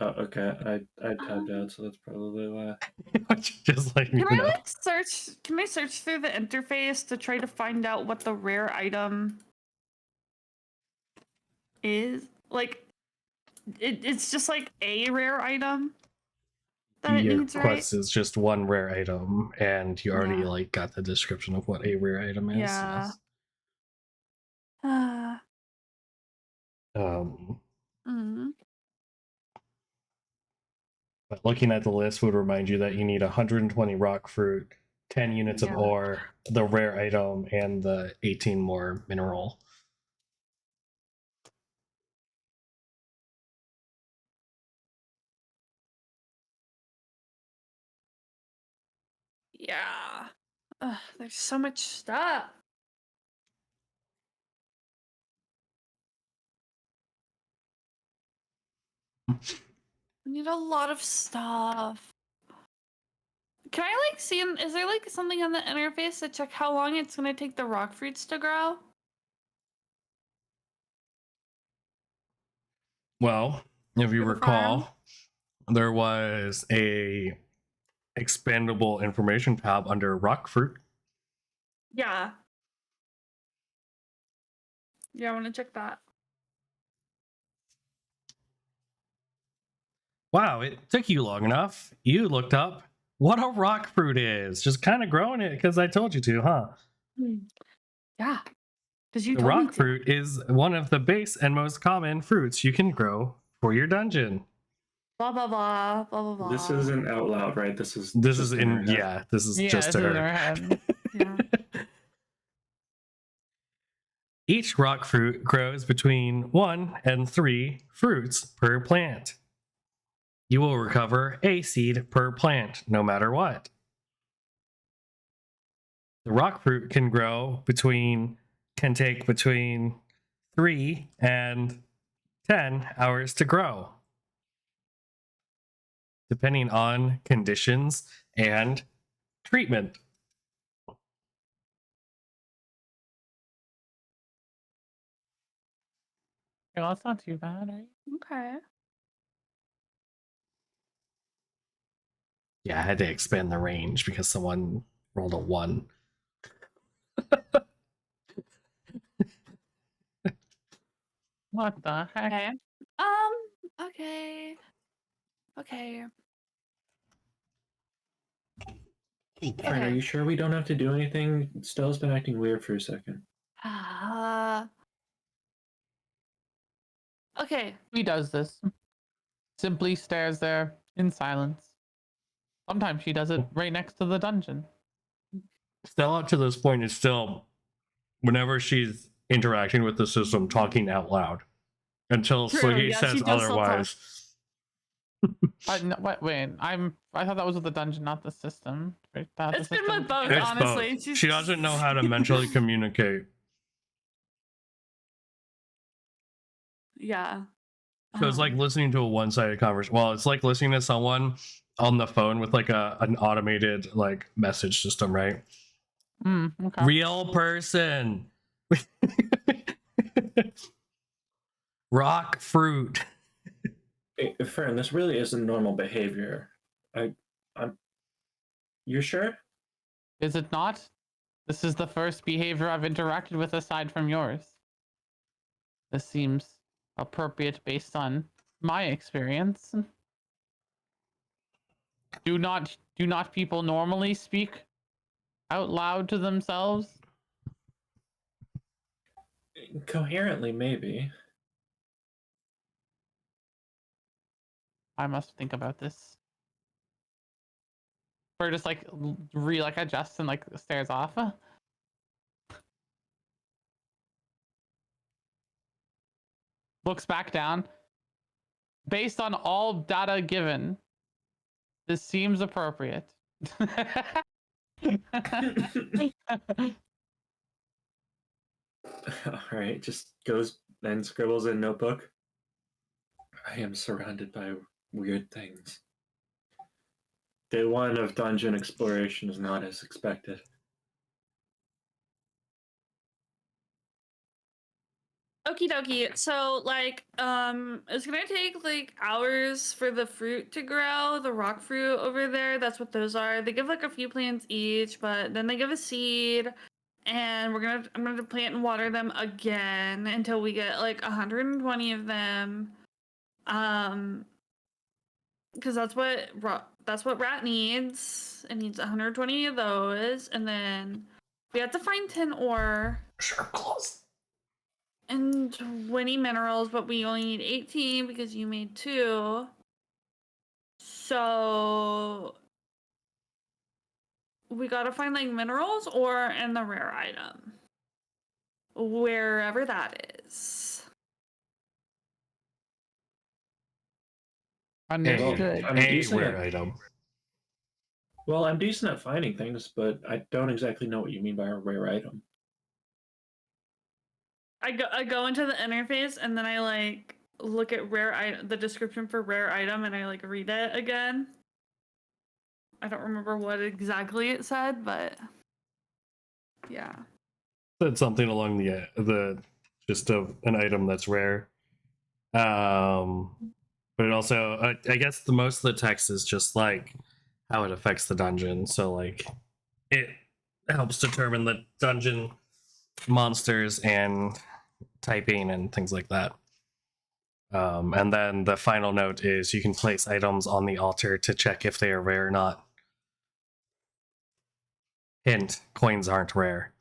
Oh, okay. I tabbed out, so that's probably why. Just like Can I like search? Can I search through the interface to try to find out what the rare item is? Like, it's just like a rare item that it your needs, right? quest is just one rare item, and you already Yeah. like got the description of what a rare item is. Yeah. Yes. Mm. But looking at the list would remind you that you need 120 rock fruit, 10 units Yeah. of ore, the rare item, and the 18 more mineral. Yeah. Ugh, there's so much stuff. We need a lot of stuff. Can I like see? Is there like something on the interface to check how long it's gonna take the rock fruits to grow? Well, if you For the recall, farm? there was a expandable information tab under rock fruit. Yeah. Yeah, I want to check that. Wow, it took you long enough. You looked up what a rock fruit is. Just kind of growing it because I told you to, huh? Yeah. Because you The told me rock to. fruit is one of the base and most common fruits you can grow for your dungeon. Blah blah blah blah blah blah. This isn't out loud, right? This is This just is in her in head. yeah, this is Yeah, just this to is in her. our head. Yeah. Each rock fruit grows between 1 and 3 fruits per plant. You will recover a seed per plant, no matter what. The rock fruit can take between 3 and 10 hours to grow, depending on conditions and treatment. Well, that's not too bad, right? Okay. Yeah, I had to expand the range because someone rolled a 1. What the heck? Okay. Okay. Okay. Fern, are you sure we don't have to do anything? Stella's been acting weird for a second. Okay. He does this. Simply stares there in silence. Sometimes she does it right next to the dungeon. Stella, up to this point, is still, whenever she's interacting with the system, talking out loud until True, Sliggy yeah, she says does still talk. otherwise. No, wait. I thought that was with the dungeon, not the system. Right? The It's been system- with both, It's honestly. both. She doesn't know how to mentally communicate. Yeah. So it's like listening to a one-sided conversation. Well, it's like listening to someone on the phone with like an automated like message system, right? Okay. Real person. Rock fruit. Hey, Fern, this really isn't normal behavior. You're sure? Is it not? This is the first behavior I've interacted with aside from yours. This seems appropriate based on my experience. Do not people normally speak out loud to themselves? Coherently, maybe. I must think about this. Or just like adjusts and like stares off. Looks back down. Based on all data given, this seems appropriate. All right, just goes and scribbles in notebook. I am surrounded by weird things. Day one of dungeon exploration is not as expected. Okie dokie. So like, it's gonna take like hours for the fruit to grow, the rock fruit over there. That's what those are. They give like a few plants each, but then they give a seed, and I'm gonna plant and water them again until we get like 120 of them. Because that's what rat needs. It needs 120 of those, and then we have to find 10 ore. Sure, close. And 20 minerals, but we only need 18 because you made 2. So we gotta find like minerals or in the rare item. Wherever that is. Understood. I'm A decent rare at- item. Well, I'm decent at finding things, but I don't exactly know what you mean by a rare item. I go into the interface and then I like look at the description for rare item, and I like read it again. I don't remember what exactly it said, but yeah. Said something along the just of an item that's rare. But it also, I guess the most of the text is just like how it affects the dungeon. So like it helps determine the dungeon monsters and typing and things like that. And then the final note is you can place items on the altar to check if they are rare or not. Hint, coins aren't rare.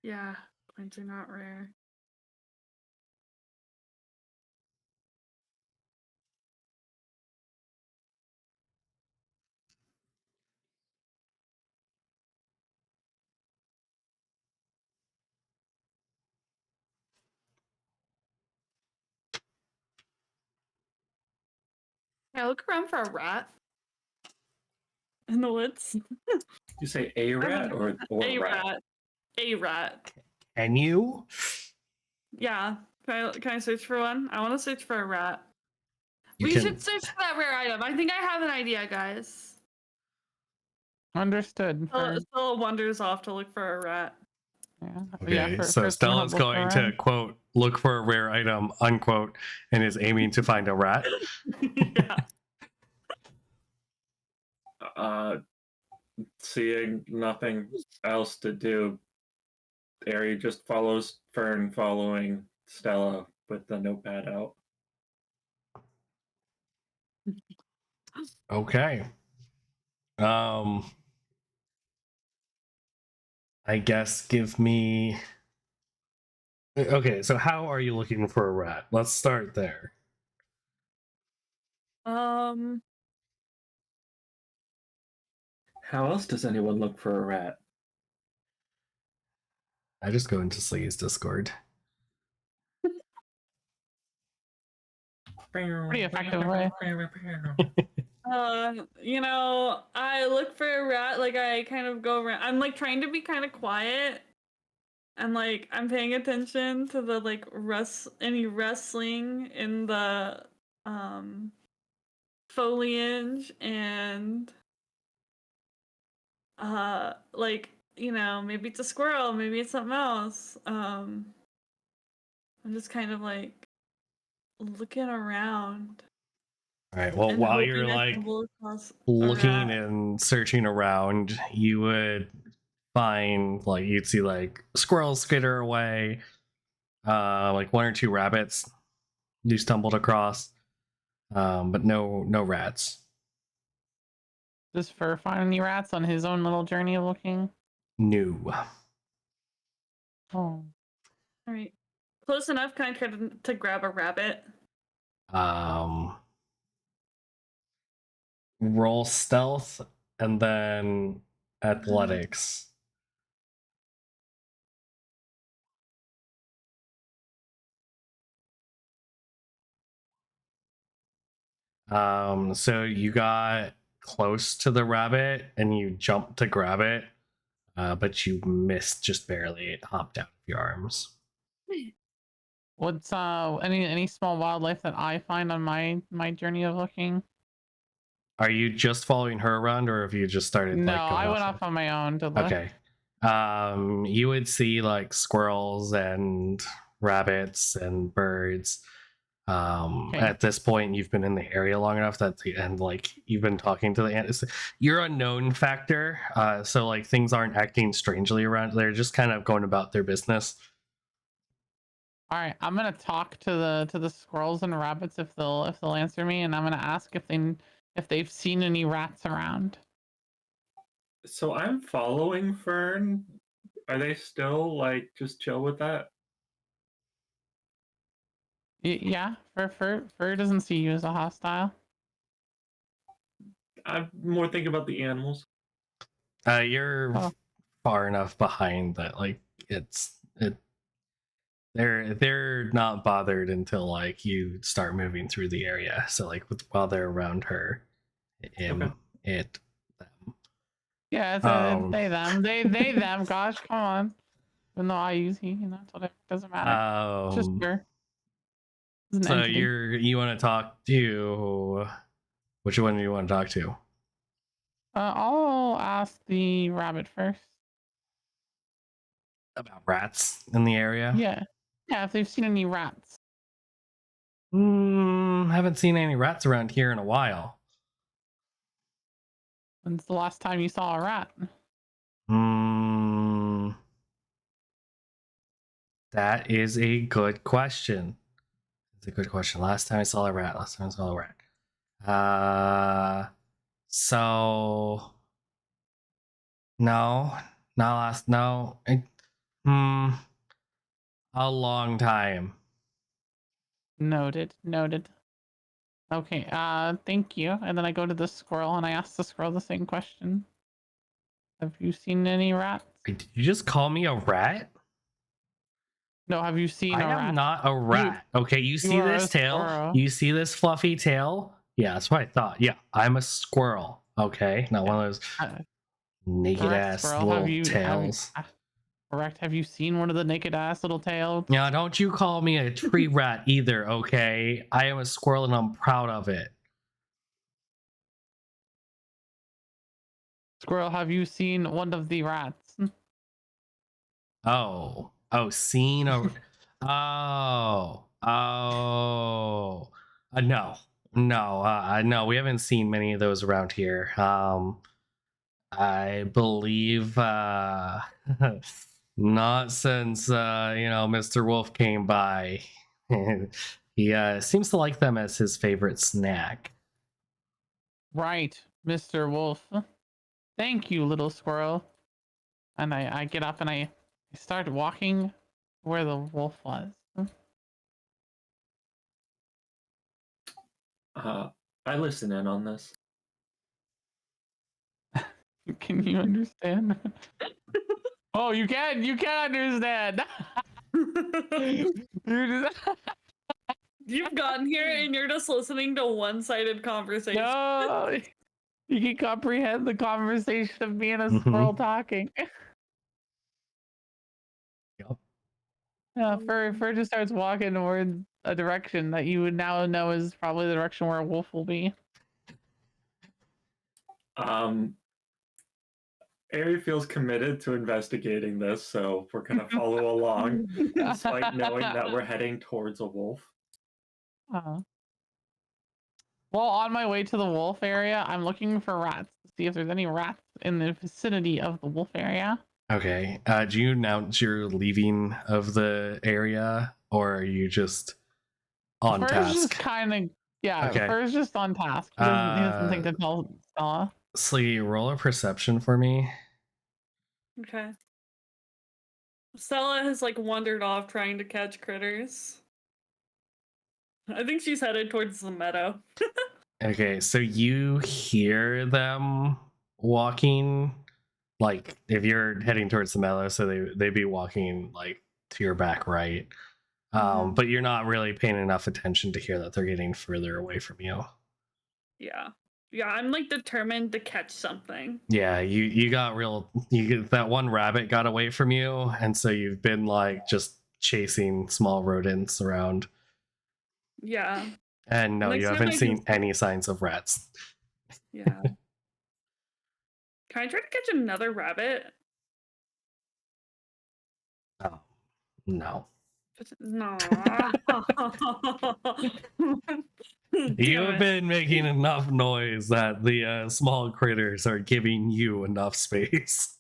Yeah, coins are not rare. Yeah, look around for a rat in the woods. You say a rat or A rat? rat. A rat. Can you? Yeah. Can I search for one? I want to search for a rat. You We can- should search for that rare item. I think I have an idea, guys. Understood. Stella wanders off to look for a rat. Yeah. Okay, for so Stella's going to quote look for a rare item unquote and is aiming to find a rat. Yeah. Seeing nothing else to do, Ari just follows Fern following Stella with the notepad out. Okay. I guess give me. Okay, so how are you looking for a rat? Let's start there. How else does anyone look for a rat? I just go into Slee's Discord. Pretty effective way. I look for a rat, like I kind of go around. I'm like trying to be kind of quiet. And like I'm paying attention to the like any rustling in the foliage, and like, maybe it's a squirrel, maybe it's something else. I'm just kind of like looking around. All right. Well, and while hoping you're I like stumble across a looking rat. and searching around, you would find like you'd see like squirrels skitter away, like one or two rabbits you stumbled across, but no rats. Does Fur find any rats on his own little journey of looking? No. Oh. All right. Close enough. Can I try to grab a rabbit? Roll stealth and then athletics. So you got close to the rabbit and you jumped to grab it, but you missed just barely. It hopped out of your arms. What's any small wildlife that I find on my journey of looking? Are you just following her around, or have you just started? No, like, going I went off on my own to look. Okay. You would see like squirrels and rabbits and birds. Okay. At this point, you've been in the area long enough that and like you've been talking to the ants. You're a known factor, so like things aren't acting strangely around. They're just kind of going about their business. All right, I'm gonna talk to the squirrels and rabbits if they'll answer me, and I'm gonna ask if they've seen any rats around. So I'm following Fern. Are they still like just chill with that? Yeah, Fur doesn't see you as a hostile. I'm more thinking about the animals. You're Oh. far enough behind that like they're not bothered until like you start moving through the area. So like while they're around her, him, Okay. it, them. Yeah, it's they them. Gosh, come on. Even though I use he, it's whatever. Doesn't matter. It's just Fur. It's an So entity. you want to talk to which one do you want to talk to? I'll ask the rabbit first. About rats in the area? Yeah, if they've seen any rats. Haven't seen any rats around here in a while. When's the last time you saw a rat? That is a good question. It's a good question. Last time I saw a rat. So no, not last. No, a long time. Noted. Okay, thank you. And then I go to the squirrel and I ask the squirrel the same question. Have you seen any rats? Did you just call me a rat? No, have you seen a rat? I am not a rat. Okay, you see are this a tail? squirrel. You see this fluffy tail? Yeah, that's what I thought. Yeah, I'm a squirrel. Okay, not one of those naked Correct, ass squirrel. little tails. Correct. Have you seen one of the naked ass little tails? Now, don't you call me a tree rat either, okay? I am a squirrel and I'm proud of it. Squirrel, have you seen one of the rats? Seen a. No, no, we haven't seen many of those around here. I believe not since Mr. Wolf came by. He seems to like them as his favorite snack. Right, Mr. Wolf. Thank you, little squirrel. And I get up and I start walking where the wolf was. I listen in on this. Can you understand? Oh, you can understand. You're just... You've gotten here and you're just listening to one-sided conversation. No, you can comprehend the conversation of me and a squirrel talking. Yep. Yeah, Fur just starts walking towards a direction that you would now know is probably the direction where a wolf will be. Ari feels committed to investigating this, so we're gonna follow along, despite knowing that we're heading towards a wolf. Well, on my way to the wolf area, I'm looking for rats to see if there's any rats in the vicinity of the wolf area. Okay. Do you announce you're leaving of the area, or are you just on Fur's just task. kind of yeah. Okay. Fur's just on task. He doesn't think to tell Stella. Slee, roll a perception for me. Okay. Stella has like wandered off trying to catch critters. I think she's headed towards the meadow. Okay, so you hear them walking, like if you're heading towards the meadow, so they'd be walking like to your back right. Mhm. But you're not really paying enough attention to hear that they're getting further away from you. Yeah. Yeah, I'm like determined to catch something. Yeah, you got that one rabbit got away from you, and so you've been like just chasing small rodents around. Yeah. And no, Next you time haven't I seen can- any signs of rats. Yeah. Can I try to catch another rabbit? Oh, no. No. You Damn have it. been making enough noise that the small critters are giving you enough space.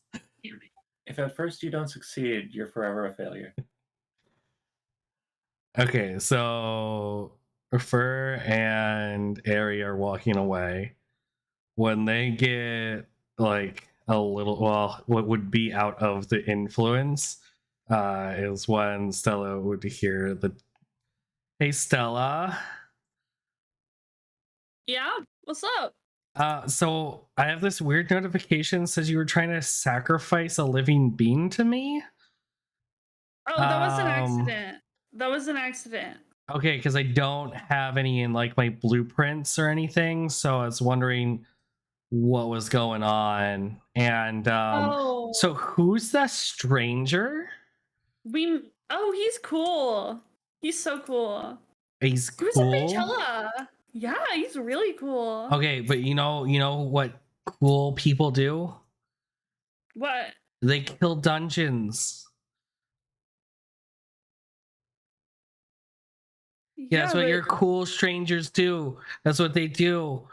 If at first you don't succeed, you're forever a failure. Okay, so Fur and Airy are walking away. When they get like a little, well, what would be out of the influence is when Stella would hear the, "Hey, Stella. Yeah? What's up? So I have this weird notification says you were trying to sacrifice a living being to me." Oh, that was an Um, accident. That was an accident. Okay, because I don't have any in like my blueprints or anything, so I was wondering what was going on. And Oh. so who's the stranger? Oh, he's cool. He's so cool. He's Who's cool. a Beychella? Yeah, he's really cool. Okay, but you know what cool people do? What? They kill dungeons. Yeah, that's what but- your cool strangers do. That's what they do.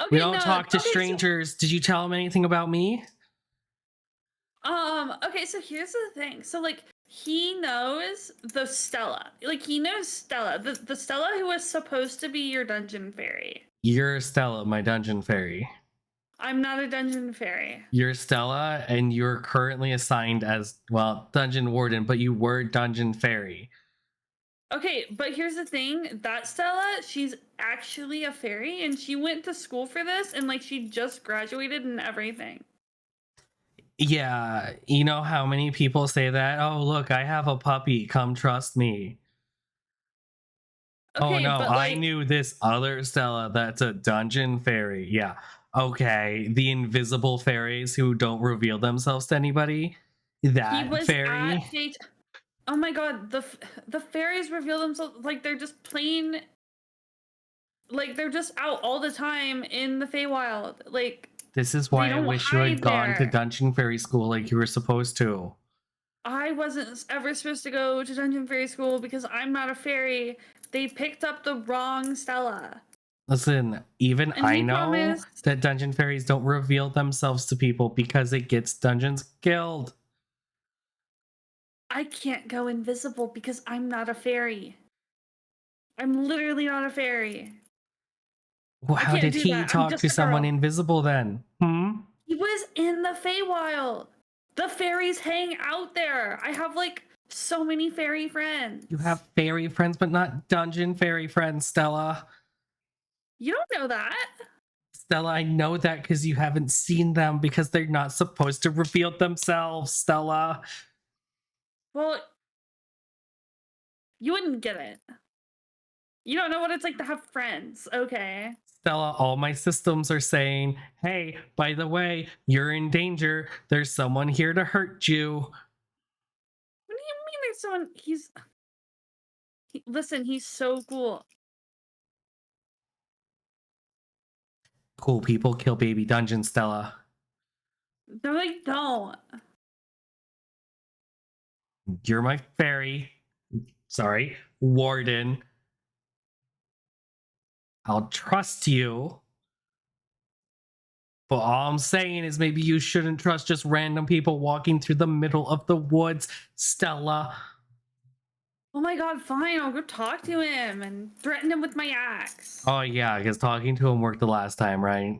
Okay, We don't no, talk to okay, so- strangers. Did you tell them anything about me? Okay, so here's the thing. So like he knows the Stella. Like he knows Stella. The Stella who was supposed to be your dungeon fairy. You're Stella, my dungeon fairy. I'm not a dungeon fairy. You're Stella, and you're currently assigned as, well, dungeon warden, but you were dungeon fairy. Okay, but here's the thing. That Stella, she's actually a fairy and she went to school for this and like she just graduated and everything. Yeah, you know how many people say that? "Oh, look, I have a puppy. Come trust me." Oh Okay, no, but, I like, knew this other Stella that's a dungeon fairy. Yeah. Okay, the invisible fairies who don't reveal themselves to anybody. he That was fairy. at Fate. Oh my god, the fairies reveal themselves like they're just plain like they're just out all the time in the Feywild. Like This is why I don't wish you had hide gone to there. dungeon fairy school like you were supposed to. I wasn't ever supposed to go to dungeon fairy school because I'm not a fairy. They picked up the wrong Stella. Listen, even And I he know promised- that dungeon fairies don't reveal themselves to people because it gets dungeons killed. I can't go invisible because I'm not a fairy. I'm literally not a fairy. Well, how can't did do he that. I'm talk just to a someone girl. invisible then? He was in the Feywild. The fairies hang out there. I have like so many fairy friends. You have fairy friends, but not dungeon fairy friends, Stella. You don't know that. Stella, I know that because you haven't seen them because they're not supposed to reveal themselves, Stella. Well, you wouldn't get it. You don't know what it's like to have friends, okay? Stella, all my systems are saying, "Hey, by the way, you're in danger. There's someone here to hurt you." What do you mean there's someone listen, he's so cool. Cool people kill baby dungeon, Stella. No, they don't. You're my fairy. Sorry, warden. I'll trust you. But all I'm saying is maybe you shouldn't trust just random people walking through the middle of the woods, Stella. Oh my god, fine. I'll go talk to him and threaten him with my axe. Oh yeah, because talking to him worked the last time, right?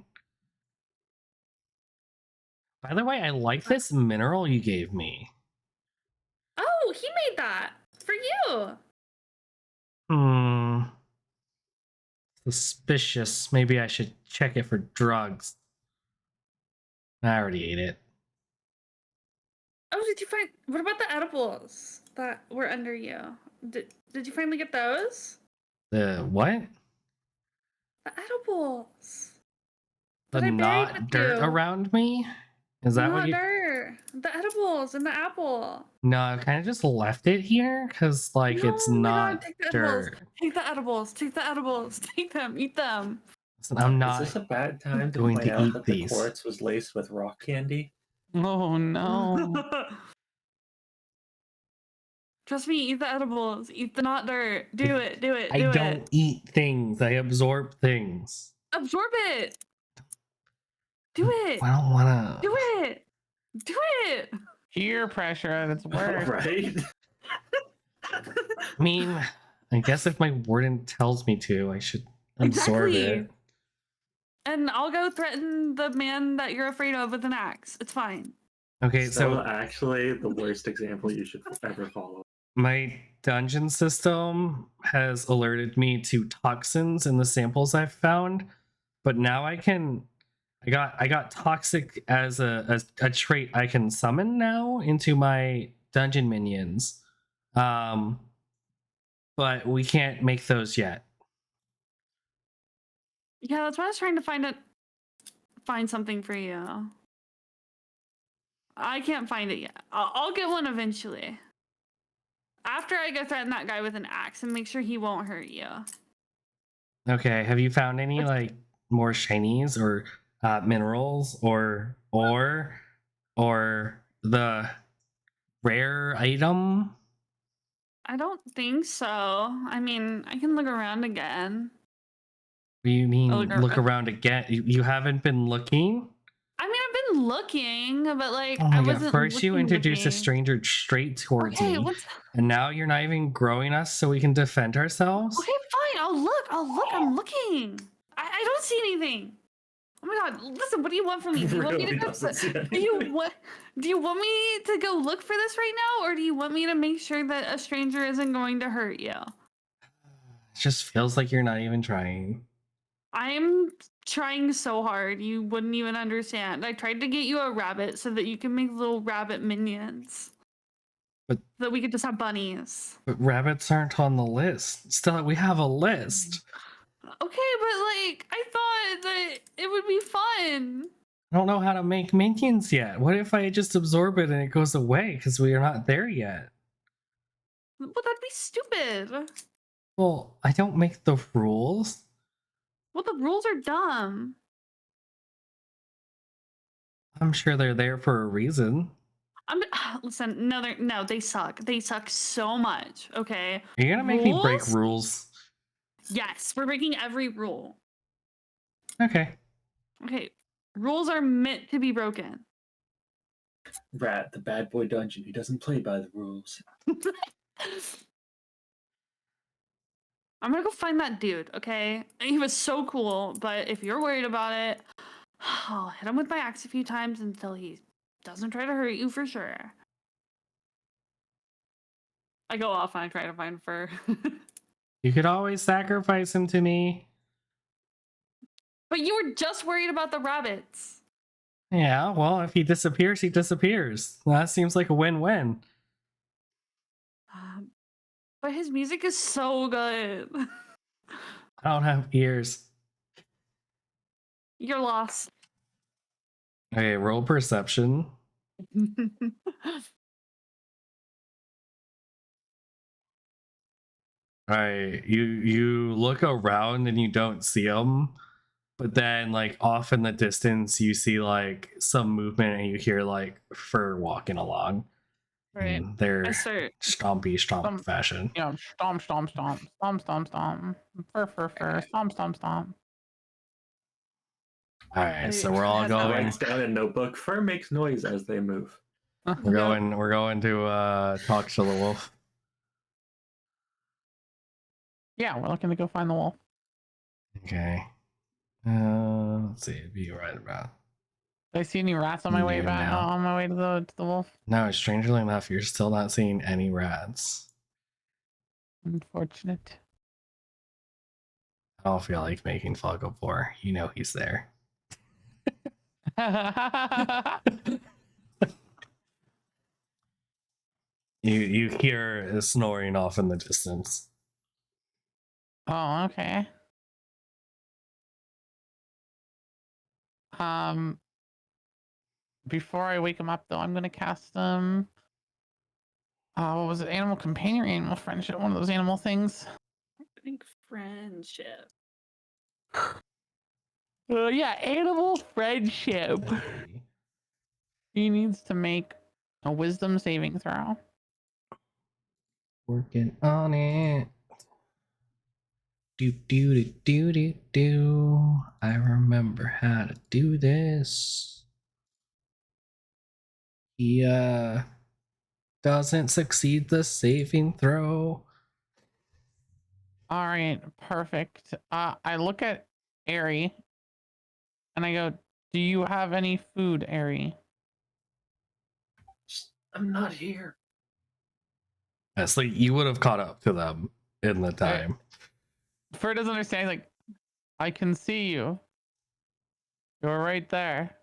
By the way, I like this mineral you gave me. Oh, he made that for you. Hmm. Suspicious. Maybe I should check it for drugs. I already ate it. Oh, did you find? What about the edibles that were under you? Did you finally get those? The what? The edibles The that I buried not with dirt you. around me? Is that what Not you? dirt. The edibles and the apple. No, I kind of just left it here because like No, it's oh my god, not take the edibles. dirt. Take the edibles. Take the edibles. Take them. Eat them. Listen, I'm Is not this a bad time to going point to out eat that the these. quartz was laced with rock candy? Oh no. Trust me, eat the edibles. Eat the not dirt. Do it. Do it. Do I it. don't eat things. I absorb things. Absorb it. Do it. I don't want Do to. it. Do it. Peer pressure at its worst. Right? I mean, I guess if my warden tells me to, I should absorb Exactly. it. And I'll go threaten the man that you're afraid of with an axe. It's fine. Okay, Stella, so actually, the worst example you should ever follow. my dungeon system has alerted me to toxins in the samples I've found, but now I got toxic as a trait I can summon now into my dungeon minions. But we can't make those yet. Yeah, that's why I was trying to find something for you. I can't find it yet. I'll get one eventually. After I go threaten that guy with an axe and make sure he won't hurt you. Okay, have you found any like more shinies or minerals or the rare item? I don't think so. I mean, I can look around again. What do you mean look look ar- around again? You haven't been looking? I mean, I've been looking, but like Oh I my god! wasn't First you introduced a looking. stranger straight towards Okay, me, what's and now you're not even growing us so we can defend ourselves. okay? Fine, I'll look. I'm looking. I don't see anything. Oh my god! Listen, what do you want from me? Do you want me to Really go? doesn't see Do you anything. what? Do you want me to go look for this right now, or do you want me to make sure that a stranger isn't going to hurt you? It just feels like you're not even trying. I'm trying so hard, you wouldn't even understand. I tried to get you a rabbit so that you can make little rabbit minions. But- so that we could just have bunnies. But rabbits aren't on the list. Stella, we have a list. Okay, but like I thought that it would be fun. I don't know how to make minions yet. What if I just absorb it and it goes away because we are not there yet? Well, that'd be stupid. Well, I don't make the rules. Well, the rules are dumb. I'm sure they're there for a reason. Listen, no, they suck. They suck so much. Okay. Are you gonna make me break Rules? rules? Yes, we're breaking every rule. Okay. Okay. Rules are meant to be broken. Rat, the bad boy dungeon. He doesn't play by the rules. I'm gonna go find that dude, okay? He was so cool, but if you're worried about it, I'll hit him with my axe a few times until he doesn't try to hurt you for sure. I go off and I try to find Fir. You could always sacrifice him to me. But you were just worried about the rabbits. Yeah, well, if he disappears, he disappears. That seems like a win-win. But his music is so good. I don't have ears. You're lost. Okay, roll perception. Alright, you look around and you don't see him, but then like off in the distance you see like some movement and you hear like Fur walking along. Right. And they're I start. stompy stomp Some- fashion. You know, stomp, stomp, stomp, stomp, stomp, stomp, fur, stomp, stomp, stomp. Alright, so we're all Yes, I going writes down in a notebook. Fur makes noise as they move. we're going to talk to the wolf. Yeah, we're looking to go find the wolf. Okay. Let's see. It'd be right about. Did I see any rats on my way No, back? no. On my way to the wolf? No, strangely enough, you're still not seeing any rats. Unfortunate. I don't feel like making Foggle 4. You know he's there. You hear a snoring off in the distance. Oh, okay. Before I wake him up though, I'm gonna cast what was it? Animal companion or animal friendship? One of those animal things. I think friendship. Yeah, animal friendship. He needs to make a wisdom saving throw. Working on it. Do do do do do do. I remember how to do this. He doesn't succeed the saving throw. All right, perfect. I look at Ari and I go, "Do you have any food, Ari?" I'm not here. So you would have caught up to them in the time. Fir doesn't understand. He's like, I can see you. You're right there.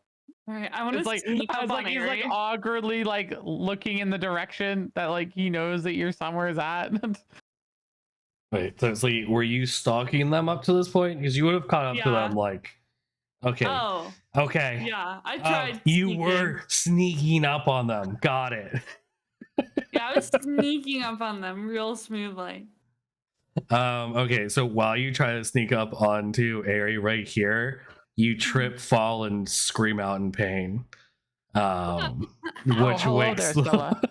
All right, I want It's to like, sneak I up was on like, he's like Ari. awkwardly like looking in the direction that like he knows that you're somewhere at. Wait, so it's like, were you stalking them up to this point? Because you would have caught up to Yeah. them like, okay, Oh, okay. yeah, I Oh, tried. you sneaking. were sneaking up on them. Got it. Yeah, I was sneaking up on them real smoothly. Okay, so while you try to sneak up onto Ari right here, you trip, fall, and scream out in pain. Which hello wakes there, Stella.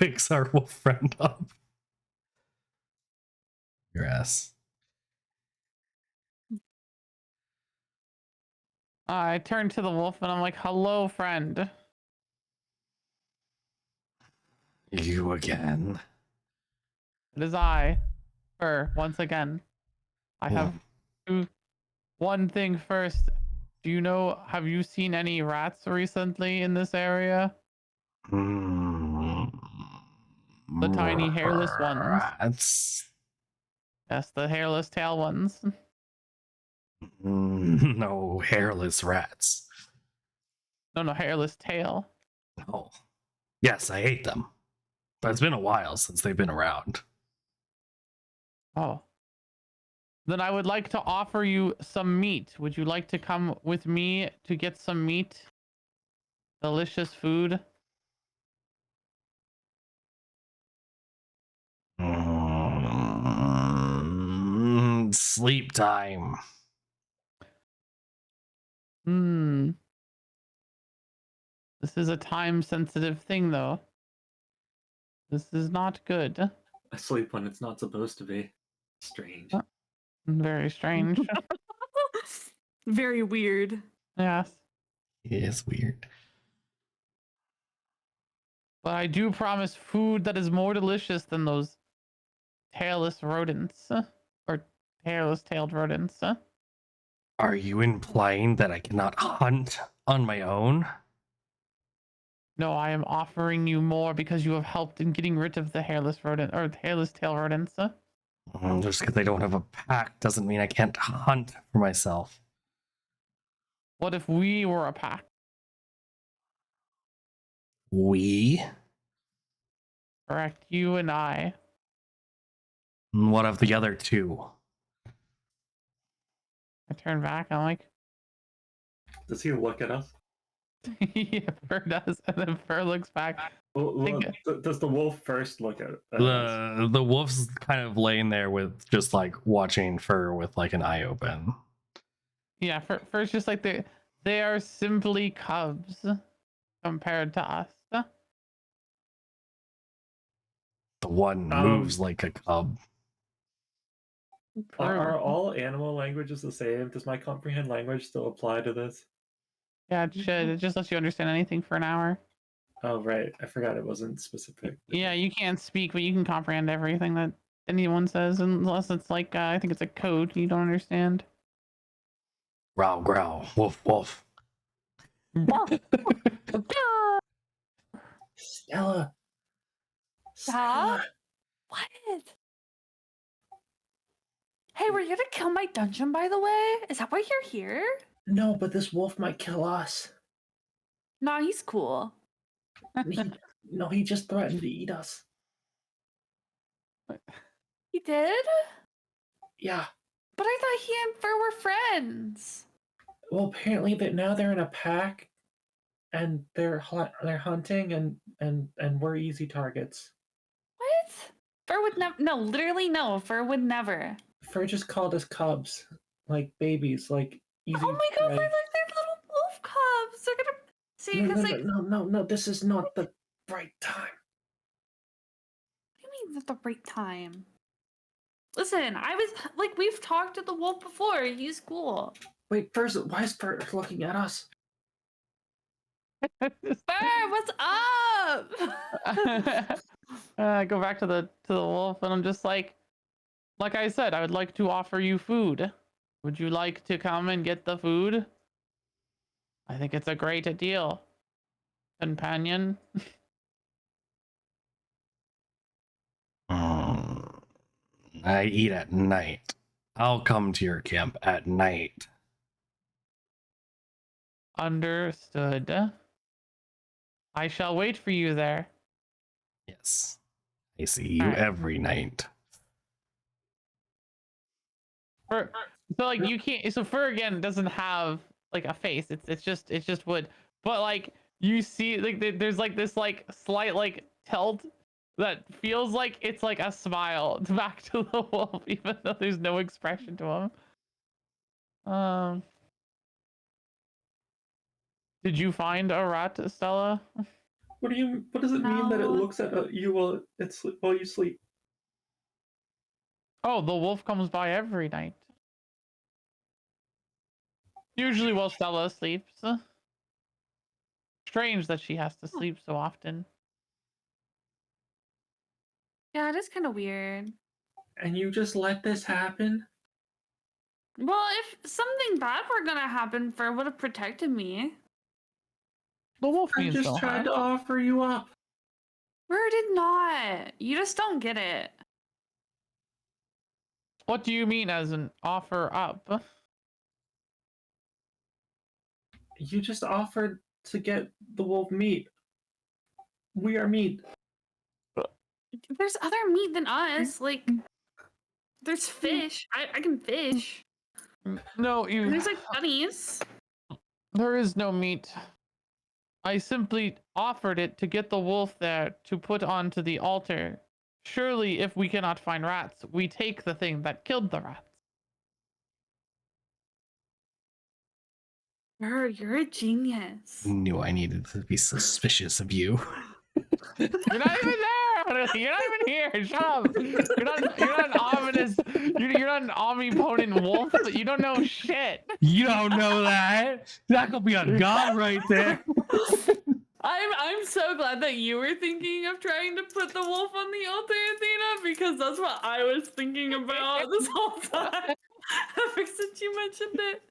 wakes our wolf friend up. Your ass. I turn to the wolf and I'm like, hello, friend. You again. It is I, Fir, once again. I have one thing first. Do you know, have you seen any rats recently in this area? The tiny hairless ones. Rats. Yes, the hairless tail ones. No hairless rats. No, hairless tail. No. Yes, I hate them. But it's been a while since they've been around. Oh. Then I would like to offer you some meat. Would you like to come with me to get some meat? Delicious food. Sleep time. Hmm. This is a time-sensitive thing, though. This is not good. I sleep when it's not supposed to be. Strange. Very strange. Very weird. Yes. It is weird. But I do promise food that is more delicious than those tailless rodents. Or hairless tailed rodents. Are you implying that I cannot hunt on my own? No, I am offering you more because you have helped in getting rid of the hairless rodent or hairless tail rodents. Just because I don't have a pack doesn't mean I can't hunt for myself. What if we were a pack? We? Correct, you and I. What of the other two? I turn back. I'm like, Does he look at us? yeah, Fir does, and then Fir looks back. Does the wolf first look at us? The wolf's kind of laying there with just like watching Fir with like an eye open. Yeah, Fir's just like they are simply cubs compared to us. The one moves like a cub. Are all animal languages the same? Does my comprehend language still apply to this? Yeah, it should. It just lets you understand anything for an hour. Oh, right. I forgot it wasn't specific. Yeah, you can't speak, but you can comprehend everything that anyone says, unless it's like I think it's a code you don't understand. Growl, growl, woof, woof. Stella. Stop. What? Hey, were you gonna kill my dungeon, by the way? Is that why you're here? No, but this wolf might kill us. Nah, he's cool. He just threatened to eat us. He did? Yeah. But I thought he and Fir were friends. Well, apparently that now they're in a pack, and they're hunting, and we're easy targets. What? Fir would never. No, literally no. Fir would never. Fur just called us cubs, like babies, like easy. Oh my god, prey. they're like they're little wolf cubs. They're gonna see because No, this is not the right time. What do you mean at the right time? Listen, I was like, we've talked to the wolf before. He's cool. Wait, first, why is Fur looking at us? Fir, what's up? I go back to the wolf, and I'm just like I said, I would like to offer you food. Would you like to come and get the food? I think it's a great deal, companion. I eat at night. I'll come to your camp at night. Understood. I shall wait for you there. Yes. I see you Alright. every night. So like you can't. So Fur again doesn't have like a face. It's just wood. But like you see, like there's like this like slight like tilt that feels like it's like a smile back to the wolf, even though there's no expression to him. Did you find a rat, Stella? What does it mean that it No. looks at you while you sleep? Oh, the wolf comes by every night. Usually while Stella sleeps. Strange that she has to sleep so often. Yeah, it is kind of weird. And you just let this happen? Well, if something bad were gonna happen, Fir would have protected me. The wolf I means just no tried harm. to offer you up. Fir did not. You just don't get it. What do you mean as an offer up? You just offered to get the wolf meat. We are meat. There's other meat than us. Like, there's fish. I can fish. No, And there's like bunnies. there is no meat. I simply offered it to get the wolf there to put onto the altar. Surely, if we cannot find rats, we take the thing that killed the rats. Fir, you're a genius. Knew I needed to be suspicious of you. You're not even there. You're not even here. Shut up. You're not an ominous. You're not an omnipotent wolf. You don't know shit. You don't know that. That could be a god right there. I'm so glad that you were thinking of trying to put the wolf on the altar, Athena, because that's what I was thinking about this whole time. Ever since you mentioned it.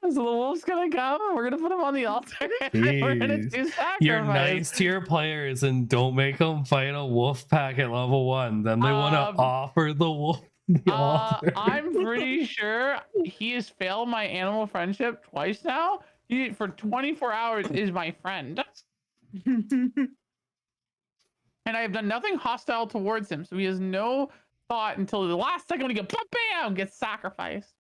So the wolf's gonna come. We're gonna put him on the altar. We're gonna Jeez. do sacrifice. You're nice to your players and don't make them fight a wolf pack at level 1. Then they want to offer the wolf the altar. I'm pretty sure he has failed my animal friendship twice now. He for 24 hours is my friend. And I have done nothing hostile towards him, so he has no thought until the last second when he goes bam, gets sacrificed.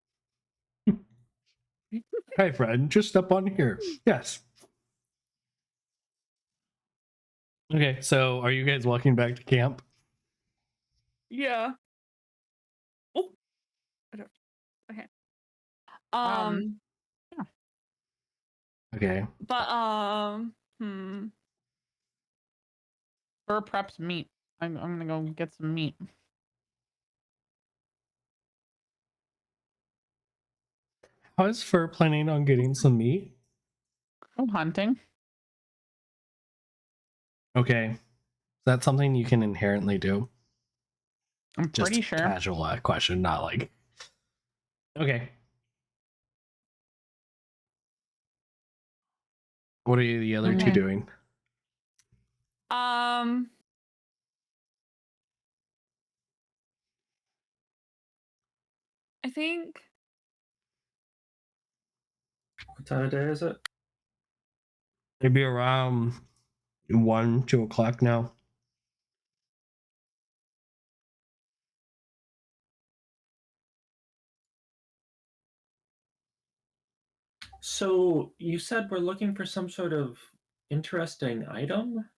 Hey, friend, just step on here. Yes. Okay, so are you guys walking back to camp? Yeah. Oh. Okay. Yeah. Okay. But Fur preps meat. I'm gonna go get some meat. How is Fur planning on getting some meat? I'm hunting. Okay. That's something you can inherently do. I'm Just pretty sure. casual question, not like. Okay. What are the other two Okay. doing? I think What time of day is it? Maybe around 1, 2 o'clock now. So you said we're looking for some sort of interesting item?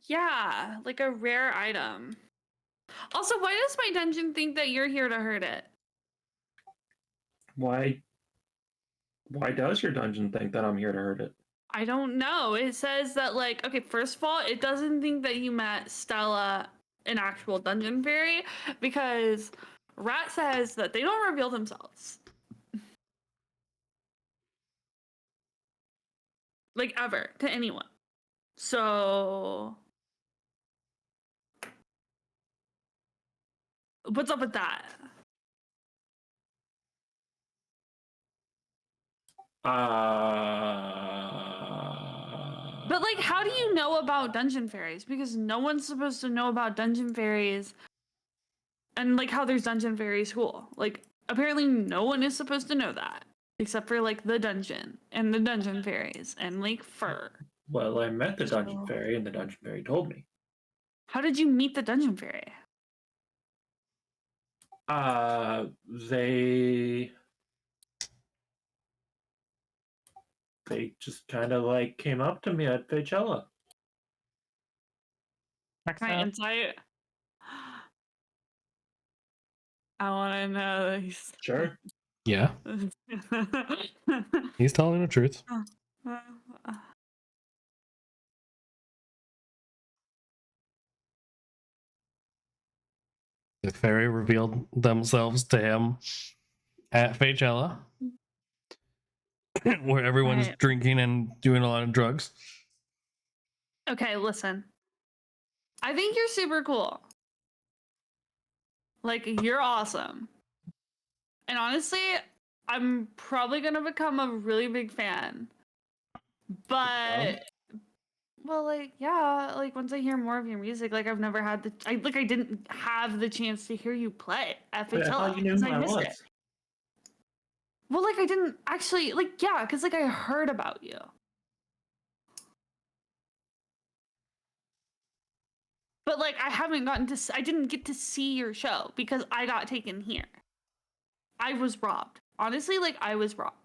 yeah, like a rare item. Also, why does my dungeon think that you're here to hurt it? Why does your dungeon think that I'm here to hurt it? I don't know. It says that, like, okay, first of all, it doesn't think that you met Stella, an actual dungeon fairy, because Rat says that they don't reveal themselves. Like, ever, to anyone. So, what's up with that? But, like, how do you know about dungeon fairies? Because no one's supposed to know about dungeon fairies and, like, how there's dungeon fairy school. Like, apparently no one is supposed to know that. Except for, like, the dungeon and the dungeon fairies and, like, Fir. Well, I met the dungeon So- fairy, and the dungeon fairy told me. How did you meet the dungeon fairy? They just kind of like came up to me at Faychella. Checks Can I out. insight? I want to know these. Sure. Yeah, he's telling the truth. The fairy revealed themselves to him at Faychella, where everyone's Right. drinking and doing a lot of drugs. Okay, listen. I think you're super cool. Like, you're awesome. And honestly, I'm probably going to become a really big fan. But, well, like, yeah, like, once I hear more of your music, like, I've never had I didn't have the chance to hear you play at Wait, I Faychella. thought you knew 'Cause who I I missed was. it. Well, like, I didn't actually, like, yeah, because, like, I heard about you. But, like, I haven't gotten to, I didn't get to see your show because I got taken here. I was robbed. Honestly, like, I was robbed.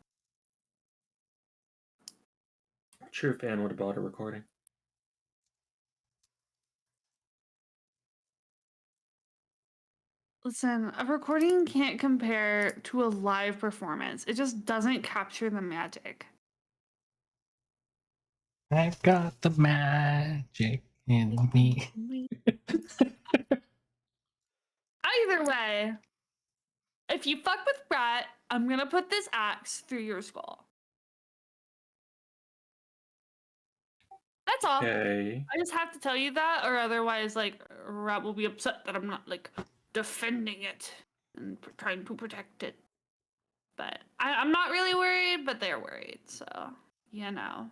True fan would have bought a recording. Listen, a recording can't compare to a live performance. It just doesn't capture the magic. I've got the magic in me. Either way, if you fuck with Rat, I'm gonna put this axe through your skull. That's all. Okay. I just have to tell you that, or otherwise, like, Rat will be upset that I'm not, like, defending it and trying to protect it. But I'm not really worried, but they're worried, so, you know.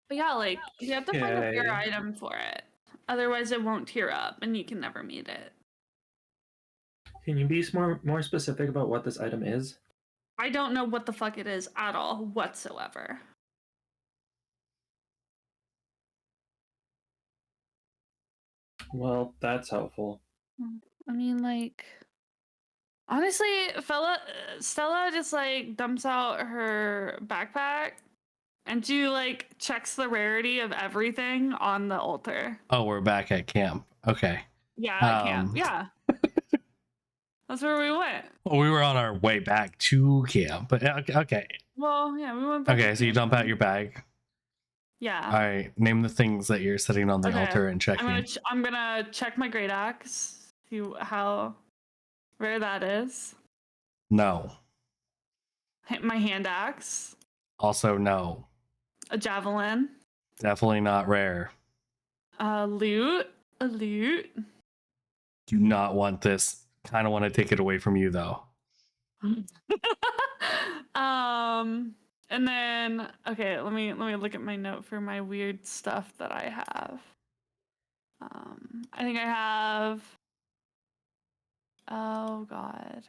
But yeah, like, you have to find a rare Okay. item for it. Otherwise, it won't tear up, and you can never meet it. Can you be more specific about what this item is? I don't know what the fuck it is at all, whatsoever. Well, that's helpful. I mean, like, honestly, Stella just, like, dumps out her backpack, and she, like, checks the rarity of everything on the altar. Oh, we're back at camp. Okay. Yeah, at camp. Yeah. That's where we went. Well, we were on our way back to camp, but okay. Well, yeah, we went back. Okay, to so you camp. dump out your bag. Yeah. All right, name the things that you're setting on the Okay, altar and checking. I'm gonna check my great axe, see how rare that is. No. My hand axe. Also, no. A javelin. Definitely not rare. Loot. A loot. Do not want this. Kind of want to take it away from you though. And then okay, let me look at my note for my weird stuff that I have. I think I have. Oh god,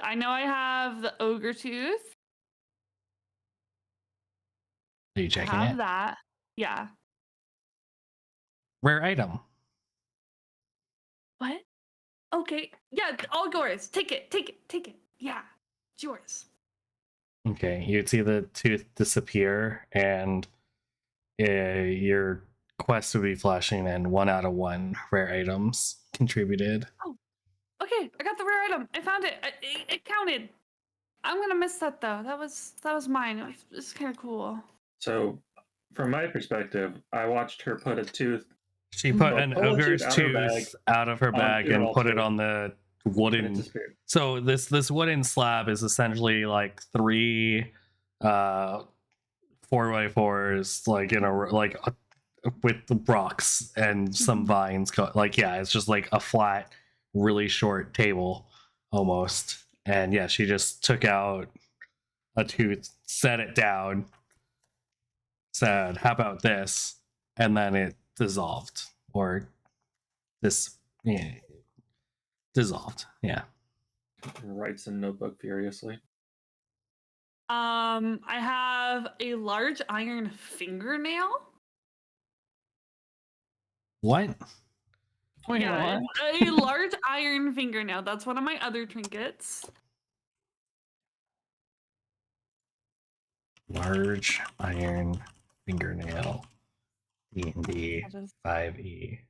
I know I have the ogre tooth. Are you I checking have it? that. Yeah. Rare item. What? Okay. Yeah, all yours. Take it. Take it. Take it. Yeah, it's yours. Okay, you'd see the tooth disappear, and your quest would be flashing in 1 out of 1 rare items contributed. Okay, I got the rare item. I found it. It counted. I'm gonna miss that though. That was mine. It was kind of cool. So, from my perspective, I watched her put a tooth. She put Well, an pull a ogre's tooth out of her bag, tooth out of her bag onto an and put it altar, on the and it wooden. disappeared. So this wooden slab is essentially like 3 4x4s, like in a like with rocks and some vines. Like yeah, it's just like a flat, really short table almost. And yeah, she just took out a tooth, set it down, said, "How about this?" And then it dissolved, or this, yeah, dissolved. Yeah. Writes in notebook furiously. I have a large iron fingernail. What? Wait, Yeah, what? a large iron fingernail. That's one of my other trinkets. Large iron fingernail. D&D That is- 5e.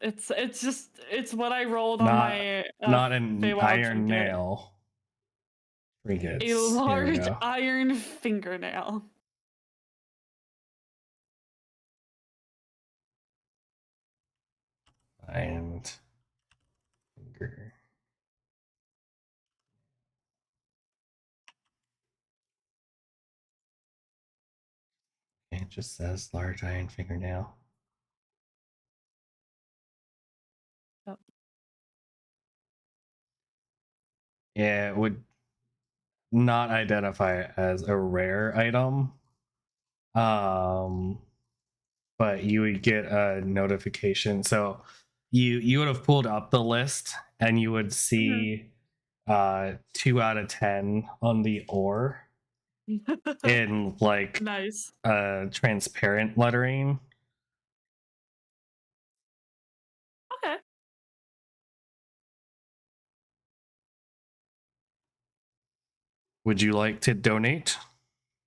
It's just it's what I rolled on Not my not an Feywild iron trinket. nail. Trinkets. A Here we large go. iron fingernail. And finger. It just says large iron fingernail. Oh. Yeah, it would not identify as a rare item. But you would get a notification. So you would have pulled up the list and you would see 2 out of 10 on the ore in like Nice. transparent lettering. Okay. Would you like to donate?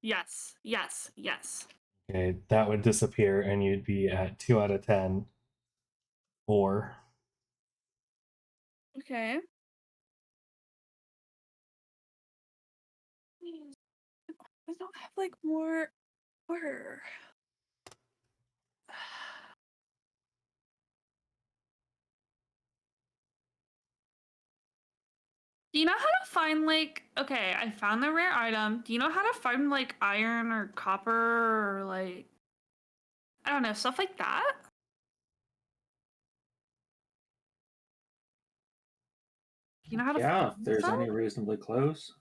Yes. Yes. Yes. Okay, that would disappear and you'd be at 2 out of 10 ore. Okay. I don't have like more order. Do you know how to find like okay, I found the rare item. Do you know how to find like iron or copper or like I don't know, stuff like that? Do you know how to Yeah, if find there's stuff? any reasonably close.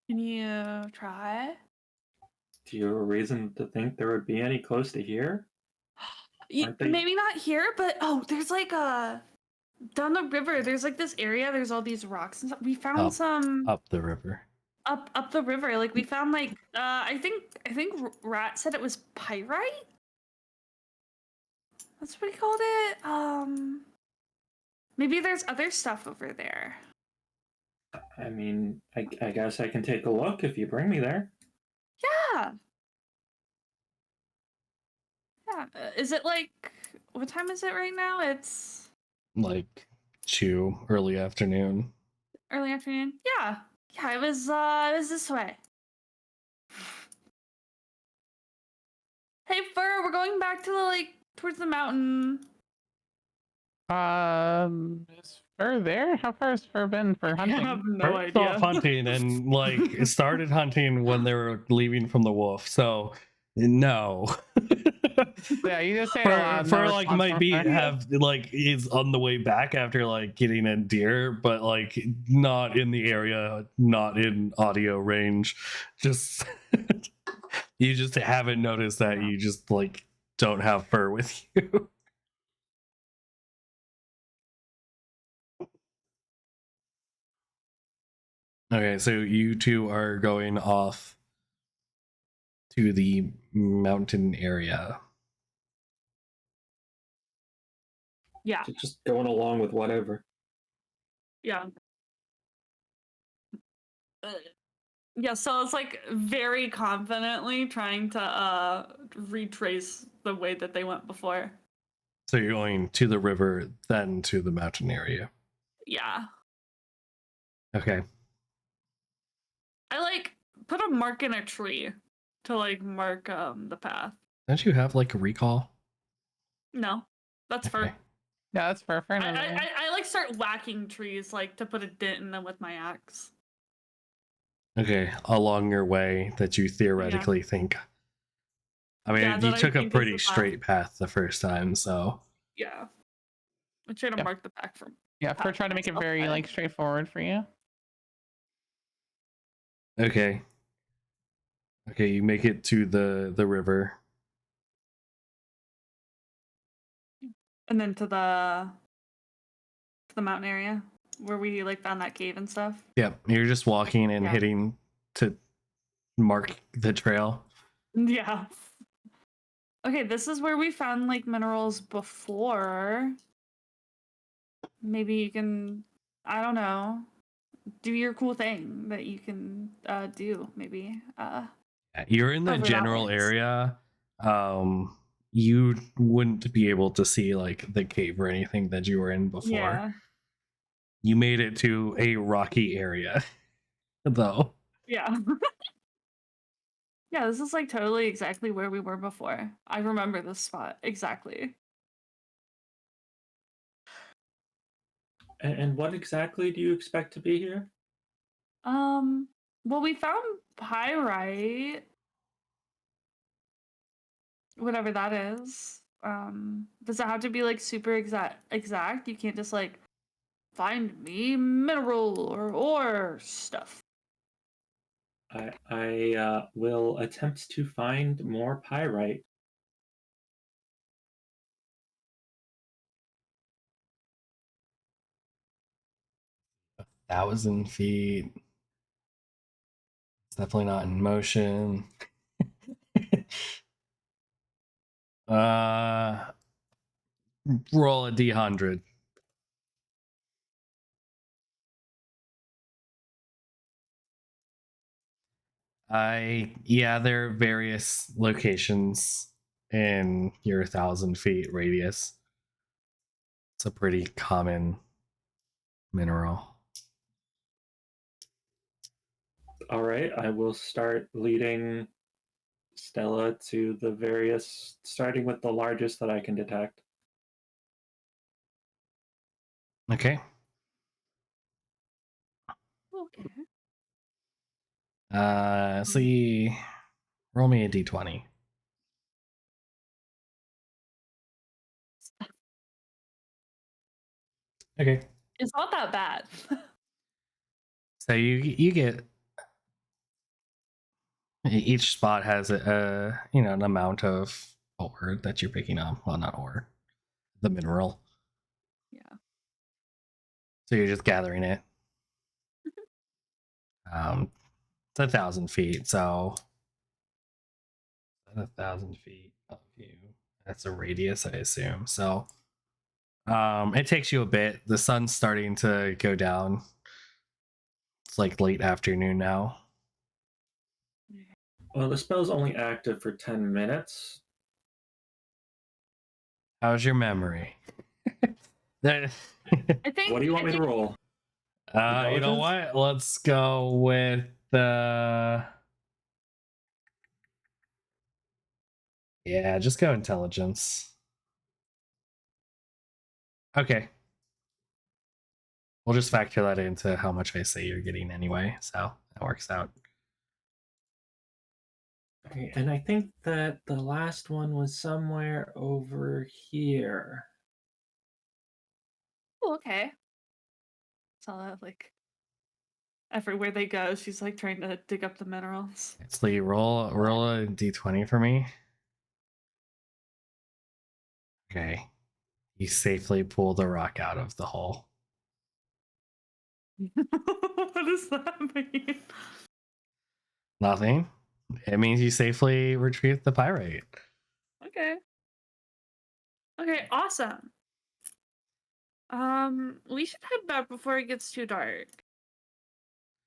Can you try? Do you have a reason to think there would be any close to here? Aren't they? Maybe not here, but oh, there's like a down the river. There's like this area. There's all these rocks and stuff. We found Up. some Up the river. up the river. Like we found like I think Rat said it was pyrite. That's what he called it. Maybe there's other stuff over there. I mean, I guess I can take a look if you bring me there. Yeah. Yeah. Is it like what time is it right now? It's Like early afternoon. early afternoon. Yeah. Yeah, it was this way. Hey Fur, we're going back to the like towards the mountain. Is Fir there? How far has Fir been for I hunting? have no Birds off idea. hunting and like started hunting when they were leaving from the wolf. So no. Yeah, you just say it aloud. For No like response might from be Fir. have like is on the way back after like getting a deer, but like not in the area, not in audio range. Just you just haven't noticed that Yeah. you just like don't have fur with you. Okay, so you two are going off to the mountain area. Yeah, Just going along with whatever. yeah. Yeah, so it's like very confidently trying to retrace the way that they went before. So you're going to the river, then to the mountain area. Yeah. Okay. I like put a mark in a tree to like mark the path. Don't you have like a recall? No. That's for Okay. Yeah, that's Fir. Fir I, knows I, that. I like start whacking trees like to put a dent in them with my axe. Okay, along your way that you theoretically think. I mean, Yeah, you that I took a think is pretty the path. straight path the first time, so Yeah. I try to Yeah. mark the path from Yeah, Fir path tried to make it myself very better. like straightforward for you. okay. Okay, you make it to the river. And then to the mountain area where we like found that cave and stuff. Yep, you're just walking and Yeah. hitting to mark the trail. Yeah. Okay, this is where we found like minerals before. Maybe you can, I don't know, do your cool thing that you can do. Maybe. You're in the However that general works. area. You wouldn't be able to see like the cave or anything that you were in before. Yeah. You made it to a rocky area, though. Yeah. Yeah, this is like totally exactly where we were before. I remember this spot exactly. And what exactly do you expect to be here? Well, we found pyrite, whatever that is. Does it have to be like super exact? You can't just like find me mineral or ore stuff. I will attempt to find more pyrite. Thousand feet. It's definitely not in motion. uh, roll a d100. Yeah, there are various locations in your 1,000 feet radius. It's a pretty common mineral. All right, I will start leading Stella to the various, starting with the largest that I can detect. Okay. Okay. See, roll me a d20. Okay. It's not that bad. So you get each spot has a an amount of ore that you're picking up. Well, not ore, the mineral. Yeah. So you're just gathering it. It's 1,000 feet, so 1,000 feet of you. That's a radius, I assume. So it takes you a bit. The sun's starting to go down. It's like late afternoon now. Well, the spell's only active for 10 minutes. How's your memory? I think. What do you want I me to think- roll? You know Intelligence? what? Let's go with yeah, just go intelligence. Okay. We'll just factor that into how much I say you're getting anyway, so that works out. Okay, and I think that the last one was somewhere over here. Oh, okay. So like everywhere they go, she's like trying to dig up the minerals. It's Lee, roll a d20 for me. Okay. You safely pull the rock out of the hole. What does that mean? Nothing. It means you safely retrieve the pyrite. Okay. Okay, awesome. We should head back before it gets too dark.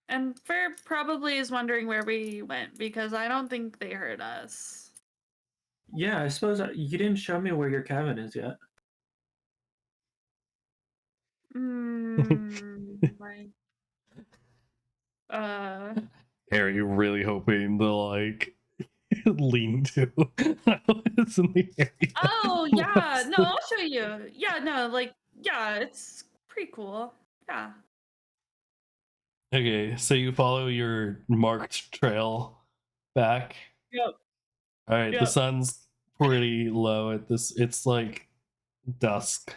And Fir probably is wondering where we went because I don't think they heard us. Yeah, I suppose you didn't show me where your cabin is yet. My Are you really hoping to like lean to it's in the area? Oh yeah, no, I'll show you. Yeah, no, like yeah, it's pretty cool. Yeah. Okay, so you follow your marked trail back. Yep. All right, the Yep. sun's pretty low at this. It's like dusk,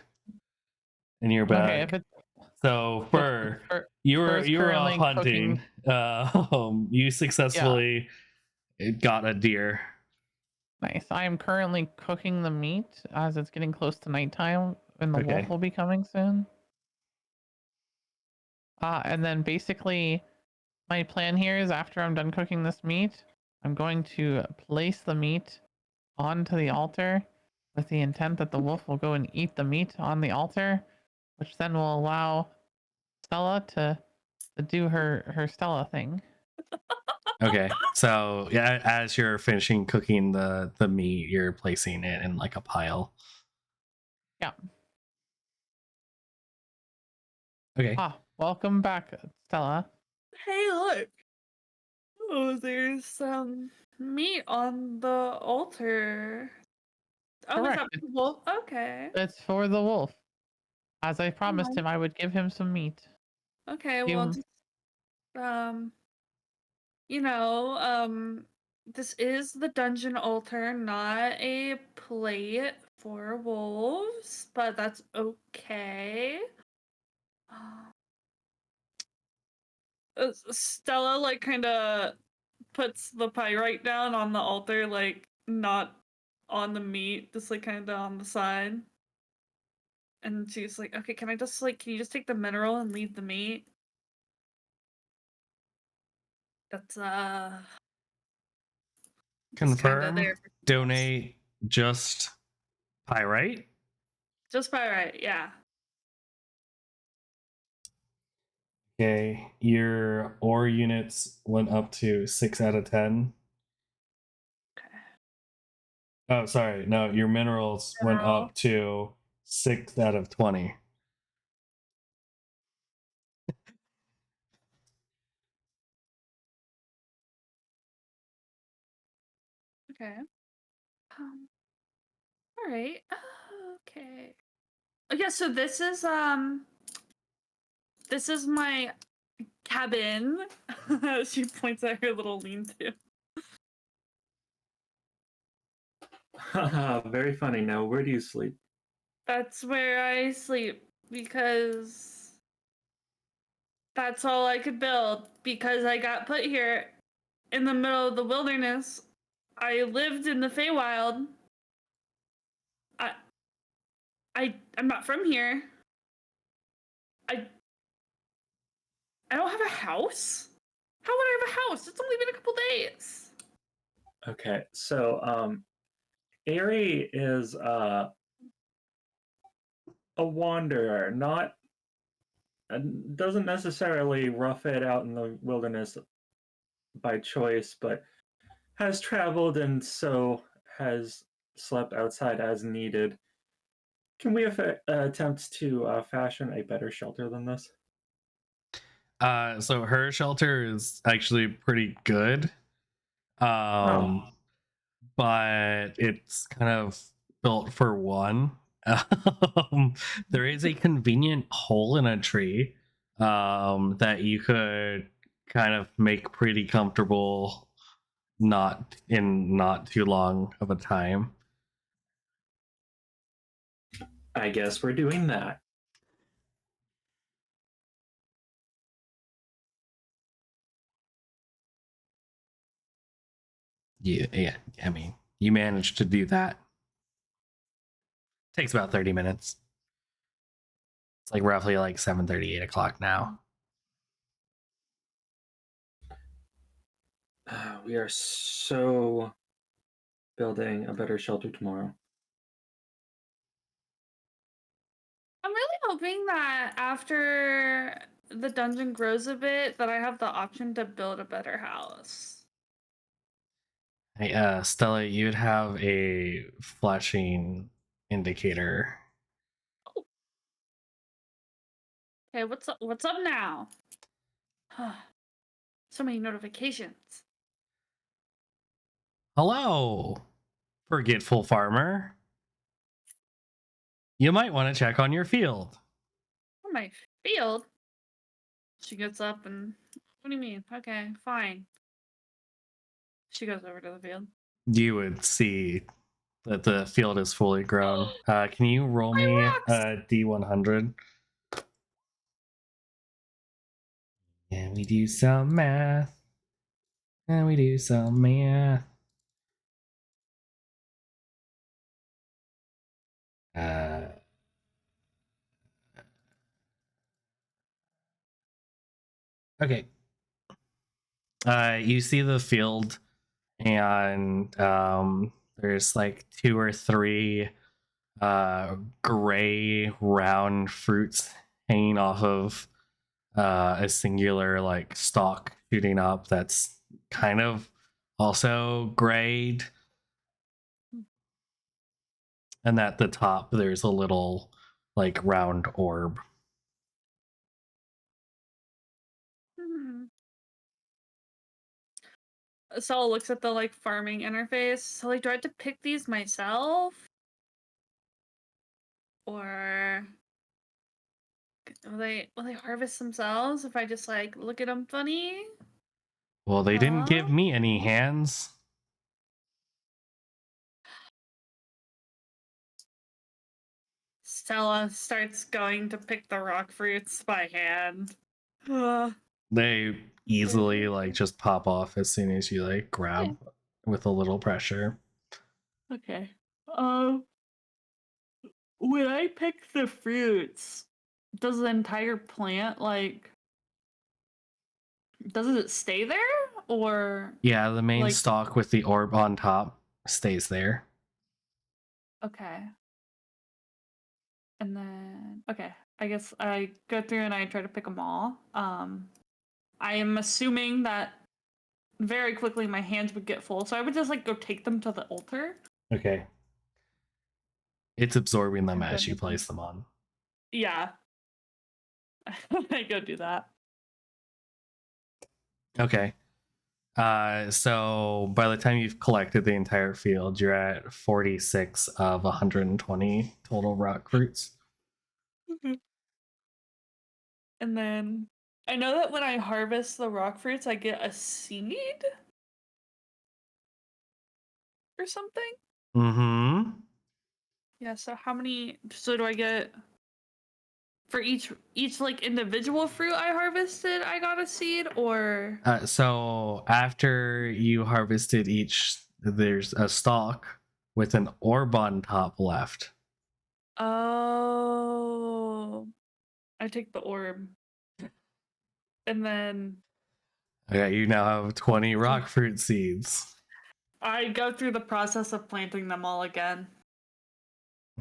and you're back. Okay, if it's So Fir, you were Fir's off currently hunting. You successfully got a deer. nice. I am currently cooking the meat as it's getting close to nighttime, and the wolf Okay. will be coming soon. And then basically, my plan here is after I'm done cooking this meat, I'm going to place the meat onto the altar with the intent that the wolf will go and eat the meat on the altar, which then will allow Stella to do her Stella thing. Okay, so yeah, as you're finishing cooking the meat, you're placing it in like a pile. Yeah. Okay. Welcome back, Stella. Hey, look. Oh, there's some meat on the altar. Oh, is that Correct. people? Okay. It's for the wolf. As I promised him, I would give him some meat. Okay, You- well, just, you know, this is the dungeon altar, not a plate for wolves, but that's okay. Stella like kind of puts the pyrite down on the altar, like not on the meat, just like kind of on the side. And she's like, "Okay, can you just take the mineral and leave the meat?" That's just kind of Confirm. there. Donate just pyrite. Just pyrite, yeah. Okay, your ore units went up to 6 out of 10. Okay. Oh, sorry. No, your minerals went Mineral. up to 6 out of 20. Okay. All right. Okay. Yeah, so this is my cabin. She points at her little lean-to. Haha, very funny. Now, where do you sleep? That's where I sleep because that's all I could build because I got put here in the middle of the wilderness. I lived in the Feywild. I'm not from here. I don't have a house. How would I have a house? It's only been a couple days. Okay, so Aerie is a wanderer, not doesn't necessarily rough it out in the wilderness by choice, but has traveled and so has slept outside as needed. Can we attempt to fashion a better shelter than this? So her shelter is actually pretty good. But it's kind of built for one. There is a convenient hole in a tree that you could kind of make pretty comfortable, not too long of a time. I guess we're doing that. Yeah, I mean, you managed to do that. Takes about 30 minutes. It's like roughly like 7:30, 8 o'clock now. We are so building a better shelter tomorrow. I'm really hoping that after the dungeon grows a bit, that I have the option to build a better house. Hey, Stella, you'd have a flashing indicator. Okay, what's up? What's up now? So many notifications. Hello, forgetful farmer. You might want to check on your field. Oh, my field. She gets up and. What do you mean? Okay, fine. She goes over to the field. You would see that the field is fully grown. Can you roll My me rocks! a D100? And we do some math. And we do some math. Okay. You see the field, and there's like 2 or 3 gray round fruits hanging off of a singular like stalk shooting up that's kind of also grayed. And at the top there's a little like round orb. Saul looks at the like farming interface. So like, do I have to pick these myself? Or will they harvest themselves if I just like look at them funny? Well, they didn't give Huh? me any hands. Stella starts going to pick the rock fruits by hand. They easily like just pop off as soon as you like grab with a little pressure. Okay. When I pick the fruits, does the entire plant like does it stay there or Yeah, the main like stalk with the orb on top stays there. okay. And then okay, I guess I go through and I try to pick them all. I am assuming that very quickly my hands would get full, so I would just like go take them to the altar. Okay. It's absorbing them I'm as good you with them. place them on. Yeah. I go do that. Okay. So by the time you've collected the entire field, you're at 46 of 120 total rock fruits. And then I know that when I harvest the rock fruits, I get a seed or something. Mm-hmm. Yeah, so how many so do I get for each like individual fruit I harvested, I got a seed or So after you harvested each, there's a stalk with an orb on top left. oh I take the orb. And then Okay, you now have 20 rock fruit seeds. I go through the process of planting them all again.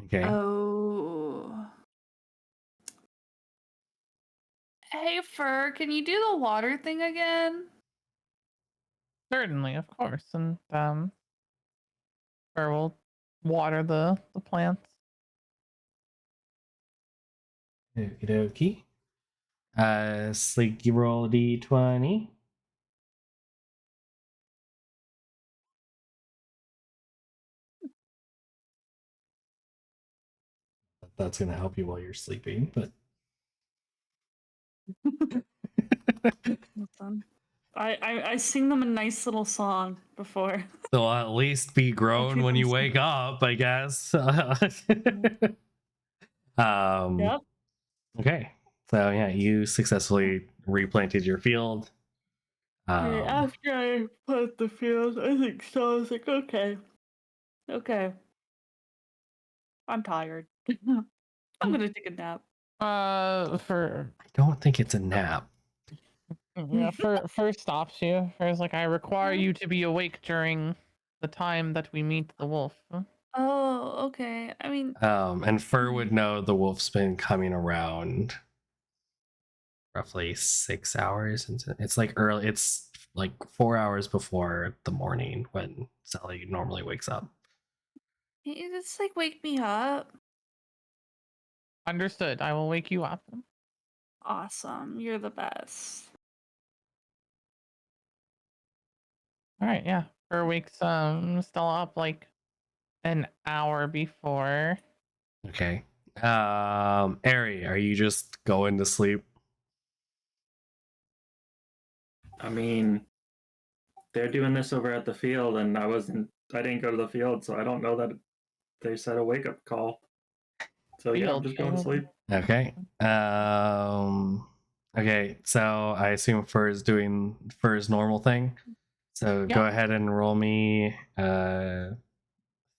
Okay. Oh. Hey Fur, can you do the water thing again? Certainly, of course. And or we'll water the plants. Okie dokie. Sleeky roll D20. That's gonna help you while you're sleeping, but Listen, I sing them a nice little song before. They'll at least be grown treat when them you so. wake up, I guess. Yep. Okay. So yeah, you successfully replanted your field. After I put the field, I think so. I was like, okay, I'm tired. I'm gonna take a nap. For I don't think it's a nap. yeah, first stops you. First, like I require you to be awake during the time that we meet the wolf. Oh, okay. I mean, And Fir would know the wolf's been coming around roughly 6 hours into it's like early it's like 4 hours before the morning when Sally normally wakes up. you just like wake me up. Understood. I will wake you up. Awesome. You're the best. All right, yeah. Fir wakes Stella up like an hour before. Okay. Ari, are you just going to sleep? I mean, they're doing this over at the field, and I didn't go to the field, so I don't know that they set a wake up call. So yeah, I'm Field, just going to sleep. Okay. Okay, so I assume Fur's doing Fur's normal thing. So go Yeah. ahead and roll me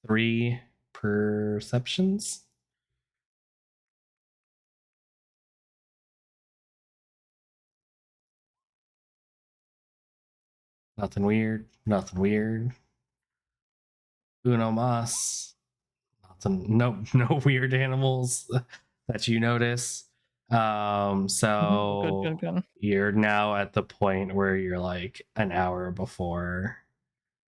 3 perceptions. Nothing weird. Nothing weird. Uno mas. Nothing. No weird animals that you notice. So Good. you're now at the point where you're like an hour before.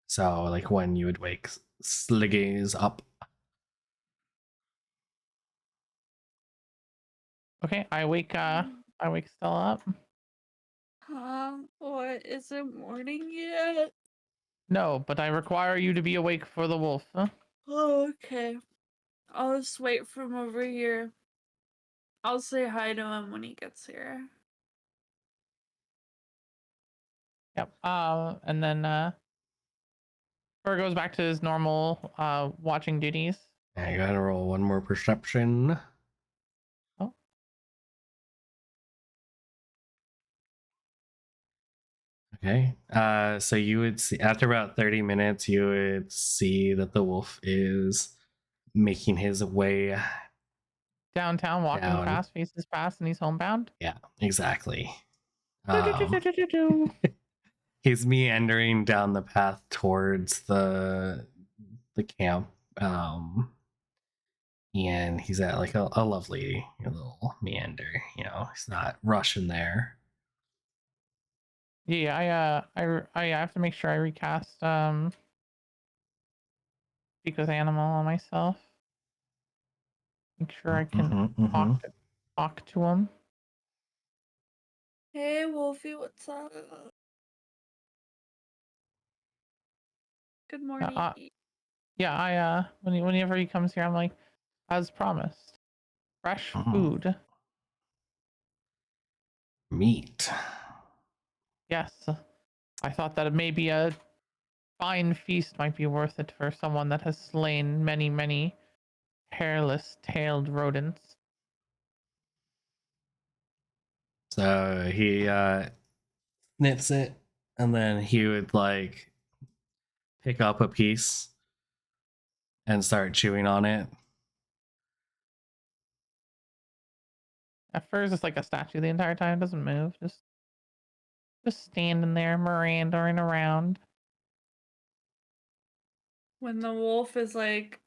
So like when you would wake Sliggy's up. Okay, I wake Stella up. What? Is it morning yet? No, but I require you to be awake for the wolf. Oh, okay. I'll just wait for him over here. I'll say hi to him when he gets here. Yep. And then Fur goes back to his normal watching duties. I gotta roll one more perception. Oh. Okay. So you would see after about 30 minutes, you would see that the wolf is making his way Downtown, walking down. fast, faces fast, and he's homebound. Yeah, exactly. He's meandering down the path towards the camp. And he's at like a lovely little meander. You know, he's not rushing there. Yeah, I have to make sure I recast speak with animal on myself. Make sure I can talk to him. Hey, Wolfie, what's up? Good morning. Yeah, I whenever he comes here, I'm like, as promised, fresh food. Meat. Yes, I thought that maybe a fine feast might be worth it for someone that has slain many hairless, tailed rodents. So he sniffs it, and then he would like pick up a piece and start chewing on it. At first, it's like a statue the entire time. It doesn't move. Just standing there, meandering around. When the wolf is like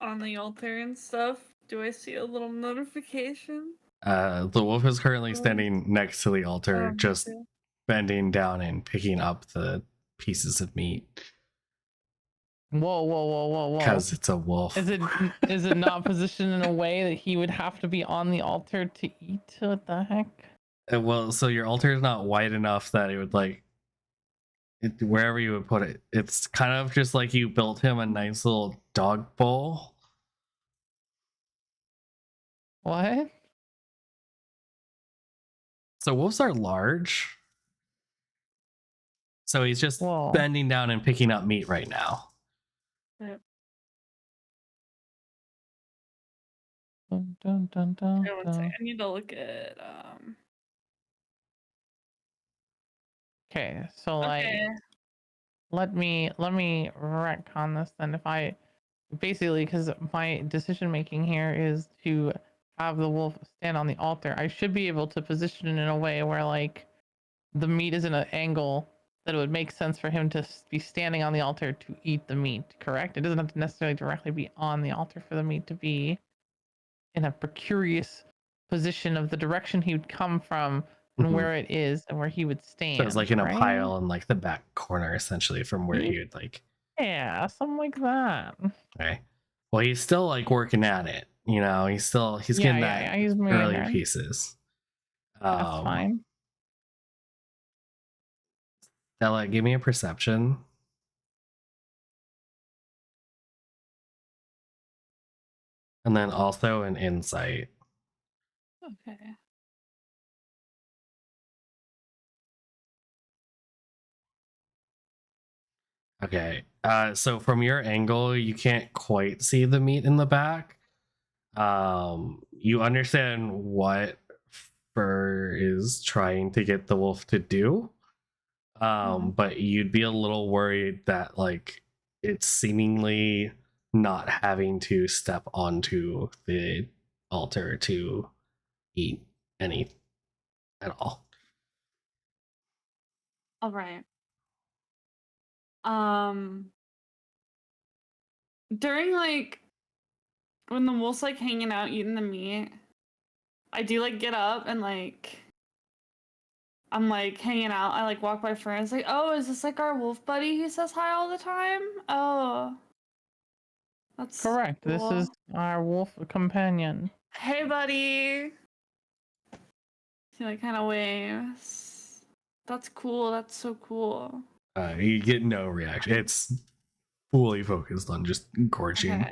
on the altar and stuff, do I see a little notification? The wolf is currently standing next to the altar, just Okay. bending down and picking up the pieces of meat. Whoa. Because it's a wolf. Is it not positioned in a way that he would have to be on the altar to eat? What the heck? Well, so your altar is not wide enough that it would like wherever you would put it. It's kind of just like you built him a nice little dog bowl. What? So wolves are large. So he's just Whoa. bending down and picking up meat right now. Yep. Dun, dun, dun, dun, Okay, one sec. dun. I need to look at Okay, so like okay. let me retcon this then. If I basically, because my decision making here is to have the wolf stand on the altar, I should be able to position it in a way where like the meat is in an angle that it would make sense for him to be standing on the altar to eat the meat. Correct? It doesn't have to necessarily directly be on the altar for the meat to be in a precarious position of the direction he would come from and Mhm. where it is and where he would stand. So it's like in a right? pile in like the back corner, essentially, from where he would like. Yeah, something like that. Okay. Well, he's still like working at it. You know, he's getting that He's moving early there. pieces. That's fine. Stella, give me a perception. And then also an insight. Okay. Okay. So from your angle, you can't quite see the meat in the back. You understand what Fir is trying to get the wolf to do. But you'd be a little worried that like it's seemingly not having to step onto the altar to eat any at all. All right. During like when the wolf's like hanging out eating the meat, I do like get up and like I'm like hanging out. I like walk by friends like, oh, is this like our wolf buddy who says hi all the time? Oh, that's Correct. This cool. is our wolf companion. Hey, buddy. He like kind of waves. That's cool. That's so cool. You get no reaction. It's fully focused on just gorging. Okay.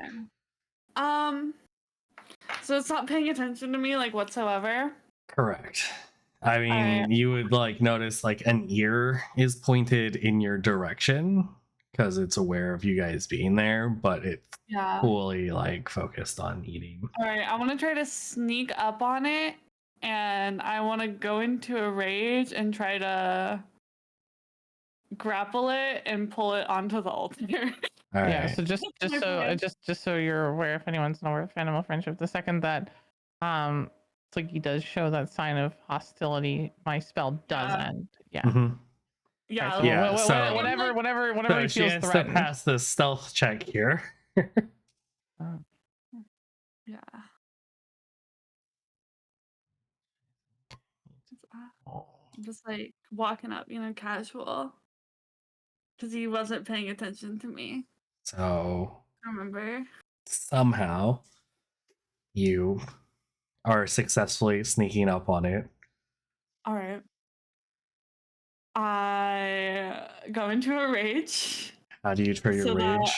So it's not paying attention to me like whatsoever. Correct. I mean, Alright. you would like notice like an ear is pointed in your direction because it's aware of you guys being there, but it's Yeah. fully like focused on eating. All right. I want to try to sneak up on it, and I want to go into a rage and try to grapple it and pull it onto the altar. All Yeah, right. so just my plan. just so you're aware, if anyone's not aware of animal friendship, the second that Slinky does show that sign of hostility, my spell does Yeah. end. Yeah. Mhm. Yeah. So, Yeah, so- whenever So he she feels has to threatened. pass the stealth check here. Yeah. I'm just like walking up, casual. Because he wasn't paying attention to me. So Remember? somehow you are successfully sneaking up on it. All right. I go into a rage. How do you trigger So that- rage?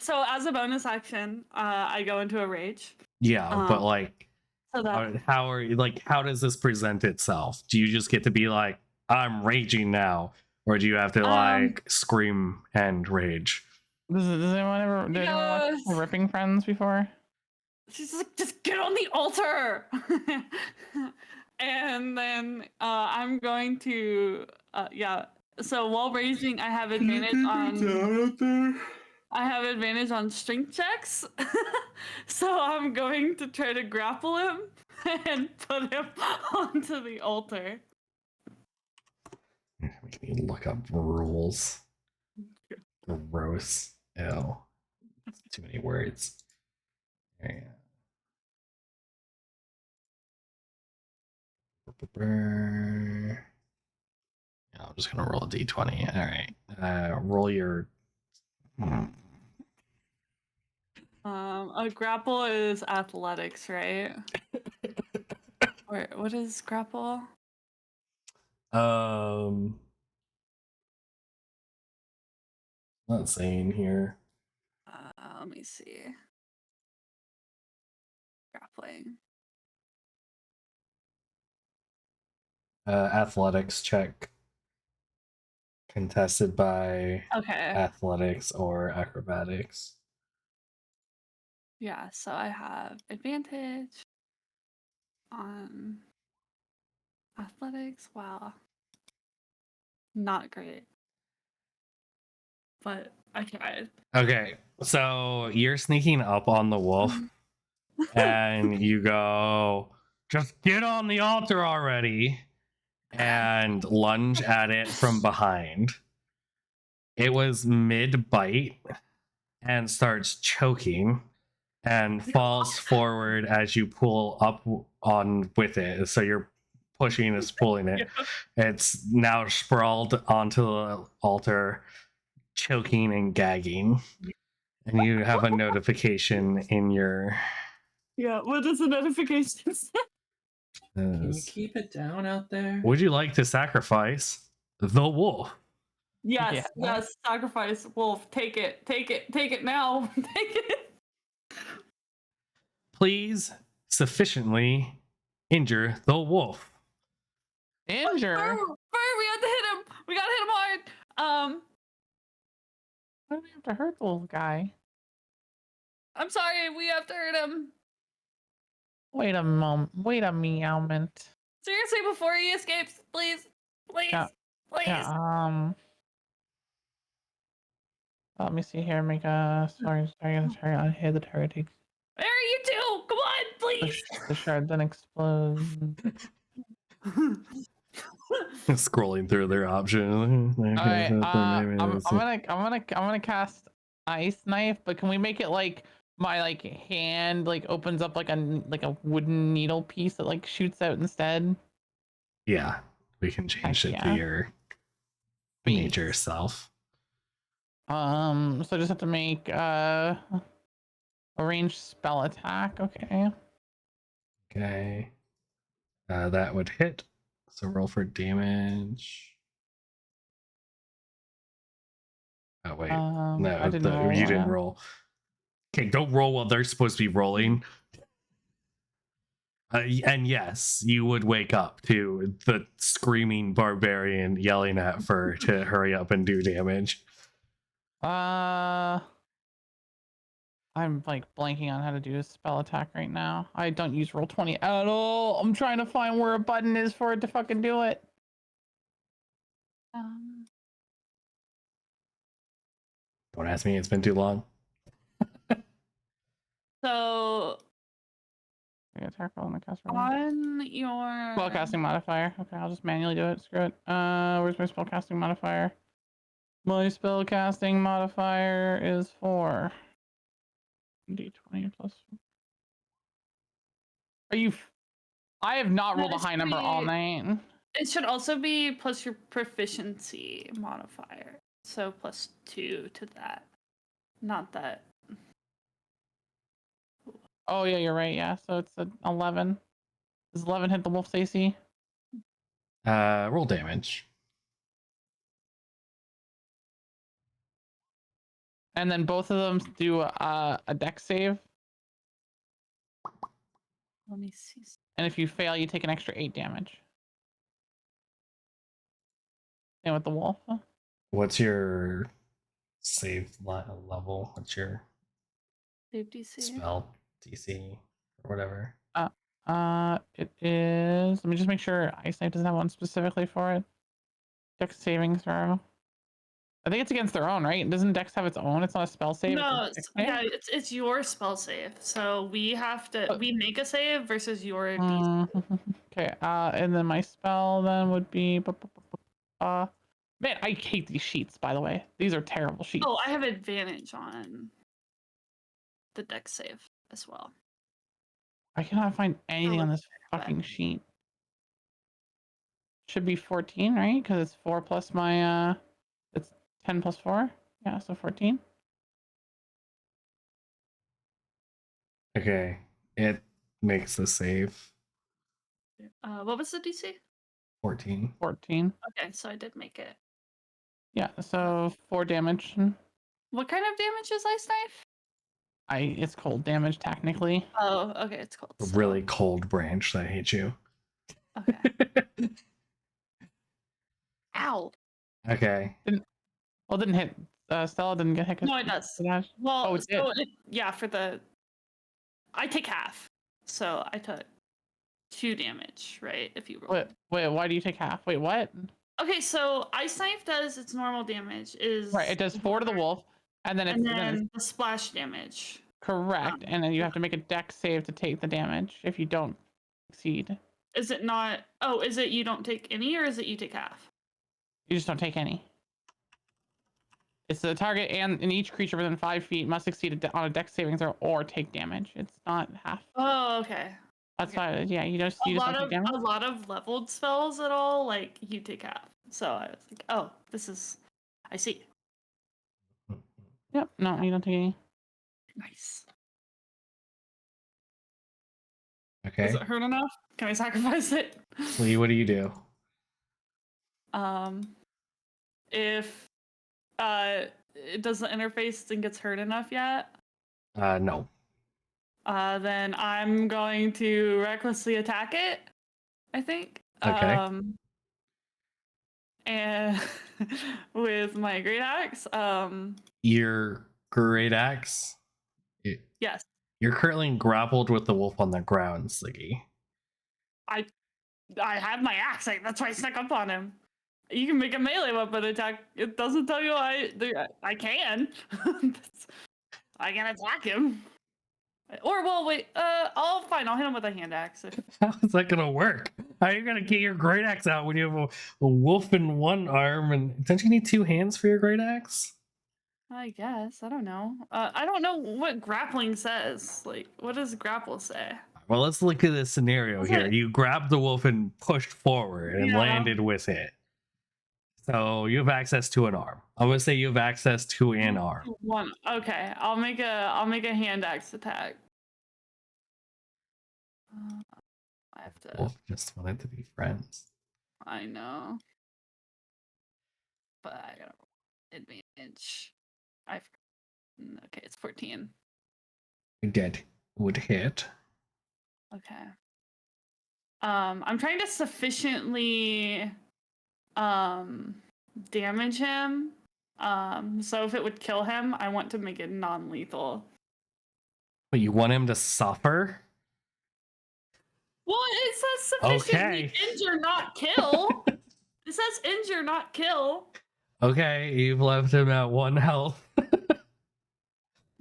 So as a bonus action, I go into a rage. Yeah, but like So that how are you like how does this present itself? Do you just get to be like I'm raging now, or do you have to like scream and rage? Does anyone ever did anyone watch Yes. Ripping Friends before? she's like, just get on the altar. And then I'm going to yeah. So while raging, I have advantage on strength checks. So I'm going to try to grapple him and put him onto the altar. Make me look up rules. Gross. Ew. That's too many words. Yeah. I'm just gonna roll a d20. All right. Roll your. A grapple is athletics, right? Or what is grapple? Not saying here. Let me see. Grappling. Athletics check contested by Okay. athletics or acrobatics. Yeah, so I have advantage on athletics. Wow. Not great. But I tried. Okay, so you're sneaking up on the wolf and you go, just get on the altar already, and lunge at it from behind. It was mid bite and starts choking and falls forward as you pull up on with it. So you're pushing, it's pulling it. It's now sprawled onto the altar, choking and gagging. And you have a notification in your. Yeah, what does the notification say? Can you keep it down out there? Would you like to sacrifice the wolf? Yes, Yeah. yes, sacrifice wolf. Take it now. Take it. Please sufficiently injure the wolf. Injure? Fir, we have to hit him. We gotta hit him hard. Why do we have to hurt the little guy? I'm sorry, we have to hurt him. Wait a moment. Wait a meowment. Seriously, before he escapes, please. Please. Yeah. Please. Yeah, let me see here. Make a sorry, hit the target takes There you two. Come on, please. the shard then explodes. Scrolling through their options. Alright, I'm gonna cast ice knife, but can we make it like my like hand like opens up like a wooden needle piece that like shoots out instead? Yeah, we can change it to Yeah. your nature self. So I just have to make a ranged spell attack. Okay. Okay. That would hit. So roll for damage. Oh wait, no, I didn't roll, you didn't yeah. roll. Okay, don't roll while they're supposed to be rolling. And yes, you would wake up to the screaming barbarian yelling at Fir to hurry up and do damage. I'm like blanking on how to do a spell attack right now. I don't use Roll20 at all. I'm trying to find where a button is for it to fucking do it. Don't ask me, it's been too long. So Attack roll on the caster roll. on your Spellcasting modifier. Okay, I'll just manually do it. Screw it. Where's my spellcasting modifier? My spellcasting modifier is 4. D20 plus. Are you? I have not rolled a high number all night. It should also be plus your proficiency modifier. So +2 to that. Not that. Oh yeah, you're right. Yeah, so it's an 11. Does 11 hit the wolf's AC? Roll damage. And then both of them do a dex save. Let me see. And if you fail, you take an extra 8 damage. And with the wolf. What's your save level? What's your Save DC. spell DC or whatever? It is. Let me just make sure Ice Knife doesn't have one specifically for it. Dex saving throw. I think it's against their own, right? Doesn't Dex have its own? It's not a spell save. No, it's a dex save? yeah, it's your spell save. So we have to we make a save versus your DC. Okay. And then my spell then would be. Man, I hate these sheets. By the way, these are terrible sheets. Oh, I have advantage on the dex save as well. I cannot find anything Oh, on this fucking sheet. Should be 14, right? Because it's 4 plus my it's 10 plus 4. Yeah, so 14. Okay, it makes the save. What was the DC? 14. 14. Okay, so I did make it. Yeah, so 4 damage. What kind of damage is Ice Knife? It's cold damage technically. Oh, okay, it's cold. A really cold branch that hit you. Okay. Ow. Okay. Well, it didn't hit. Stella didn't get hit. No, it does. Well, Oh, it did. yeah, for the. I take half. So I took 2 damage, right? If you roll. Wait, why do you take half? Wait, what? Okay, so Ice Knife does its normal damage is Right, it does 4 to the wolf, and then it's the splash damage. correct, and then you have to make a dex save to take the damage if you don't succeed. Is it not? Oh, is it you don't take any, or is it you take half? You just don't take any. It's the target and each creature within 5 feet must succeed on a dex saving throw or take damage. It's not half. Oh, okay. That's why, yeah, you just don't take damage. A lot of leveled spells at all, like you take half. So I was like, oh, this is. I see. Yep, no, you don't take any. Nice. Okay. Does it hurt enough? Can I sacrifice it? Lee, what do you do? If it doesn't interface and gets hurt enough yet, No. then I'm going to recklessly attack it, I think. Okay. And with my great axe, Your great axe. yes, You're currently grappled with the wolf on the ground, Sliggy. I have my axe. That's why I snuck up on him. You can make a melee weapon attack. It doesn't tell you I can. I can attack him. Or well, wait. I'll hit him with a hand axe. How is that gonna work? How are you gonna get your great axe out when you have a wolf in one arm? And don't you need 2 hands for your great axe? I guess I don't know. I don't know what grappling says. Like, what does grapple say? Well, let's look at this scenario here. Okay. You grabbed the wolf and pushed forward and Yeah. landed with it. So you have access to an arm. I'm gonna say you have access to an arm. One. Okay, I'll make a hand axe attack. I have to. Wolf just wanted to be friends. I know. But I got advantage. Okay, it's 14. Dead would hit. Okay. I'm trying to sufficiently damage him. So if it would kill him, I want to make it non-lethal. But you want him to suffer? Well, it says sufficiently Okay. injure, not kill. It says injure, not kill. Okay, you've left him at 1 health.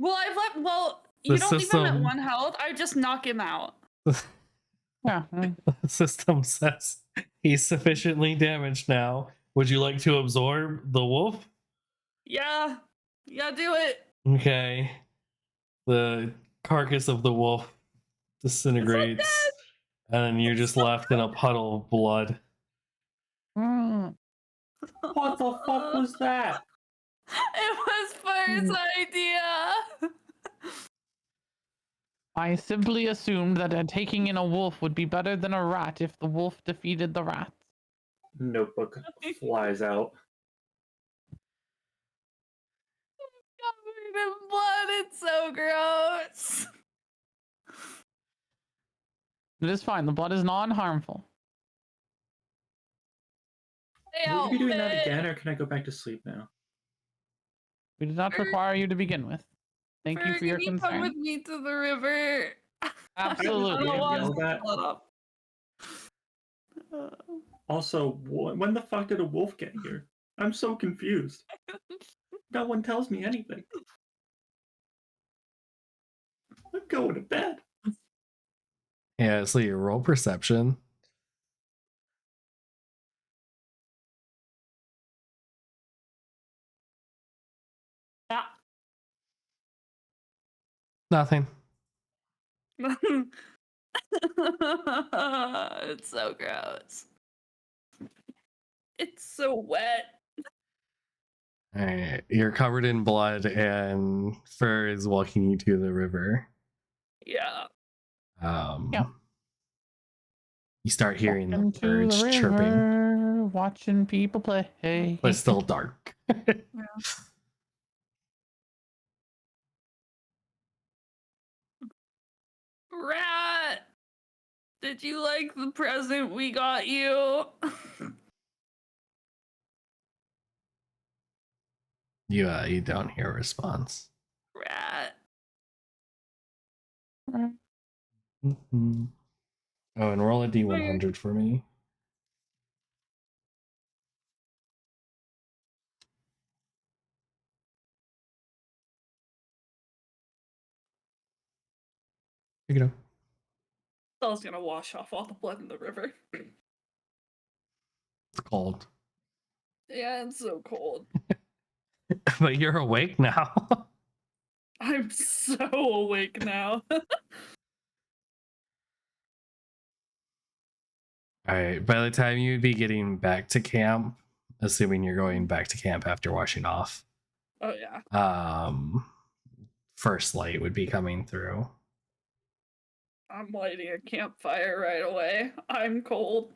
Well, you The don't leave him at system- 1 health. I just knock him out. Yeah. The system says he's sufficiently damaged now. Would you like to absorb the wolf? Yeah, do it. Okay. The carcass of the wolf disintegrates, and you're just left in a puddle of blood. Mm. What the fuck was that? It was Fir's idea. I simply assumed that taking in a wolf would be better than a rat if the wolf defeated the rat. Notebook flies out. Covered in blood. It's so gross. It is fine. The blood is non-harmful. Will you be doing that again, or can I go back to sleep now? We did not require you to begin with. Thank you for your Come concern. with me to the river. Absolutely. I don't want Yell to that. split up. Also, when the fuck did a wolf get here? I'm so confused. No one tells me anything. I'm going to bed. Yeah, so your roll perception. Yeah. Nothing. It's so gross. It's so wet. Alright, you're covered in blood, and Fir is walking you to the river. Yeah. Yeah. You start hearing the Walking to birds the chirping, river, watching people play. but it's still dark. Rat, did you like the present we got you? You don't hear a response. Rat. Mhm. Oh, and roll a d100 for me. Pick it up. Stella's gonna wash off all the blood in the river. It's cold. Yeah, it's so cold. But you're awake now. I'm so awake now. All right. By the time you'd be getting back to camp, assuming you're going back to camp after washing off, Oh yeah. first light would be coming through. I'm lighting a campfire right away. I'm cold.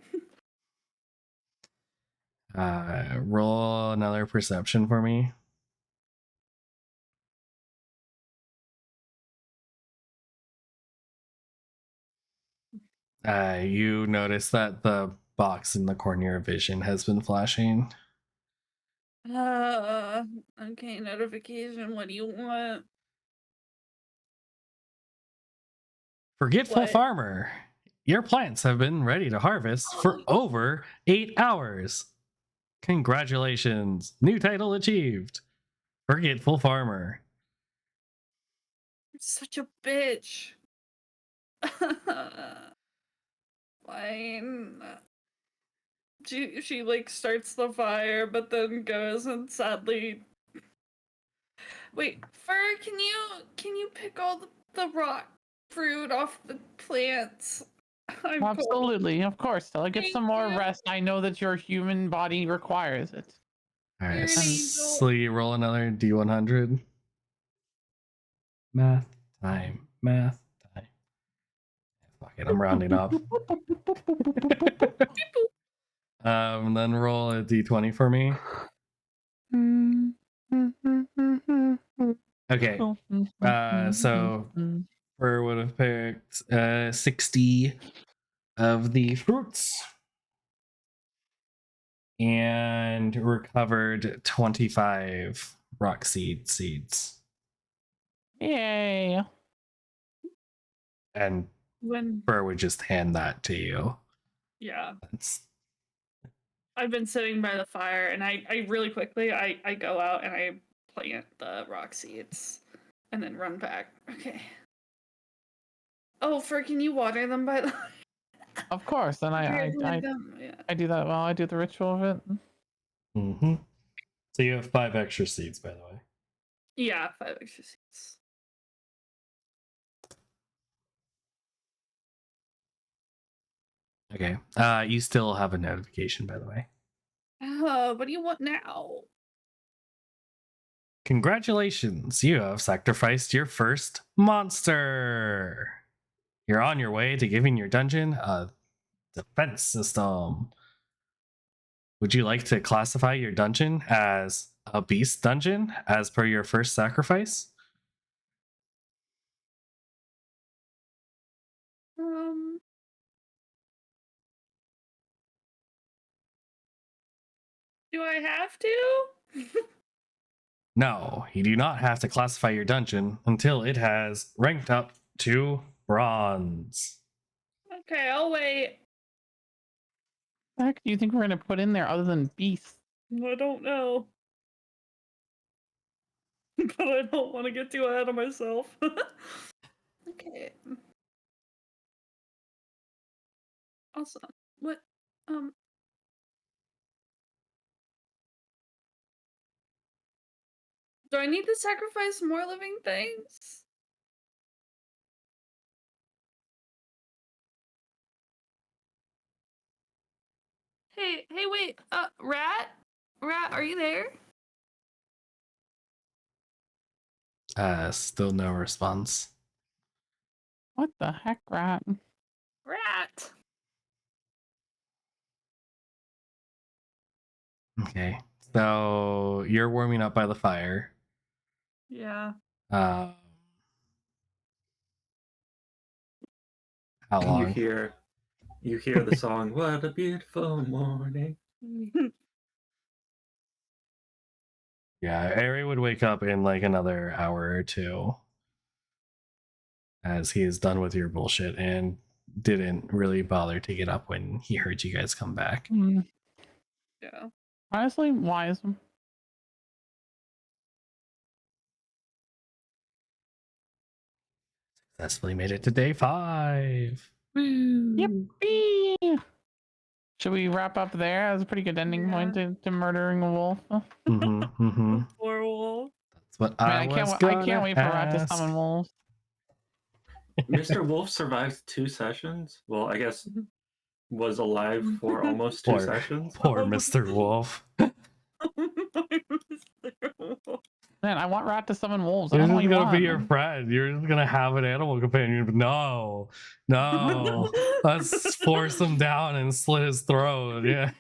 Roll another perception for me. You notice that the box in the corner of your vision has been flashing. Okay, notification. What do you want? Forgetful What? farmer, your plants have been ready to harvest for over 8 hours. Congratulations, new title achieved. Forgetful farmer. You're such a bitch. Fine. She like starts the fire, but then goes and sadly. Wait, Fir, can you pick all the rock fruit off the plants? I'm cold. Absolutely, of course. Stella, get Thank some more you. rest. I know that your human body requires it. All You're right, an so you roll another d100. Math time. Math time. Fuck it, I'm rounding up. Then roll a d20 for me. Okay. So Fur would have picked 60 of the fruits and recovered 25 rock seeds. Yay. And When Fur would just hand that to you. yeah, That's I've been sitting by the fire, and I really quickly I go out and I plant the rock seeds, and then run back. Okay. Oh, Fir, can you water them by the? Of course, and I Yeah. do that while I do the ritual of it. mm-hmm. So you have 5 extra seeds, by the way. Yeah, 5 extra seeds. Okay. You still have a notification, by the way. What do you want now? Congratulations, you have sacrificed your first monster. You're on your way to giving your dungeon a defense system. Would you like to classify your dungeon as a beast dungeon as per your first sacrifice? Do I have to? No, you do not have to classify your dungeon until it has ranked up to bronze. Okay, I'll wait. What the heck do you think we're gonna put in there other than beasts? I don't know. But I don't want to get too ahead of myself. Okay. Awesome. What? Do I need to sacrifice more living things? Hey, wait. Rat? Rat, are you there? Still no response. What the heck, rat? Rat. Okay, so you're warming up by the fire. Yeah. How You long? hear the song "What a Beautiful Morning." Yeah, Ari would wake up in like another hour or two as he is done with your bullshit and didn't really bother to get up when he heard you guys come back. Yeah. Honestly, wise. Successfully made it to day 5. Yippee! Should we wrap up there? That was a pretty good ending point to murdering a wolf. Poor wolf. That's what Man, I was I can't wait for Rat to ask. summon wolves. Mr. Wolf survived 2 sessions. Well, I guess was alive for almost 2 Poor, sessions. poor Mr. Wolf. Man, I want Rat to summon wolves. I You're don't know just what you gonna be want. your friend. You're just gonna have an animal companion. But no, let's force him down and slit his throat. Yeah.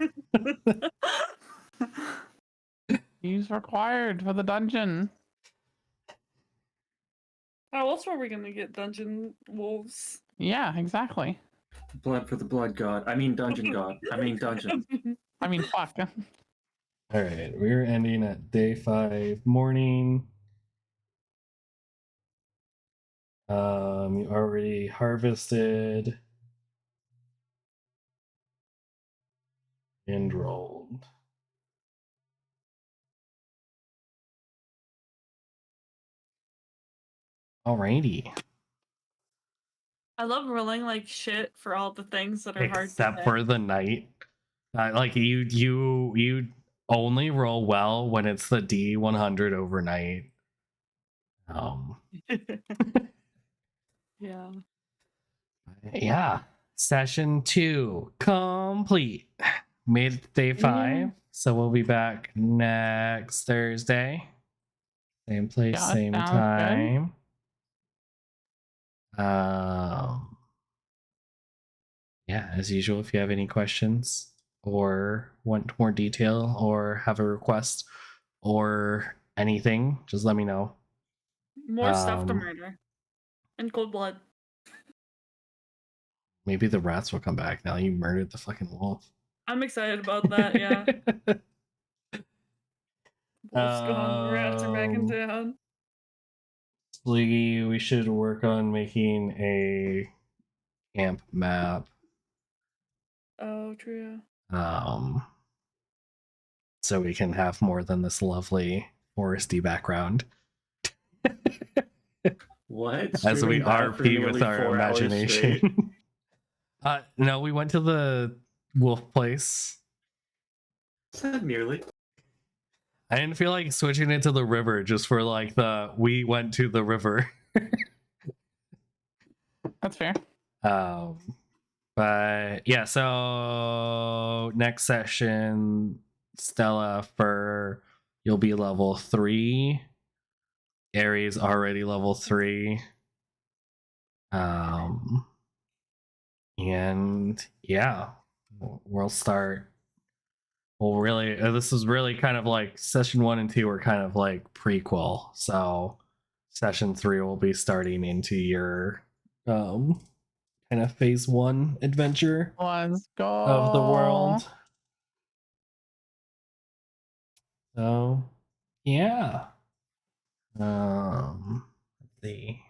He's required for the dungeon. How else were we gonna get dungeon wolves? Yeah, exactly. Blood for the blood god. I mean dungeon god. I mean dungeon. I mean, fuck. All right, we're ending at day 5 morning. You already harvested and rolled. Alrighty. I love rolling like shit for all the things that are hard to Except get. for the night. Like you only roll well when it's the D100 overnight. Yeah. Yeah. Session 2 complete. Made it to day 5. So we'll be back next Thursday. Same place, Yeah, same sounds time. Yeah, as usual, if you have any questions or want more detail or have a request or anything, just let me know. More stuff to Um, murder. And cold blood. Maybe the rats will come back now you murdered the fucking wolf. I'm excited about that, yeah. Wolf's gone, the rats are back in town. We should work on making a camp map. Oh, true. So we can have more than this lovely foresty background. What? As we Streaming that for RP with nearly our 4 hours straight? imagination. No, we went to the wolf place. Said nearly. I didn't feel like switching it to the river just for like we went to the river. That's fair. But yeah, so next session, Stella, Fir, you'll be level 3. Aries already level 3. And yeah, we'll start. Well, really, this is really kind of like session 1 and 2 are kind of like prequel. So session 3 will be starting into your kind of phase 1 adventure Let's go. of the world. So yeah. Let's see.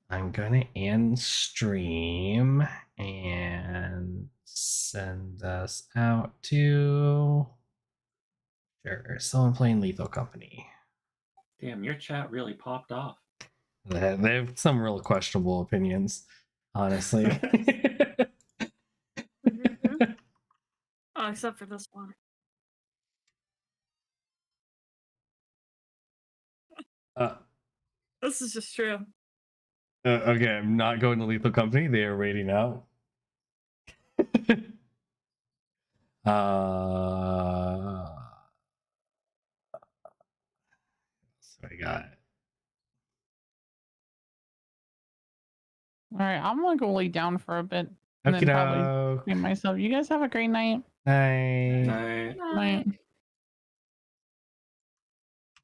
I'm gonna end stream and send us out to someone playing Lethal Company. Damn, your chat really popped off. They have some real questionable opinions, honestly. Oh, except for this one. This is just true. Okay, I'm not going to Lethal Company. They are waiting out. So I got. All right, I'm gonna go lay down for a bit and then probably clean myself. You guys have a great night. Night. Night. Night.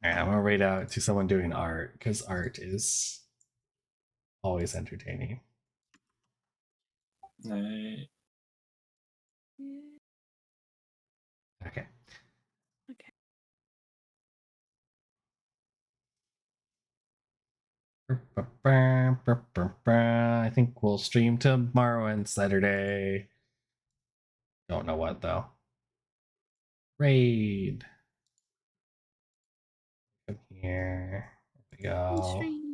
All right, I'm gonna read out to someone doing art because art is always entertaining. Night. Okay. I think we'll stream tomorrow and Saturday. Don't know what though. Raid. Come here. There we go.